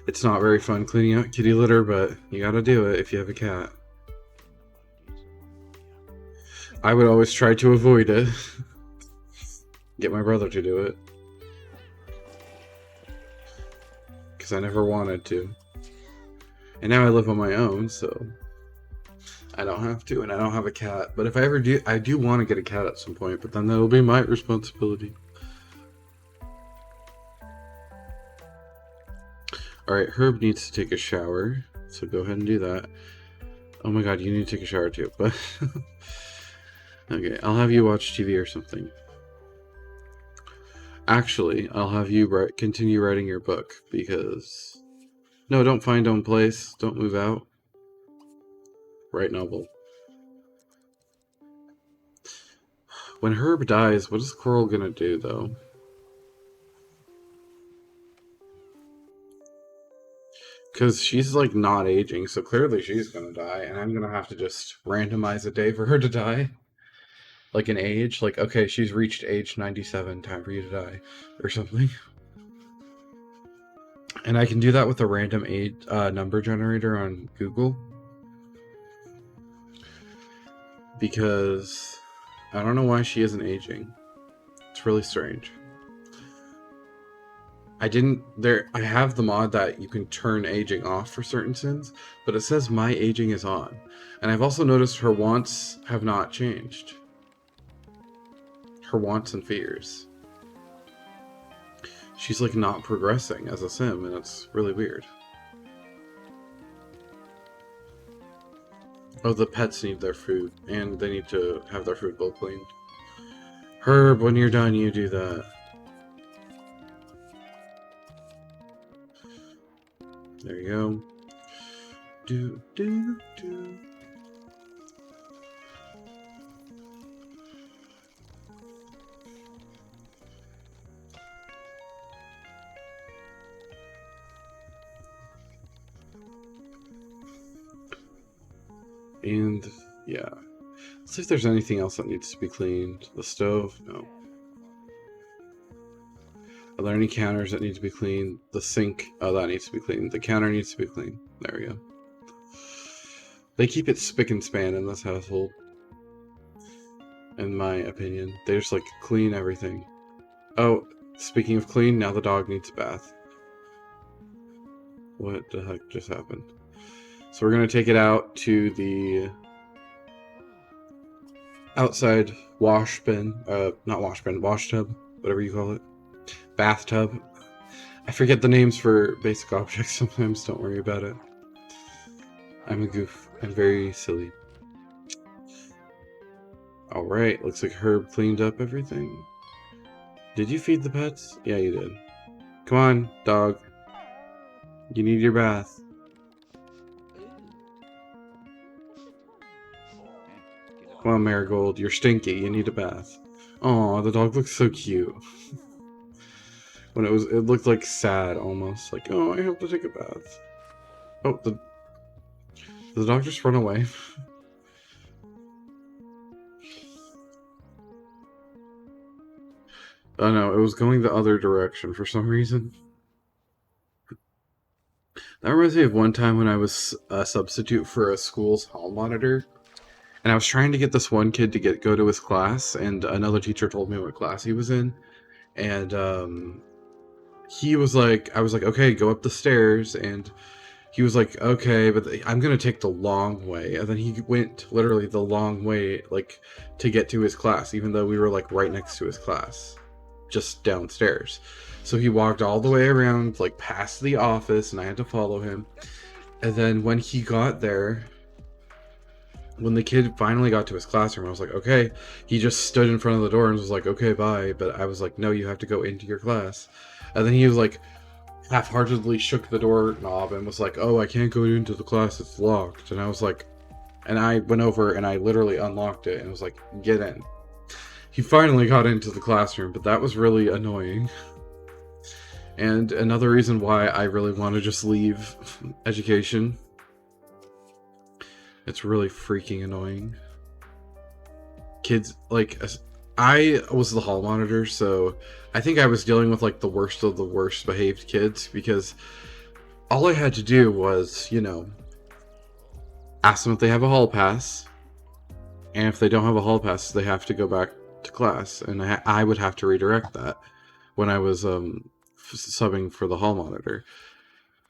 It's not very fun cleaning out kitty litter, but you gotta do it if you have a cat. I would always try to avoid it. Get my brother to do it. Because I never wanted to. And now I live on my own, so I don't have to, and I don't have a cat. But if I ever do, I do want to get a cat at some point, but then that'll be my responsibility. Alright, Herb needs to take a shower, so go ahead and do that. Oh my god, you need to take a shower too, but... Okay, I'll have you watch TV or something. Actually, I'll have you continue writing your book, because... No, don't find own place, don't move out. Write novel. When Herb dies, what is Coral gonna do, though? Because she's, like, not aging, so clearly she's gonna die, and I'm gonna have to just randomize a day for her to die. Like an age, like, okay, she's reached age 97, time for you to die, or something. And I can do that with a random age number generator on Google. Because I don't know why she isn't aging. It's really strange. I have the mod that you can turn aging off for certain sins, but it says my aging is on. And I've also noticed her wants have not changed. Her wants and fears. She's like not progressing as a sim, and it's really weird. Oh, the pets need their food, and they need to have their food bowl cleaned. Herb, when you're done, you do that. There you go. Do, do, do. And, yeah. Let's see if there's anything else that needs to be cleaned. The stove? No. Are there any counters that need to be cleaned? The sink? Oh, that needs to be cleaned. The counter needs to be cleaned. There we go. They keep it spick and span in this household. In my opinion. They just, like, clean everything. Oh, speaking of clean, now the dog needs a bath. What the heck just happened? So we're going to take it out to the outside wash bin. Not wash bin, wash tub. Whatever you call it. Bathtub. I forget the names for basic objects sometimes, don't worry about it. I'm a goof. I'm very silly. Alright, looks like Herb cleaned up everything. Did you feed the pets? Yeah, you did. Come on, dog. You need your bath. Come on, Marigold. You're stinky. You need a bath. Aw, the dog looks so cute. When it looked like sad almost. Like, oh, I have to take a bath. Oh, did the dog just run away? Oh no, it was going the other direction for some reason. That reminds me of one time when I was a substitute for a school's hall monitor, and I was trying to get this one kid to go to his class, and another teacher told me what class he was in, and he was like, I was like, okay, go up the stairs, and he was like, okay, but I'm gonna take the long way, and then he went literally the long way, like, to get to his class, even though we were like right next to his class, just downstairs. So he walked all the way around, like past the office, and I had to follow him. And then when he got there, when the kid finally got to his classroom, I was like, okay. He just stood in front of the door and was like, okay, bye. But I was like, no, you have to go into your class. And then he was like, half-heartedly shook the door knob and was like, oh, I can't go into the class, it's locked. And I was like, and I went over and I literally unlocked it and was like, get in. He finally got into the classroom, but that was really annoying. And another reason why I really want to just leave education. It's really freaking annoying. Kids, like, I was the hall monitor, so I think I was dealing with, like, the worst of the worst behaved kids, because all I had to do was, you know, ask them if they have a hall pass, and if they don't have a hall pass, they have to go back to class, and I would have to redirect that when I was subbing for the hall monitor.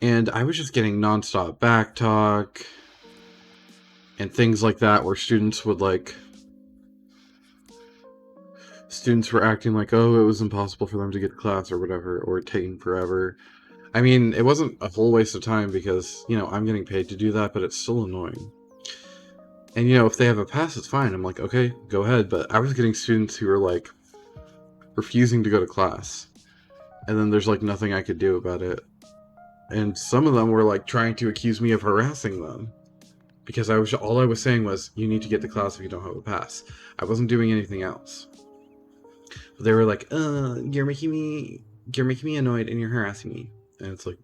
And I was just getting nonstop back talk and things like that, where students would, like, students were acting like, oh, it was impossible for them to get to class or whatever, or taking forever. I mean, it wasn't a whole waste of time because, you know, I'm getting paid to do that, but it's still annoying. And, you know, if they have a pass, it's fine. I'm like, okay, go ahead. But I was getting students who were, like, refusing to go to class. And then there's, like, nothing I could do about it. And some of them were, like, trying to accuse me of harassing them. Because all I was saying was, you need to get to class if you don't have a pass. I wasn't doing anything else. But they were like, you're making me annoyed and you're harassing me. And it's like,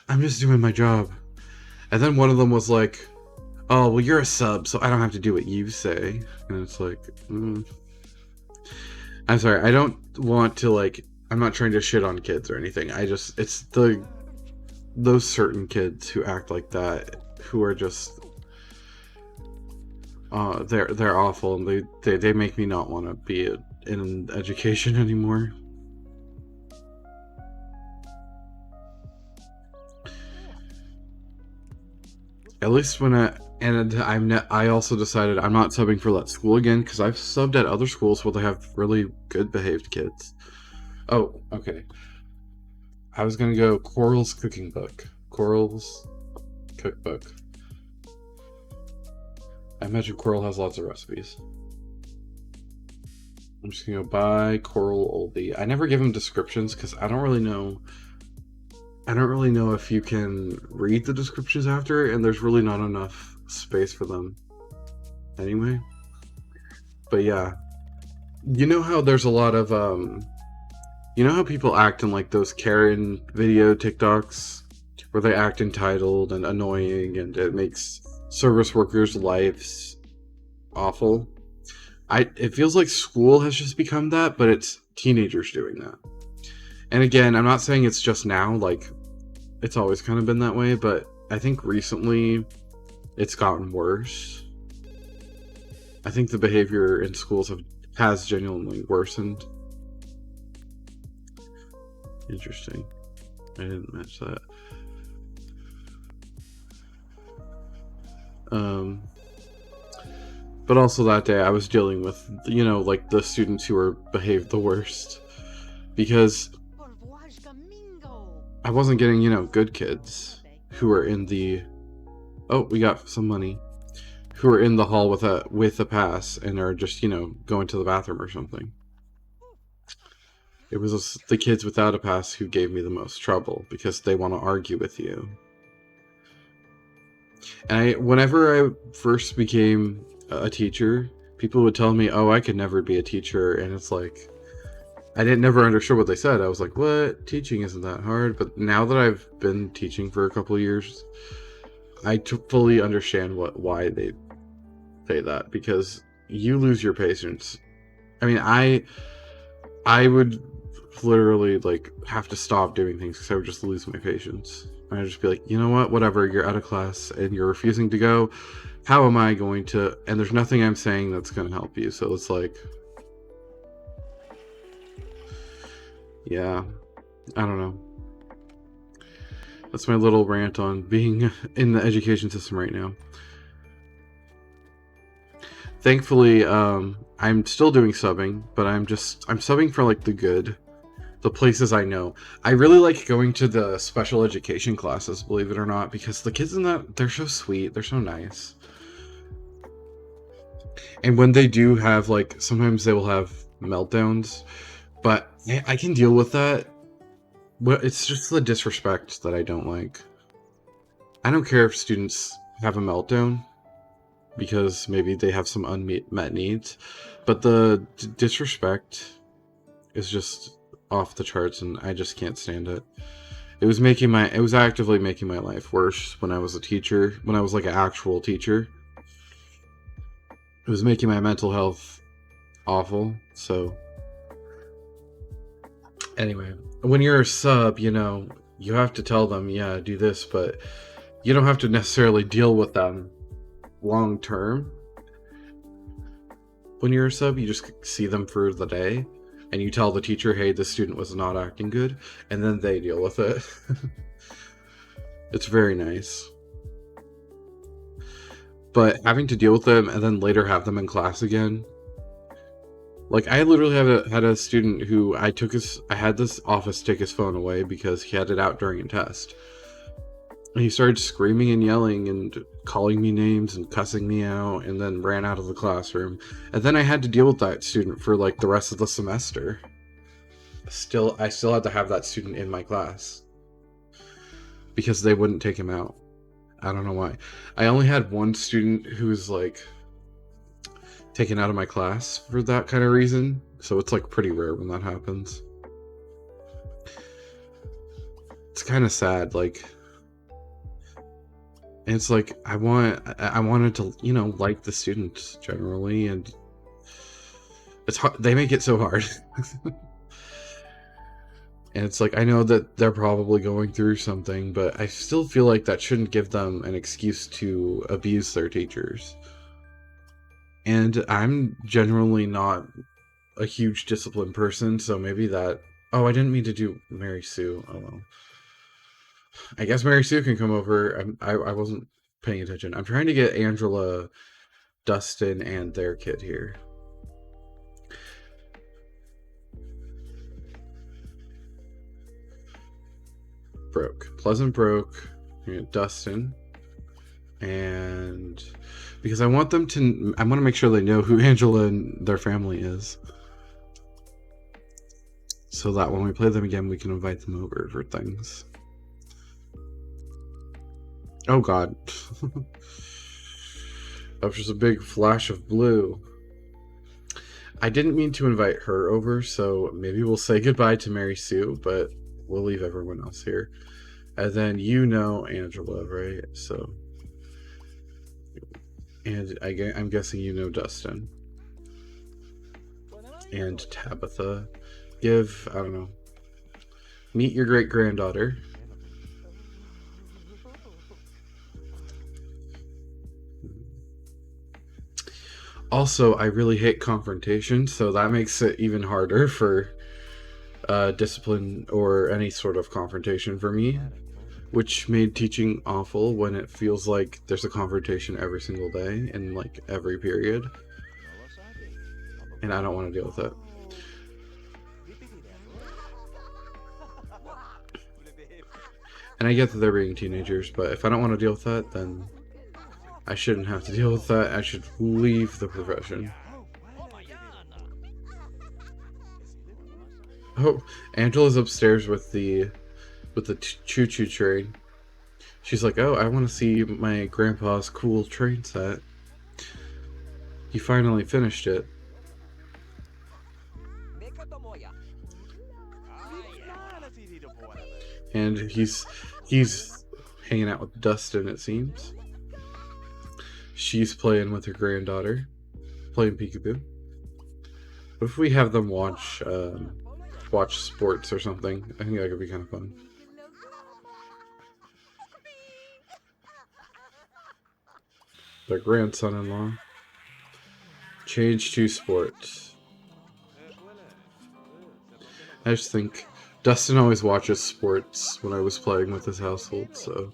I'm just doing my job. And then one of them was like, oh, well, you're a sub, so I don't have to do what you say. And it's like, I'm sorry, I don't want to, like, I'm not trying to shit on kids or anything. It's those certain kids who act like that, who are just, they're awful, and they make me not want to be in education anymore. At least when I also decided I'm not subbing for that school again, because I've subbed at other schools where they have really good behaved kids. Oh, okay. I was gonna go Coral's cooking book. Coral's cookbook. I imagine Coral has lots of recipes. I'm just gonna go buy Coral Oldie. I never give him descriptions because I don't really know if you can read the descriptions after, and there's really not enough space for them anyway. But yeah, you know how there's a lot of you know how people act in, like, those Karen video TikToks where they act entitled and annoying, and it makes service workers' lives awful? It feels like school has just become that, but it's teenagers doing that. And again, I'm not saying it's just now, like, it's always kind of been that way, but I think recently it's gotten worse. I think the behavior in schools has genuinely worsened. Interesting. I didn't match that. But also that day I was dealing with, you know, like, the students who were behaved the worst. Because I wasn't getting, you know, good kids who were in the... Oh, we got some money. Who are in the hall with a pass and are just, you know, going to the bathroom or something. It was the kids without a pass who gave me the most trouble because they want to argue with you. And whenever I first became a teacher, people would tell me, oh, I could never be a teacher, and it's like, I didn't never understood what they said. I was like, what? Teaching isn't that hard. But now that I've been teaching for a couple of years, I fully understand why they say that, because you lose your patience. I mean, I would literally like have to stop doing things because I would just lose my patience. I'd just be like, you know what, whatever, you're out of class and you're refusing to go. How am I going to? And there's nothing I'm saying that's going to help you. So it's like, yeah, I don't know. That's my little rant on being in the education system right now. Thankfully, I'm still doing subbing, but I'm subbing for like the places I know. I really like going to the special education classes, believe it or not, because the kids in that, they're so sweet, they're so nice. And when they do have, like, sometimes they will have meltdowns, but I can deal with that. But it's just the disrespect that I don't like. I don't care if students have a meltdown because maybe they have some unmet needs, but the disrespect is just off the charts, and I just can't stand it. It was actively making my life worse when I was a teacher, when I was like an actual teacher. It was making my mental health awful. So anyway, when you're a sub, you have to tell them, yeah, do this, but you don't have to necessarily deal with them long term. When you're a sub, you just see them for the day, and you tell the teacher, hey, this student was not acting good, and then they deal with it. It's very nice. But having to deal with them and then later have them in class again. Like, I literally had a student who I had this office take his phone away because he had it out during a test. And he started screaming and yelling and calling me names and cussing me out, and then ran out of the classroom. And then I had to deal with that student for like the rest of the semester. I still had to have that student in my class because they wouldn't take him out. I don't know why. I only had one student who was like taken out of my class for that kind of reason, so it's like pretty rare when that happens. It's kind of sad, like, and it's like I wanted to, like the students generally, and it's hard. They make it so hard. And it's like, I know that they're probably going through something, but I still feel like that shouldn't give them an excuse to abuse their teachers. And I'm generally not a huge disciplined person, so maybe that... Oh, I didn't mean to do Mary Sue. Oh well. I guess Mary Sue can come over. I wasn't paying attention. I'm trying to get Angela, Dustin, and their kid here. Pleasant broke. Dustin. And because I want to make sure they know who Angela and their family is, so that when we play them again, we can invite them over for things. Oh god. That was just a big flash of blue. I didn't mean to invite her over, so maybe we'll say goodbye to Mary Sue, but we'll leave everyone else here. And then Angela, right? So, and I'm guessing Dustin. And Tabitha. I don't know. Meet your great-granddaughter. Also, I really hate confrontation, so that makes it even harder for discipline or any sort of confrontation for me, which made teaching awful when it feels like there's a confrontation every single day in like every period, and I don't want to deal with it. And I get that they're being teenagers, but if I don't want to deal with that, then I shouldn't have to deal with that. I should leave the profession. Oh, Angela's upstairs with the choo-choo train. She's like, oh, I want to see my grandpa's cool train set. He finally finished it. And he's hanging out with Dustin, it seems. She's playing with her granddaughter, playing peekaboo. What if we have them watch sports or something? I think that could be kind of fun. Their grandson-in-law. Change to sports. I just think Dustin always watches sports when I was playing with his household, so.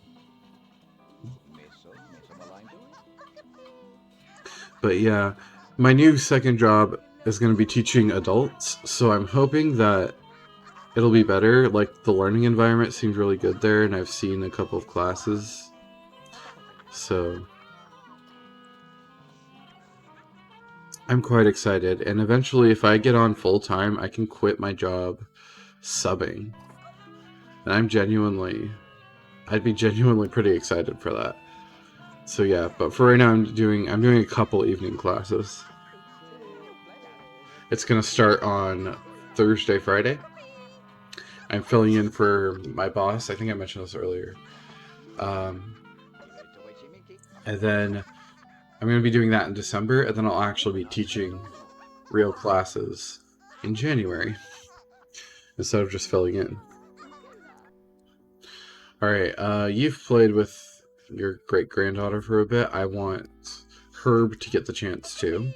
But yeah, my new second job is going to be teaching adults, so I'm hoping that it'll be better. Like, the learning environment seems really good there, and I've seen a couple of classes. So I'm quite excited, and eventually if I get on full-time, I can quit my job subbing. And I'd be genuinely pretty excited for that. So yeah, but for right now I'm doing a couple evening classes. It's gonna start on Thursday, Friday. I'm filling in for my boss. I think I mentioned this earlier. And then I'm going to be doing that in December, and then I'll actually be teaching real classes in January instead of just filling in. Alright, you've played with your great-granddaughter for a bit. I want Herb to get the chance too.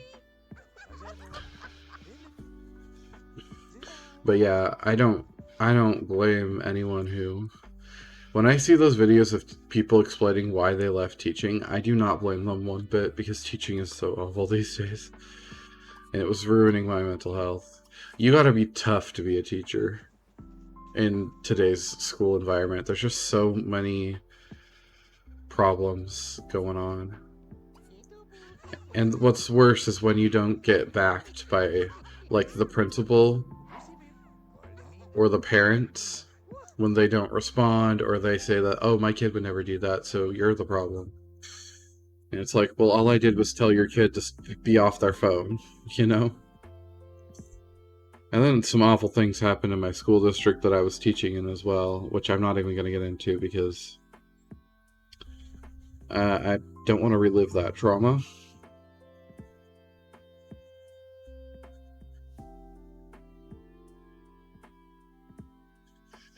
But yeah, I don't blame anyone who... When I see those videos of people explaining why they left teaching, I do not blame them one bit, because teaching is so awful these days. And it was ruining my mental health. You gotta be tough to be a teacher in today's school environment. There's just so many problems going on. And what's worse is when you don't get backed by, like, the principal or the parents. When they don't respond, or they say that, oh, my kid would never do that, so you're the problem. And it's like, well, all I did was tell your kid to be off their phone, you know? And then some awful things happened in my school district that I was teaching in as well, which I'm not even going to get into because I don't want to relive that trauma.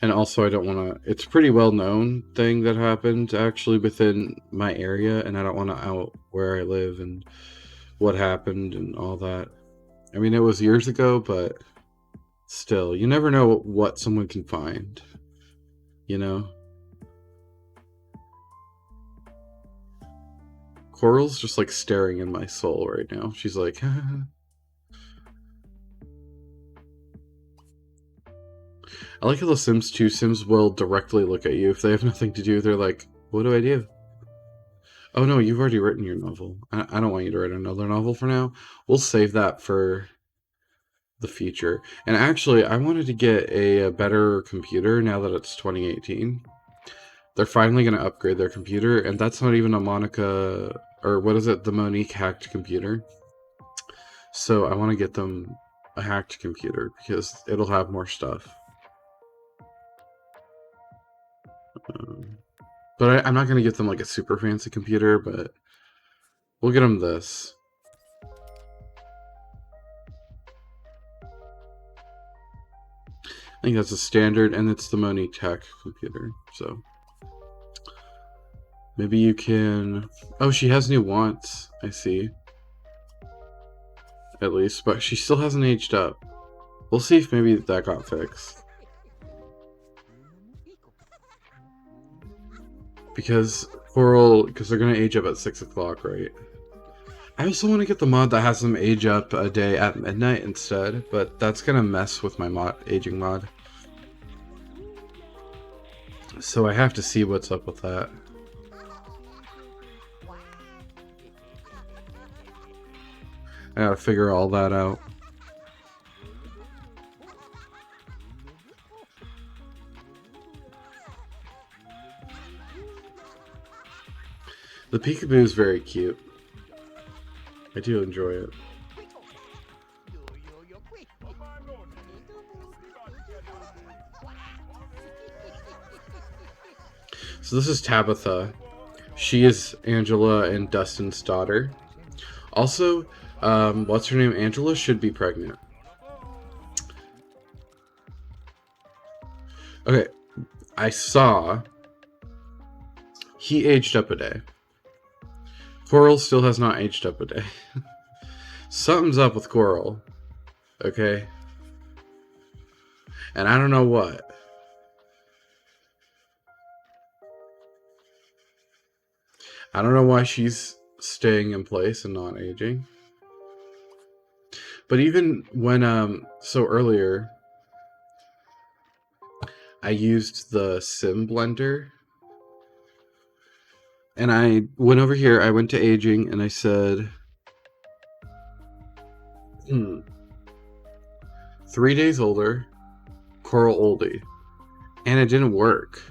And also, I don't want to... It's a pretty well-known thing that happened, actually, within my area, and I don't want to out where I live and what happened and all that. I mean, it was years ago, but still, you never know what someone can find, you know? Coral's just, like, staring in my soul right now. She's like... I like how the Sims 2 Sims will directly look at you if they have nothing to do. They're like, what do I do? Oh no, you've already written your novel. I don't want you to write another novel for now. We'll save that for the future. And actually, I wanted to get a better computer now that it's 2018. They're finally going to upgrade their computer, and that's not even a Monica, or what is it, the Monique hacked computer. So I want to get them a hacked computer because it'll have more stuff. But I'm not going to get them like a super fancy computer, but we'll get them this. I think that's a standard, and it's the Monique Tech computer, so. Maybe you can... Oh, she has new wants, I see. At least, but she still hasn't aged up. We'll see if maybe that got fixed. Because they're gonna age up at 6 o'clock, right? I also want to get the mod that has them age up a day at midnight instead, but that's gonna mess with my aging mod. So I have to see what's up with that. I gotta figure all that out. The peekaboo is very cute. I do enjoy it. So this is Tabitha. She is Angela and Dustin's daughter. Also, what's her name? Angela should be pregnant. Okay, I saw he aged up a day. Coral still has not aged up a day. Something's up with Coral. Okay? And I don't know what. I don't know why she's staying in place and not aging. But even when, so earlier, I used the sim blender. And I went over here, I went to aging, and I said, 3 days older, Coral oldie. And it didn't work.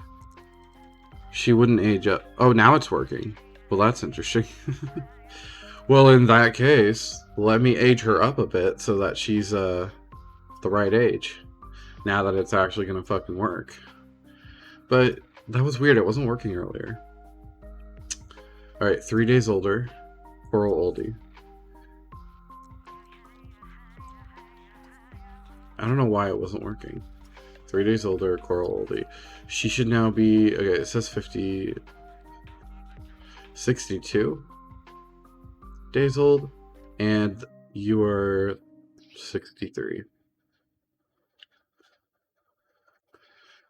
She wouldn't age up. Oh, now it's working. Well, that's interesting. Well, in that case, let me age her up a bit so that she's the right age. Now that it's actually gonna fucking work. But that was weird. It wasn't working earlier. Alright, 3 days older. Coral oldie. I don't know why it wasn't working. 3 days older, Coral oldie. She should now be... Okay, it says 50... 62 days old. And you are 63.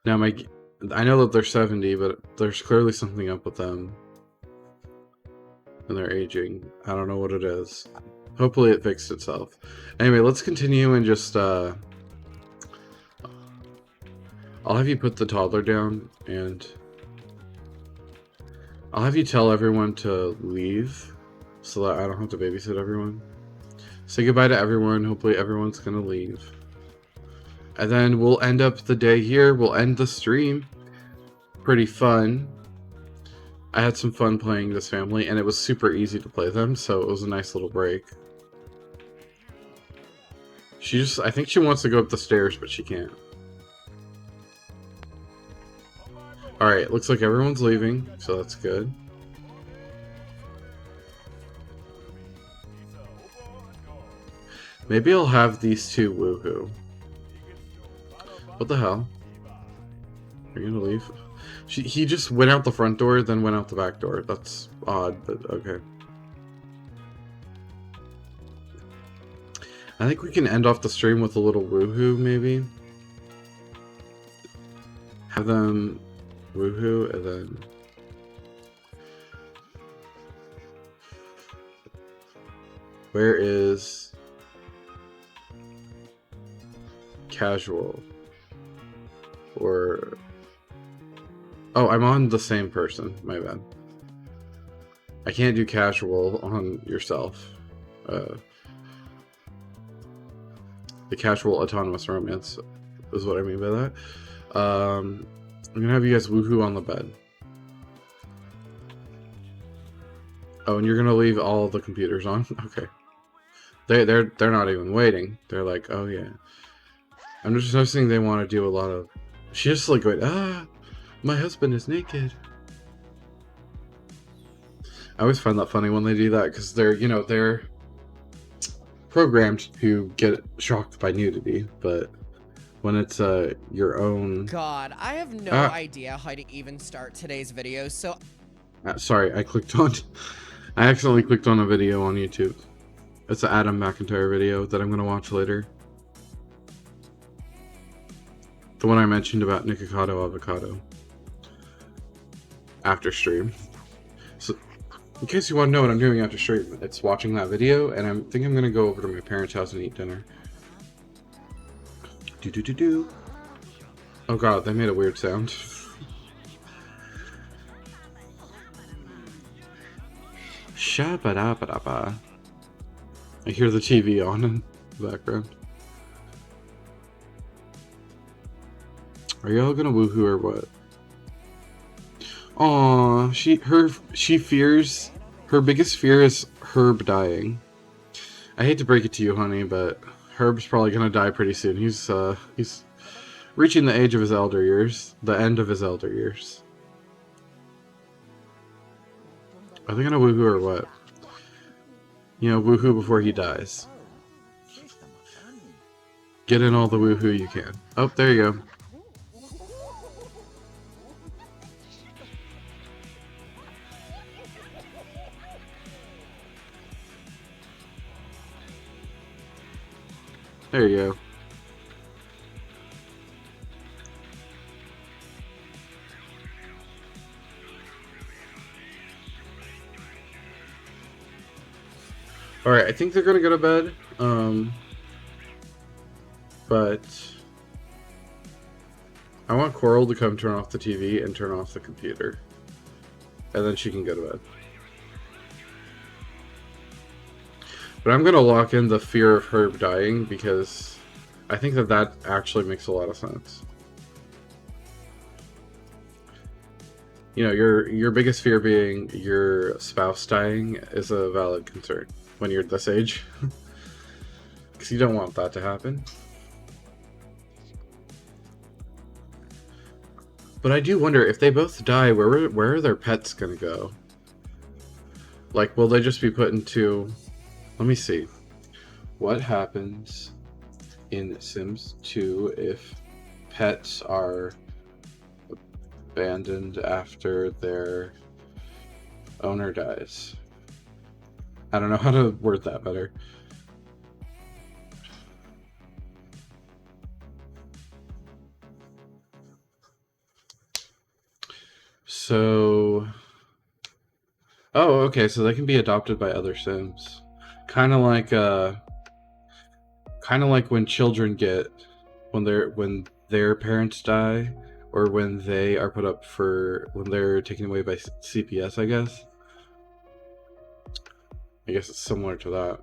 Now, I know that they're 70, but there's clearly something up with them. And they're aging. I don't know what it is. Hopefully it fixed itself. Anyway, let's continue and just, I'll have you put the toddler down, and I'll have you tell everyone to leave so that I don't have to babysit everyone. Say goodbye to everyone. Hopefully everyone's gonna leave. And then we'll end up the day here. We'll end the stream. Pretty fun. I had some fun playing this family, and it was super easy to play them, so it was a nice little break. I think she wants to go up the stairs, but she can't. Alright, looks like everyone's leaving, so that's good. Maybe I'll have these two woohoo. What the hell? Are you gonna leave? He just went out the front door, then went out the back door. That's odd, but okay. I think we can end off the stream with a little woohoo, maybe. Have them woohoo, and then... Where is... Casual? Or... Oh, I'm on the same person. My bad. I can't do casual on yourself. The casual autonomous romance is what I mean by that. I'm gonna have you guys woohoo on the bed. Oh, and you're gonna leave all the computers on? Okay. They're not even waiting. They're like, oh yeah. I'm just noticing they want to do a lot of... She's just like going, ah, my husband is naked. I always find that funny when they do that, because they're, you know, they're programmed to get shocked by nudity, but when it's your own... God, I have no idea how to even start today's video, so... sorry, I accidentally clicked on a video on YouTube. It's an Adam McIntyre video that I'm going to watch later. The one I mentioned about Nikocado Avocado. After stream. So, in case you want to know what I'm doing after stream, it's watching that video, and I think I'm going to go over to my parents' house and eat dinner. Do. Oh god, they made a weird sound. Shabba-dabba-dabba. I hear the TV on in the background. Are y'all gonna woohoo or what? Aww, she fears, her biggest fear is Herb dying. I hate to break it to you, honey, but Herb's probably gonna die pretty soon. He's reaching the age of his elder years, the end of his elder years. Are they gonna woohoo or what? You know, woohoo before he dies. Get in all the woohoo you can. Oh, there you go. There you go. Alright, I think they're gonna go to bed. But I want Coral to come turn off the TV and turn off the computer. And then she can go to bed. But I'm gonna lock in the fear of Herb dying because I think that actually makes a lot of sense. You know, your biggest fear being your spouse dying is a valid concern when you're this age. Because you don't want that to happen. But I do wonder, if they both die, where are their pets gonna go? Like, will they just be put into... Let me see. What happens in Sims 2 if pets are abandoned after their owner dies? I don't know how to word that better. So... Oh, okay, so they can be adopted by other Sims. Kind of like when children get when their parents die, or when they are put up for when they're taken away by CPS, I guess. I guess it's similar to that.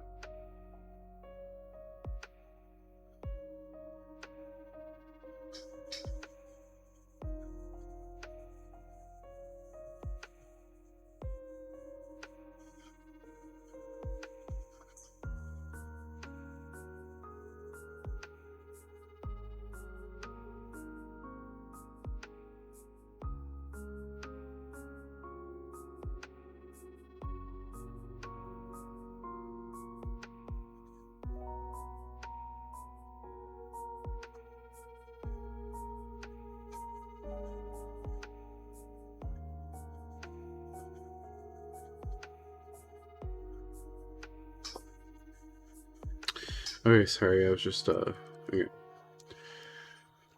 Okay, sorry, I was just okay.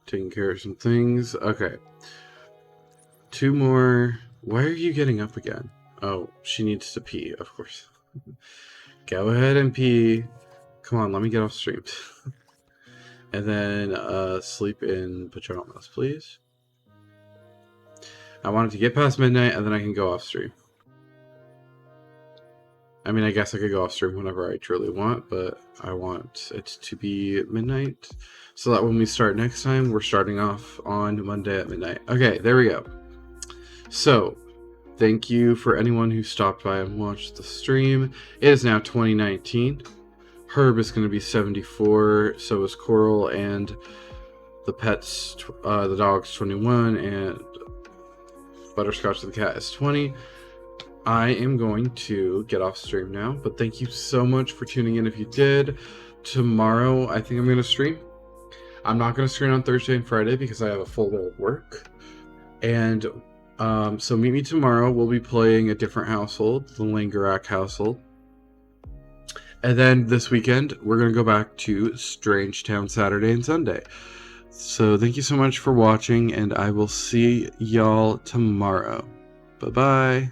Taking care of some things. Okay. 2 more. Why are you getting up again? Oh, she needs to pee, of course. Go ahead and pee. Come on, let me get off stream. And then sleep in pajamas, please. I want it to get past midnight, and then I can go off stream. I mean, I guess I could go off stream whenever I truly want, but I want it to be midnight, so that when we start next time, we're starting off on Monday at midnight. Okay, there we go. So, thank you for anyone who stopped by and watched the stream. It is now 2019. Herb is going to be 74, so is Coral, and the pets, the dog's 21, and Butterscotch the cat is 20. I am going to get off stream now, but thank you so much for tuning in if you did. Tomorrow, I think I'm going to stream. I'm not going to stream on Thursday and Friday because I have a full day of work. And so meet me tomorrow. We'll be playing a different household, the Langerak household. And then this weekend, we're going to go back to Strange Town Saturday and Sunday. So thank you so much for watching, and I will see y'all tomorrow. Bye-bye.